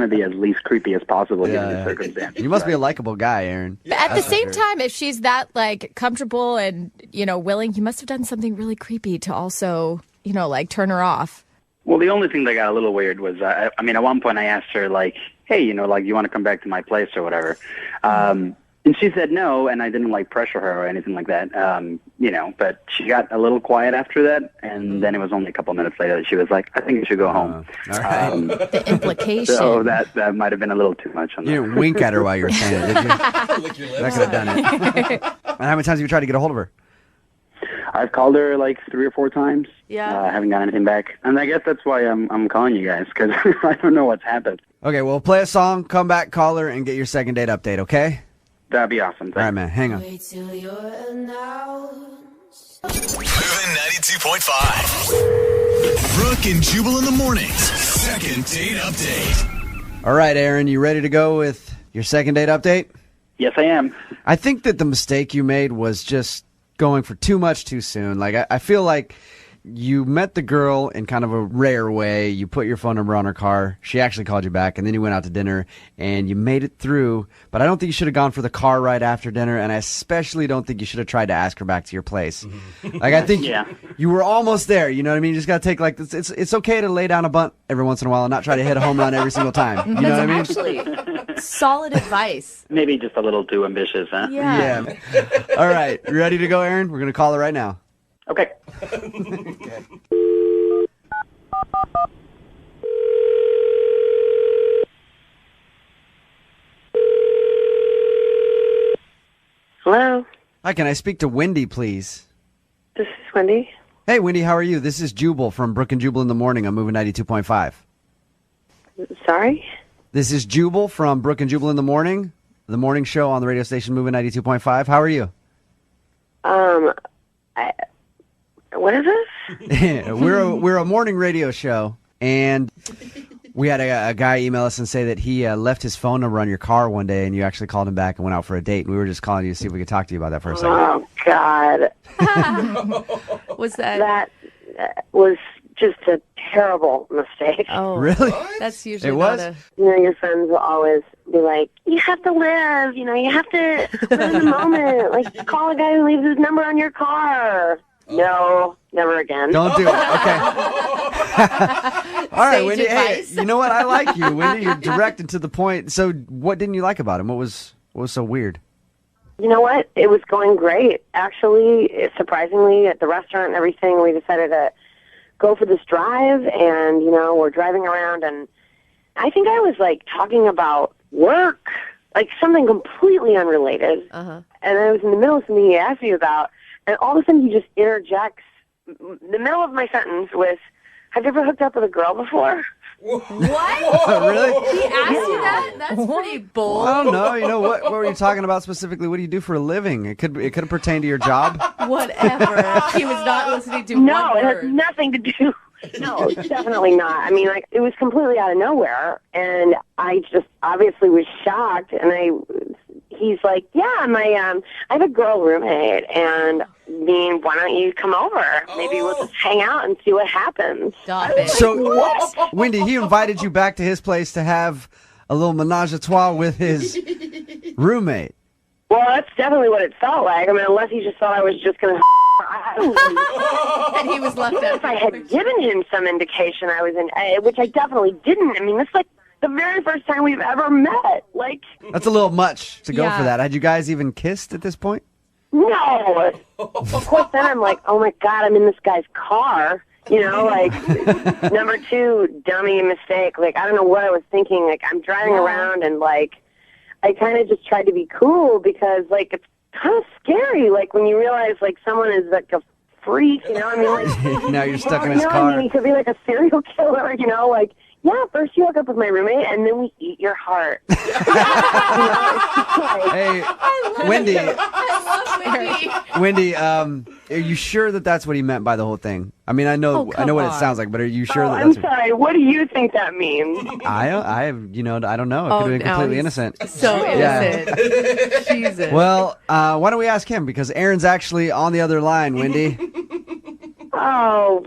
be as least creepy as possible given the circumstances. You must be a likable guy, Aaron. But at the That's for same sure. time, if she's that like comfortable and willing, you must have done something really creepy to also like turn her off. Well, the only thing that got a little weird was, I mean, at one point I asked her like, hey, like you want to come back to my place or whatever. And she said no, and I didn't like pressure her or anything like that, but she got a little quiet after that, and then it was only a couple minutes later that she was like, I think you should go home. The implication. So that might have been a little too much on You that. didn't wink at her while you were saying it, did you? That could have done it. And how many times have you tried to get a hold of her? I've called her like 3 or 4 times. Yeah. I haven't got anything back. And I guess that's why I'm calling you guys, because I don't know what's happened. Okay, well, play a song, come back, call her, and get your second date update, okay? That'd be awesome. All right, man, hang on. Moving 92.5. Brooke and Jubal in the mornings. Second date update. All right, Aaron, you ready to go with your second date update? Yes, I am. I think that the mistake you made was just going for too much too soon. Like, I feel like you met the girl in kind of a rare way. You put your phone number on her car. She actually called you back, and then you went out to dinner, and you made it through. But I don't think you should have gone for the car ride after dinner, and I especially don't think you should have tried to ask her back to your place. Like, I think you were almost there. You know what I mean? You just got to take, like, it's okay to lay down a bunt every once in a while and not try to hit a home run every single time. You know what I mean? Actually, solid advice. Maybe just a little too ambitious, huh? Yeah. All right. You ready to go, Aaron? We're going to call her right now. Okay. Hello, Hi, can I speak to Wendy, please? this is Wendy. Hey, Wendy, how are you? This is Jubal from Brooke and Jubal in the Morning. I'm moving 92.5. Sorry? This is Jubal from Brooke and Jubal in the morning show on the radio station moving 92.5. How are you? What is this? We're a morning radio show, and we had a guy email us and say that he left his phone number on your car one day, and you actually called him back and went out for a date. And we were just calling you to see if we could talk to you about that for a second. Oh, God. Was that? That was just a terrible mistake. Oh, really? That's usually It was? not a... You know, your friends will always be like, you have to live, you know, you have to live in the moment. Like, call a guy who leaves his number on your car. No, never again. Don't do it. Okay. All right, Sage Wendy. Hey, advice. you know what? I like you, Wendy. You're direct and to the point. So, what didn't you like about him? What was so weird? You know what? It was going great. Actually, surprisingly, at the restaurant and everything, we decided to go for this drive, and, you know, we're driving around, and I think I was, like, talking about work, like something completely unrelated. Uh-huh. And I was in the middle of something he asked me about, and all of a sudden he just interjects the middle of my sentence with, have you ever hooked up with a girl before? What? Really? He asked you that? That's pretty bold. Well, I don't know. You know what were you talking about specifically? What do you do for a living? It could have pertained to your job. Whatever. He was not listening to No, one it word. has nothing to do. No, definitely not. I mean, like, it was completely out of nowhere, and I just obviously was shocked. And he's like, "Yeah, I have a girl roommate, and why don't you come over? Maybe we'll just hang out and see what happens." Stop it. So, What? Wendy, he invited you back to his place to have a little menage a trois with his roommate. Well, that's definitely what it felt like. I mean, unless he just thought I was just going to. And he was left out. If I had given him some indication I was which I definitely didn't. I mean, this is like the very first time we've ever met. Like, That's a little much to go Yeah. for that. Had you guys even kissed at this point? no. Of course, then I'm like, oh my God, I'm in this guy's car. You know, like, number two, dummy mistake. Like, I don't know what I was thinking. Like, I'm driving around and, like, I kind of just tried to be cool because, like, it's kind of scary. Like, when you realize, like, someone is, like, a freak, you know? I mean, like, Now you're stuck in you his know what I car. mean? He could be, like, a serial killer, you know? Like, yeah, first you hook up with my roommate, and then we eat your heart. Hey, Wendy. I love Wendy. Wendy, are you sure that that's what he meant by the whole thing? I mean, I know what it sounds like, but are you sure that I'm that's sorry. What do you think that means? I don't know. It Oh, could have been now completely he's innocent. So innocent. Jesus. Well, why don't we ask him? Because Aaron's actually on the other line, Wendy. Oh,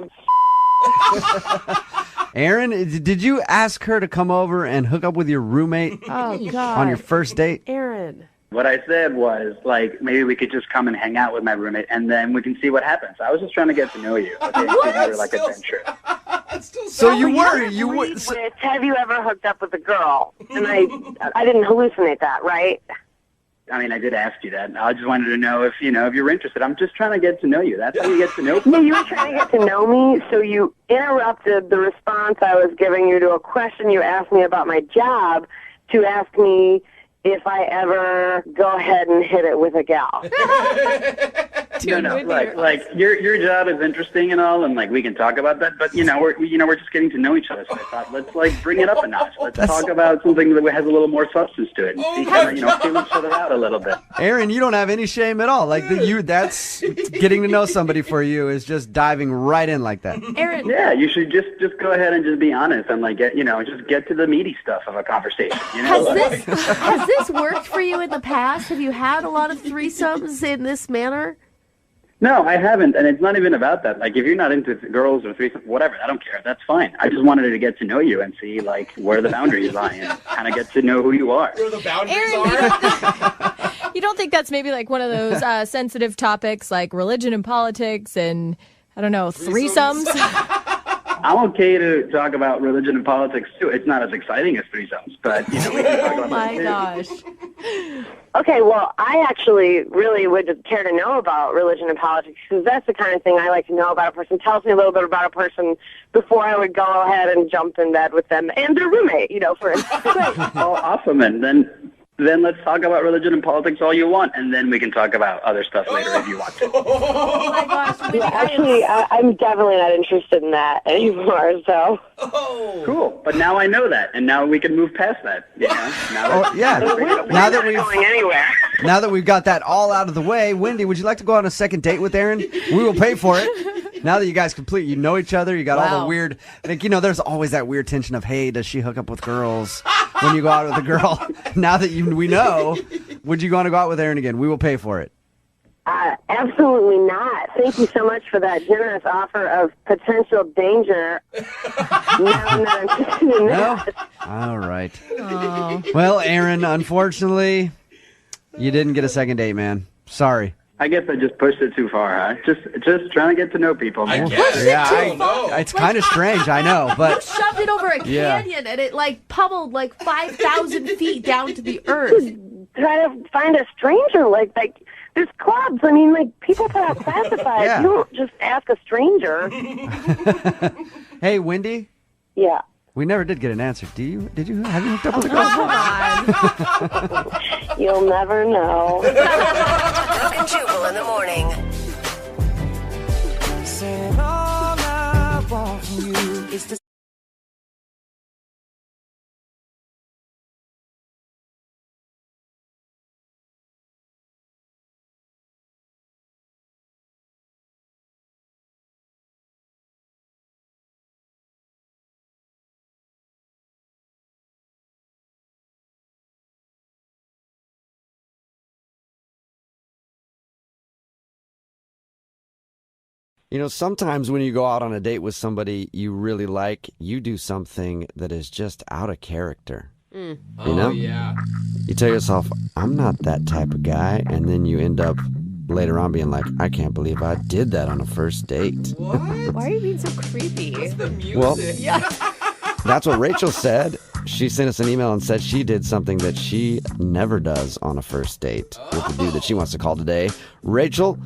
Aaron, did you ask her to come over and hook up with your roommate Oh, God. on your first date? Aaron. What I said was, like, maybe we could just come and hang out with my roommate, and then we can see what happens. I was just trying to get to know you. Okay? You were like adventurous. So you Well, were, your you were. lead with, have you ever hooked up with a girl? And I didn't hallucinate that, right? I mean, I did ask you that. I just wanted to know if you were interested. I'm just trying to get to know you. That's how you get to know people. Yeah, you were trying to get to know me, so you interrupted the response I was giving you to a question you asked me about my job to ask me if I ever go ahead and hit it with a gal. No, like your job is interesting and all, and like we can talk about that. But we're just getting to know each other. So I thought let's bring it up a notch. Let's talk about something that has a little more substance to it, and feel each other out a little bit. Aaron, you don't have any shame at all. Like that's getting to know somebody for you is just diving right in like that. Aaron. Yeah, you should just go ahead and just be honest and like just get to the meaty stuff of a conversation. Has this worked for you in the past? Have you had a lot of threesomes in this manner? No, I haven't, and it's not even about that. Like, if you're not into girls or threesomes, whatever, I don't care. That's fine. I just wanted to get to know you and see, like, where the boundaries lie and kind of get to know who you are. Where the boundaries Aaron, you don't think that's maybe like one of those sensitive topics like religion and politics and, I don't know, threesomes? I'm okay to talk about religion and politics, too. It's not as exciting as threesomes, but, we can talk about that, too. Gosh. Okay, well, I actually really would care to know about religion and politics because that's the kind of thing I like to know about a person. Tells me a little bit about a person before I would go ahead and jump in bed with them and their roommate, for instance. Oh, awesome. And then let's talk about religion and politics all you want, and then we can talk about other stuff later if you want to. Oh my gosh. Yeah, actually, I'm definitely not interested in that anymore, so. Cool. But now I know that, and now we can move past that. Now that we've going anywhere. Now that we've got that all out of the way, Wendy, would you like to go on a second date with Aaron? We will pay for it. Now that you guys you know each other, you got all the weird, there's always that weird tension of, hey, does she hook up with girls when you go out with a girl? Now that we know, would you want to go out with Aaron again? We will pay for it. Absolutely not. Thank you so much for that generous offer of potential danger. No, I'm not interested in that. All right. Well, Aaron, unfortunately, you didn't get a second date, man. Sorry. I guess I just pushed it too far, huh? Just trying to get to know people, man. It's kind of strange, I know, but You shoved it over a canyon and it pummeled 5,000 feet down to the earth. Try to find a stranger, like there's clubs. I mean, people put out classifieds. Yeah. You don't just ask a stranger. Hey, Wendy? Yeah. We never did get an answer. Have you hooked up with a girl? You'll never know. Brooke and Jubal in the morning. Saying all I want from you is to Sometimes when you go out on a date with somebody you really like, you do something that is just out of character. You know? Yeah. You tell yourself, I'm not that type of guy, and then you end up later on being like, I can't believe I did that on a first date. What? Why are you being so creepy? What's the music? Well, Yeah. that's what Rachel said. She sent us an email and said she did something that she never does on a first date with the dude that she wants to call today. Rachel,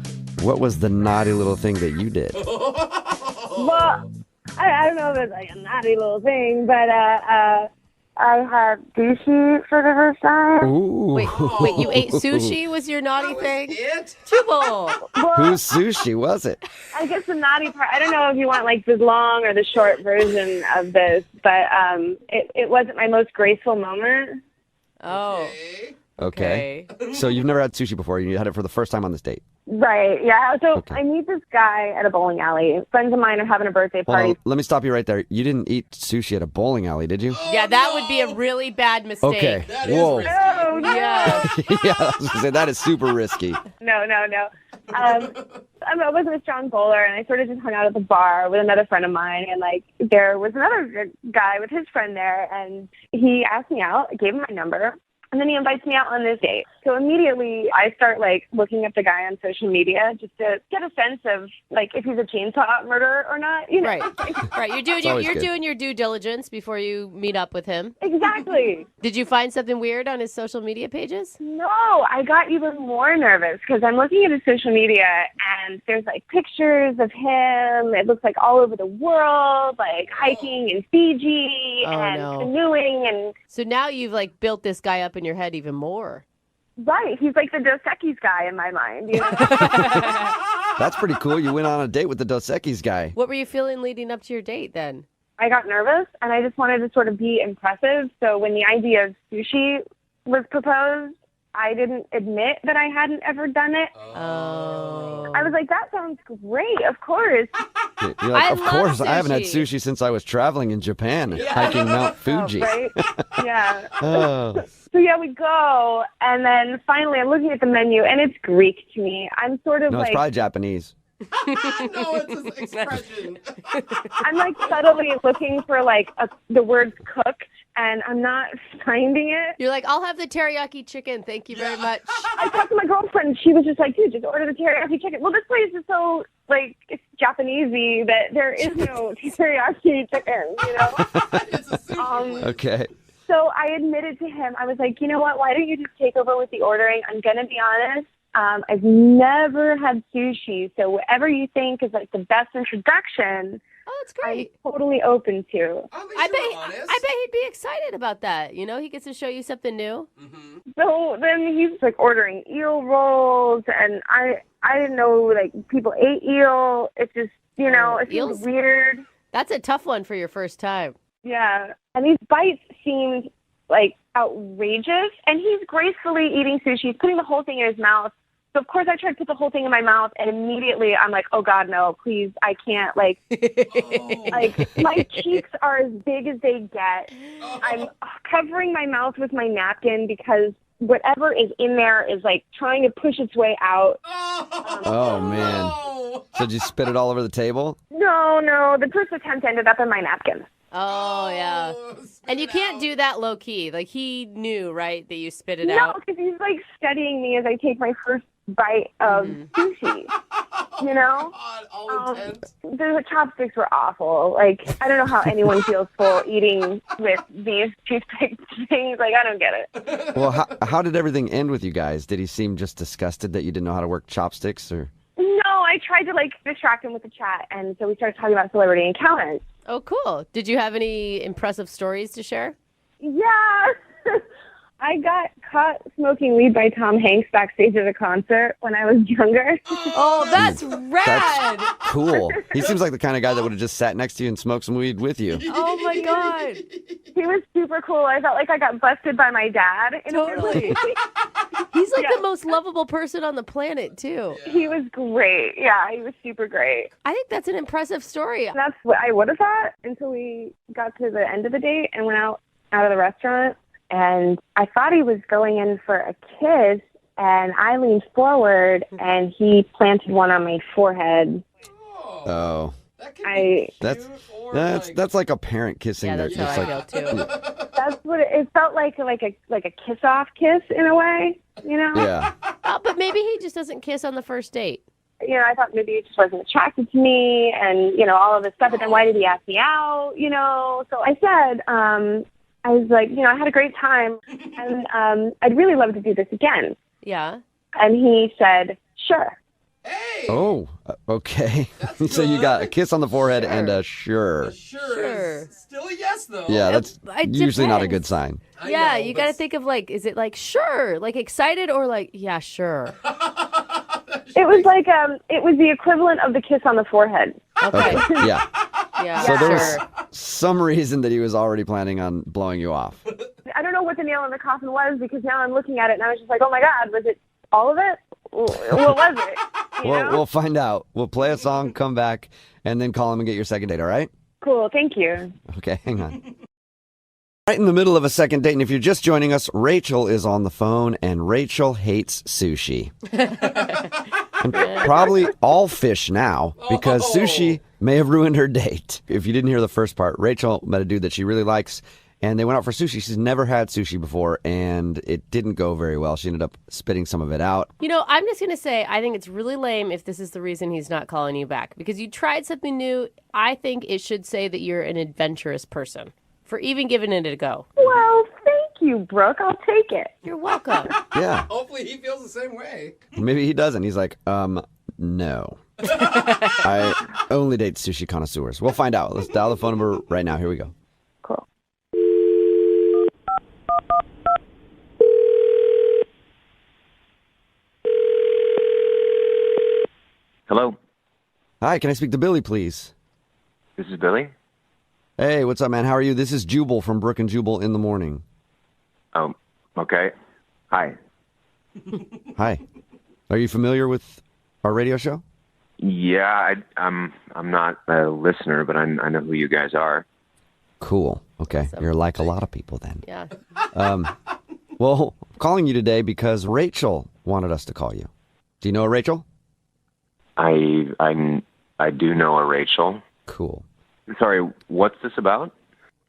what was the naughty little thing that you did? Well, I don't know if it's a naughty little thing, but I had sushi for the first time. Ooh. Wait, you ate sushi was your naughty thing? It? Jubal. Whose sushi was it? I guess the naughty part, I don't know if you want the long or the short version of this, but it wasn't my most graceful moment. Oh. Okay. So you've never had sushi before. You had it for the first time on this date. Right, yeah. So I meet this guy at a bowling alley. Friends of mine are having a birthday Hold party. on, let me stop you right there. You didn't eat sushi at a bowling alley, did you? Yeah, that would be a really bad mistake. Okay. That Whoa. is risky. Oh, no. Yeah. Yeah, I was gonna say that is super risky. No. I wasn't a strong bowler, and I sort of just hung out at the bar with another friend of mine, and there was another guy with his friend there, and he asked me out. I gave him my number. And then he invites me out on this date. So immediately I start looking up the guy on social media just to get a sense of if he's a chainsaw murderer or not. Right. You're doing your due diligence before you meet up with him. Exactly. Did you find something weird on his social media pages? No, I got even more nervous because I'm looking at his social media and there's pictures of him. It looks all over the world, hiking in Fiji and canoeing. And so now you've built this guy up in your head even more. Right. He's the Dos Equis guy in my mind. That's pretty cool. You went on a date with the Dos Equis guy. What were you feeling leading up to your date then? I got nervous and I just wanted to sort of be impressive. So when the idea of sushi was proposed, I didn't admit that I hadn't ever done it. Oh. I was like, that sounds great. Of course. You're like, I of love course, I haven't had sushi. sushi since I was traveling in Japan, hiking Mount Fuji. Right? Yeah. Oh. So yeah, we go, and then finally I'm looking at the menu, and it's Greek to me. I'm sort of No, it's like, probably Japanese. No, it's an expression. I'm like subtly looking for like the word cooked, and I'm not finding it. You're like, I'll have the teriyaki chicken. Thank you very much. I talked to my girlfriend, and she was just like, dude, just order the teriyaki chicken. Well, this place is so, like, it's Japanesey that there is no teriyaki chicken, you know? Okay. So I admitted to him, I was like, you know what, why don't you just take over with the ordering? I'm going to be honest. I've never had sushi, so whatever you think is like the best introduction, that's great. I'm totally open to. I bet he'd be excited about that. You know, he gets to show you something new. So then he's like ordering eel rolls, and I didn't know like people ate eel. It's just, you know, it feels weird. That's a tough one for your first time. Yeah, and these bites seemed like outrageous, and he's gracefully eating sushi. He's putting the whole thing in his mouth. So of course I tried to put the whole thing in my mouth, and immediately I'm like, oh God, no, please, I can't. Like, like my cheeks are as big as they get. I'm covering my mouth with my napkin because whatever is in there is like trying to push its way out. Oh, man. So did you spit it all over the table? No, the first attempt ended up in my napkin. Oh, yeah. And you can't do that low key. Like, he knew, right, that you spit it No, out? because he's like studying me as I take my first bite of sushi. You know? The chopsticks were awful. Like, I don't know how anyone feels full eating with these toothpick things. Like, I don't get it. Well, how did everything end with you guys? Did he seem just disgusted that you didn't know how to work chopsticks? Or? No, I tried to like distract him with the chat, and so we started talking about celebrity encounters. Oh, cool. Did you have any impressive stories to share? Yeah. I got caught smoking weed by Tom Hanks backstage at a concert when I was younger. Oh, that's rad. That's cool. He seems like the kind of guy that would have just sat next to you and smoked some weed with you. Oh, my God. He was super cool. I felt like I got busted by my dad. Totally. He's like the most lovable person on the planet, too. He was great. Yeah, he was super great. I think that's an impressive story. That's what I would have thought until we got to the end of the date and went out of the restaurant. And I thought he was going in for a kiss, and I leaned forward, and he planted one on my forehead. Oh. That's That's like a parent kissing. Yeah, that's how I feel, too. That's what it felt like a kiss-off kiss in a way, you know? Yeah. Oh, but maybe he just doesn't kiss on the first date. You know, I thought maybe he just wasn't attracted to me, and, you know, all of this stuff. But then why did he ask me out, you know? So I said, I was like, you know, I had a great time, and I'd really love to do this again. Yeah. And he said, sure. Oh, okay. So you got a kiss on the forehead and a sure. Sure. Still a yes, though. Yeah, that's It usually not a depends. good sign. Yeah, you got to think of like, is it like sure, like excited, or like yeah, sure? It was like it was the equivalent of the kiss on the forehead. Okay. Yeah. Yeah. So there sure. was some reason that he was already planning on blowing you off. I don't know what the nail in the coffin was, because now I'm looking at it and I was just like, oh my God, was it all of it? What was it? You know? We'll find out. We'll play a song, come back, and then call him and get your second date, all right? Cool, thank you. Okay, hang on. Right in the middle of a second date, and if you're just joining us, Rachel is on the phone, and Rachel hates sushi. And probably all fish now, because sushi may have ruined her date. If you didn't hear the first part, Rachel met a dude that she really likes, and they went out for sushi. She's never had sushi before, and it didn't go very well. She ended up spitting some of it out. You know, I'm just going to say, I think it's really lame if this is the reason he's not calling you back, because you tried something new. I think it should say that you're an adventurous person for even giving it a go. Well, thank you, Brooke. I'll take it. You're welcome. Yeah. Hopefully he feels the same way. Maybe he doesn't. He's like, no. I only date sushi connoisseurs. We'll find out. Let's dial the phone number right now. Here we go. Cool. Hello, Hi, can I speak to Billy, please? this is Billy. Hey, what's up, man? How are you? This is Jubal from Brooke and Jubal in the morning. Okay. Hi. Hi. Are you familiar with our radio show? Yeah, I'm not a listener, but I know who you guys are. Cool. Okay. You're like a lot of people then. Yeah. Well, I'm calling you today because Rachel wanted us to call you. Do you know a Rachel? I do know a Rachel. Cool. Sorry, what's this about?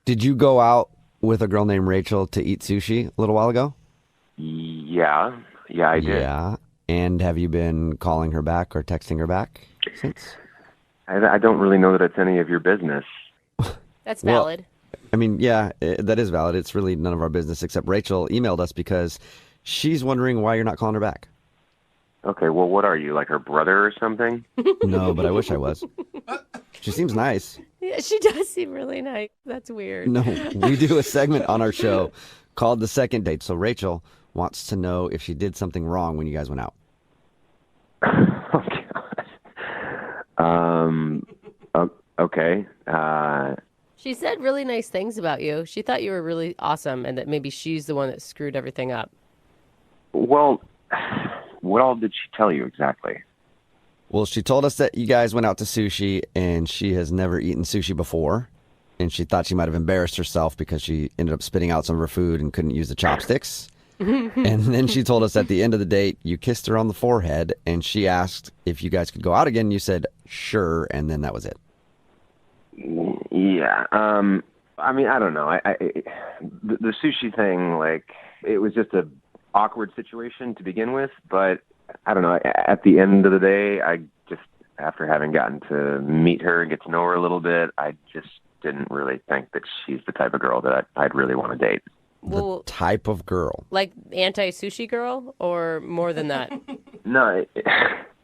Did you go out with a girl named Rachel to eat sushi a little while ago? Yeah, I did. Yeah. And have you been calling her back or texting her back since? I don't really know that it's any of your business. That's valid. Well, I mean, yeah, that is valid. It's really none of our business, except Rachel emailed us because she's wondering why you're not calling her back. Okay, well, what are you, like her brother or something? No, but I wish I was. She seems nice. Yeah, she does seem really nice. That's weird. No, we do a segment on our show called The Second Date. So Rachel wants to know if she did something wrong when you guys went out. Okay. She said really nice things about you. She thought you were really awesome and that maybe she's the one that screwed everything up. Well, what all did she tell you exactly? Well, she told us that you guys went out to sushi and she has never eaten sushi before. And she thought she might have embarrassed herself because she ended up spitting out some of her food and couldn't use the chopsticks. And then she told us at the end of the date, you kissed her on the forehead and she asked if you guys could go out again. You said, sure. And then that was it. Yeah. I mean, I don't know. The sushi thing, like, it was just a awkward situation to begin with, but I don't know. At the end of the day, I just, after having gotten to meet her and get to know her a little bit, I just didn't really think that she's the type of girl that I'd really want to date. Well, Type of girl. like anti-sushi girl or more than that? No.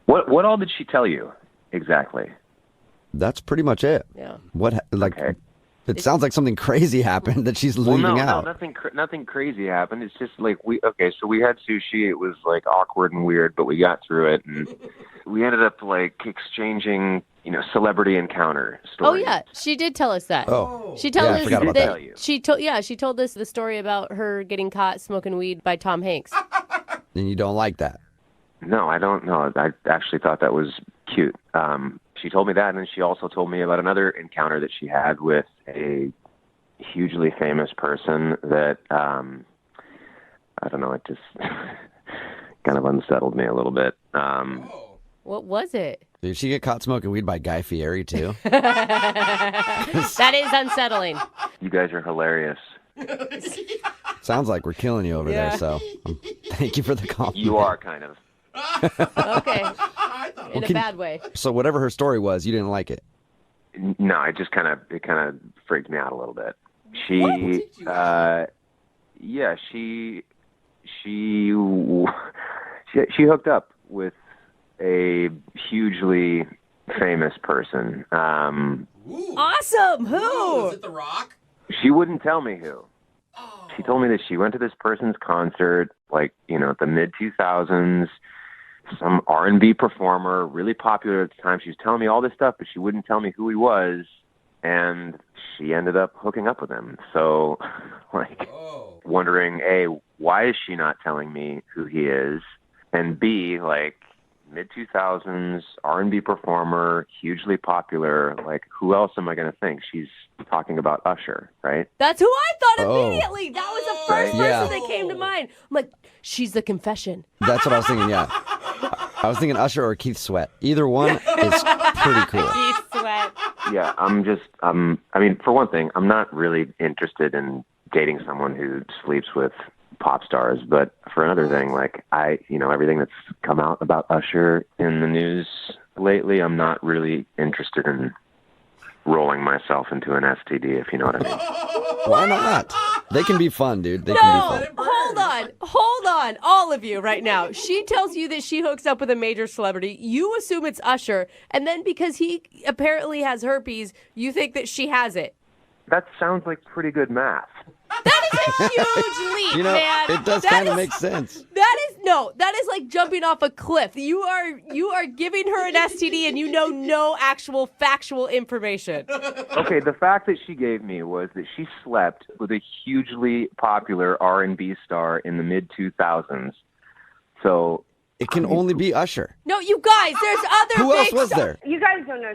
What all did she tell you exactly? That's pretty much it. Yeah. What, like, it sounds like something crazy happened that she's leaving out. No, nothing crazy happened. It's just like we had sushi. It was like awkward and weird, but we got through it, and we ended up like exchanging, celebrity encounter stories. Oh yeah, she did tell us that. Oh. She told Yeah, I us forgot about that that. she told us the story about her getting caught smoking weed by Tom Hanks. And you don't like that. No, I don't know. I actually thought that was cute. She told me that, and then she also told me about another encounter that she had with a hugely famous person that, I don't know, it just kind of unsettled me a little bit. What was it? Did she get caught smoking weed by Guy Fieri, too? That is unsettling. You guys are hilarious. Sounds like we're killing you over there, so thank you for the compliment. You are kind of. Okay. In a bad way. So whatever her story was, you didn't like it? No, it kind of freaked me out a little bit. She hooked up with a hugely famous person. Awesome. Who? Was it The Rock? She wouldn't tell me who. She told me that she went to this person's concert, like, the mid-2000s, some R&B performer, really popular at the time. She was telling me all this stuff, but she wouldn't tell me who he was, and she ended up hooking up with him. So, wondering, A, why is she not telling me who he is? And B, mid-2000s, R&B performer, hugely popular, who else am I going to think? She's talking about Usher, right? That's who I thought Oh. immediately. That was the first Right? person that came to mind. I'm like, she's the confession. That's what I was thinking, yeah. I was thinking Usher or Keith Sweat. Either one is pretty cool. Keith Sweat. Yeah, I mean, for one thing, I'm not really interested in dating someone who sleeps with pop stars, but for another thing, everything that's come out about Usher in the news lately, I'm not really interested in rolling myself into an STD, if you know what I mean. Why not? They can be fun, dude. They No, can be fun. hold on, all of you right now. She tells you that she hooks up with a major celebrity. You assume it's Usher, and then because he apparently has herpes, you think that she has it. That sounds like pretty good math. That is a huge leap, man. It does That kind of is- make sense. That is like jumping off a cliff. You are giving her an STD and you know no actual factual information. Okay, the fact that she gave me was that she slept with a hugely popular R&B star in the mid-2000s So It can only be Usher. No, you guys, there's other Who else big was stuff. there? You guys don't know.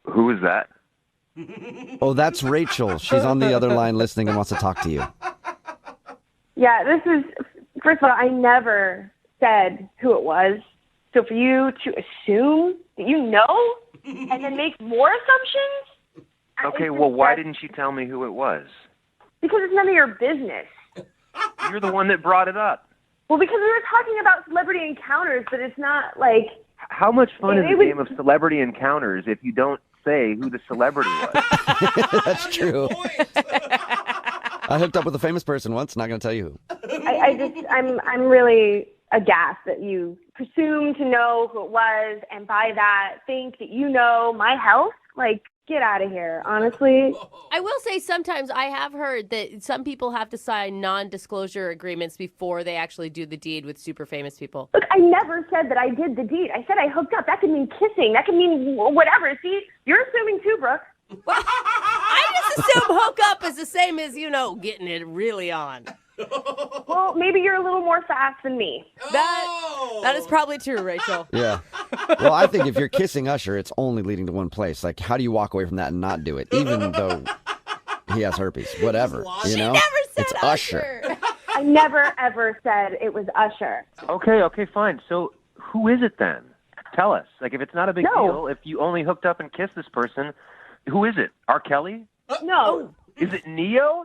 who is that? Oh, that's Rachel. She's on the other line listening and wants to talk to you. Yeah, this is, first of all, I never said who it was. So for you to assume that you know and then make more assumptions? Okay, well, why didn't you tell me who it was? Because it's none of your business. You're the one that brought it up. Well, because we were talking about celebrity encounters, but it's not like... How much fun is It a was- game of celebrity encounters if you don't say who the celebrity was? That's true. I hooked up with a famous person once. Not going to tell you who. I'm really aghast that you presume to know who it was, and by that think that you know my health. Like, get out of here, honestly. I will say sometimes I have heard that some people have to sign non-disclosure agreements before they actually do the deed with super famous people. Look, I never said that I did the deed. I said I hooked up. That could mean kissing. That could mean whatever. See, you're assuming too, Brooke. I just assume hook up is the same as, getting it really on. Well, maybe you're a little more fast than me. That is probably true, Rachel. Yeah. Well, I think if you're kissing Usher, it's only leading to one place. Like, how do you walk away from that and not do it, even though he has herpes? Whatever. She You know? never said it's Usher. I never, ever said it was Usher. Okay, fine. So who is it then? Tell us. Like, if it's not a big deal, if you only hooked up and kissed this person, who is it? R. Kelly? No. Is it Neo?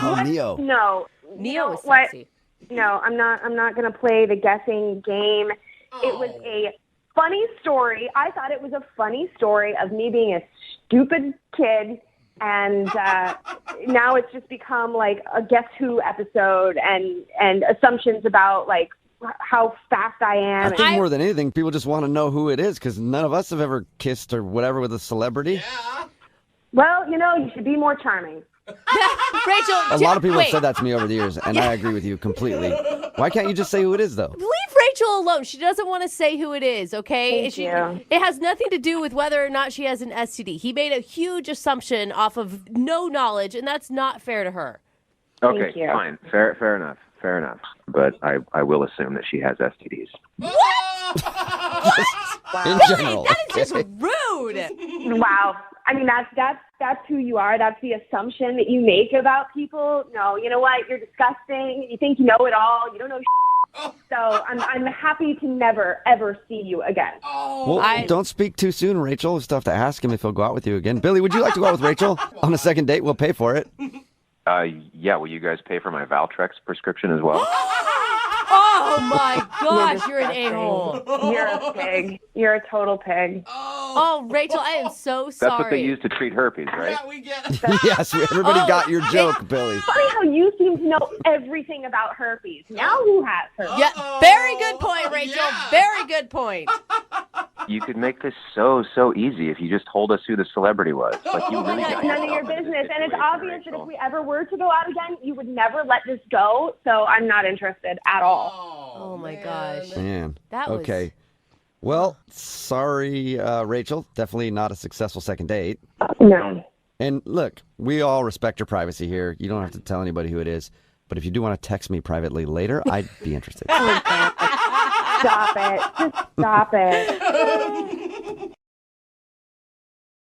Oh, Neo. No. Neo is What? sexy. No, I'm not going to play the guessing game. It was a funny story. I thought it was a funny story of me being a stupid kid, and now it's just become like a Guess Who episode and assumptions about like how fast I am. I think more than anything, people just want to know who it is because none of us have ever kissed or whatever with a celebrity. Well, you should be more charming. Rachel, A lot of people wait. have said that to me over the years, and I agree with you completely. Why can't you just say who it is, though? Leave Rachel alone. She doesn't want to say who it is, okay? Thank you. It has nothing to do with whether or not she has an STD. He made a huge assumption off of no knowledge, and that's not fair to her. Okay, you. fine. Fair enough. But I will assume that she has STDs. In general. That is just rude. Wow. I mean, that's who you are. That's the assumption that you make about people. No, you know what? You're disgusting. You think you know it all. You don't know So I'm happy to never, ever see you again. Well, don't speak too soon, Rachel. We'll still have to ask him if he'll go out with you again. Billy, would you like to go out with Rachel on a second date? We'll pay for it. Yeah, will you guys pay for my Valtrex prescription as well? Oh my gosh, you're an a-hole. You're a pig. You're a total pig. Oh, Rachel, I am so That's sorry. what they use to treat herpes, right? Yes, everybody got your joke, Billy. Funny how you seem to know everything about herpes. Now who has herpes? Yeah, very good point, Rachel. Very good point. You could make this so easy if you just told us who the celebrity was. Like, you really got It's none of your yourself into business. this And it's situation, obvious that Rachel. if we ever were to go out again, you would never let this go. So I'm not interested at all. Oh my gosh. Man. That was- Okay. Well, sorry, Rachel. Definitely not a successful second date. No. And look, we all respect your privacy here. You don't have to tell anybody who it is. But if you do want to text me privately later, I'd be interested. Stop it. Just stop it.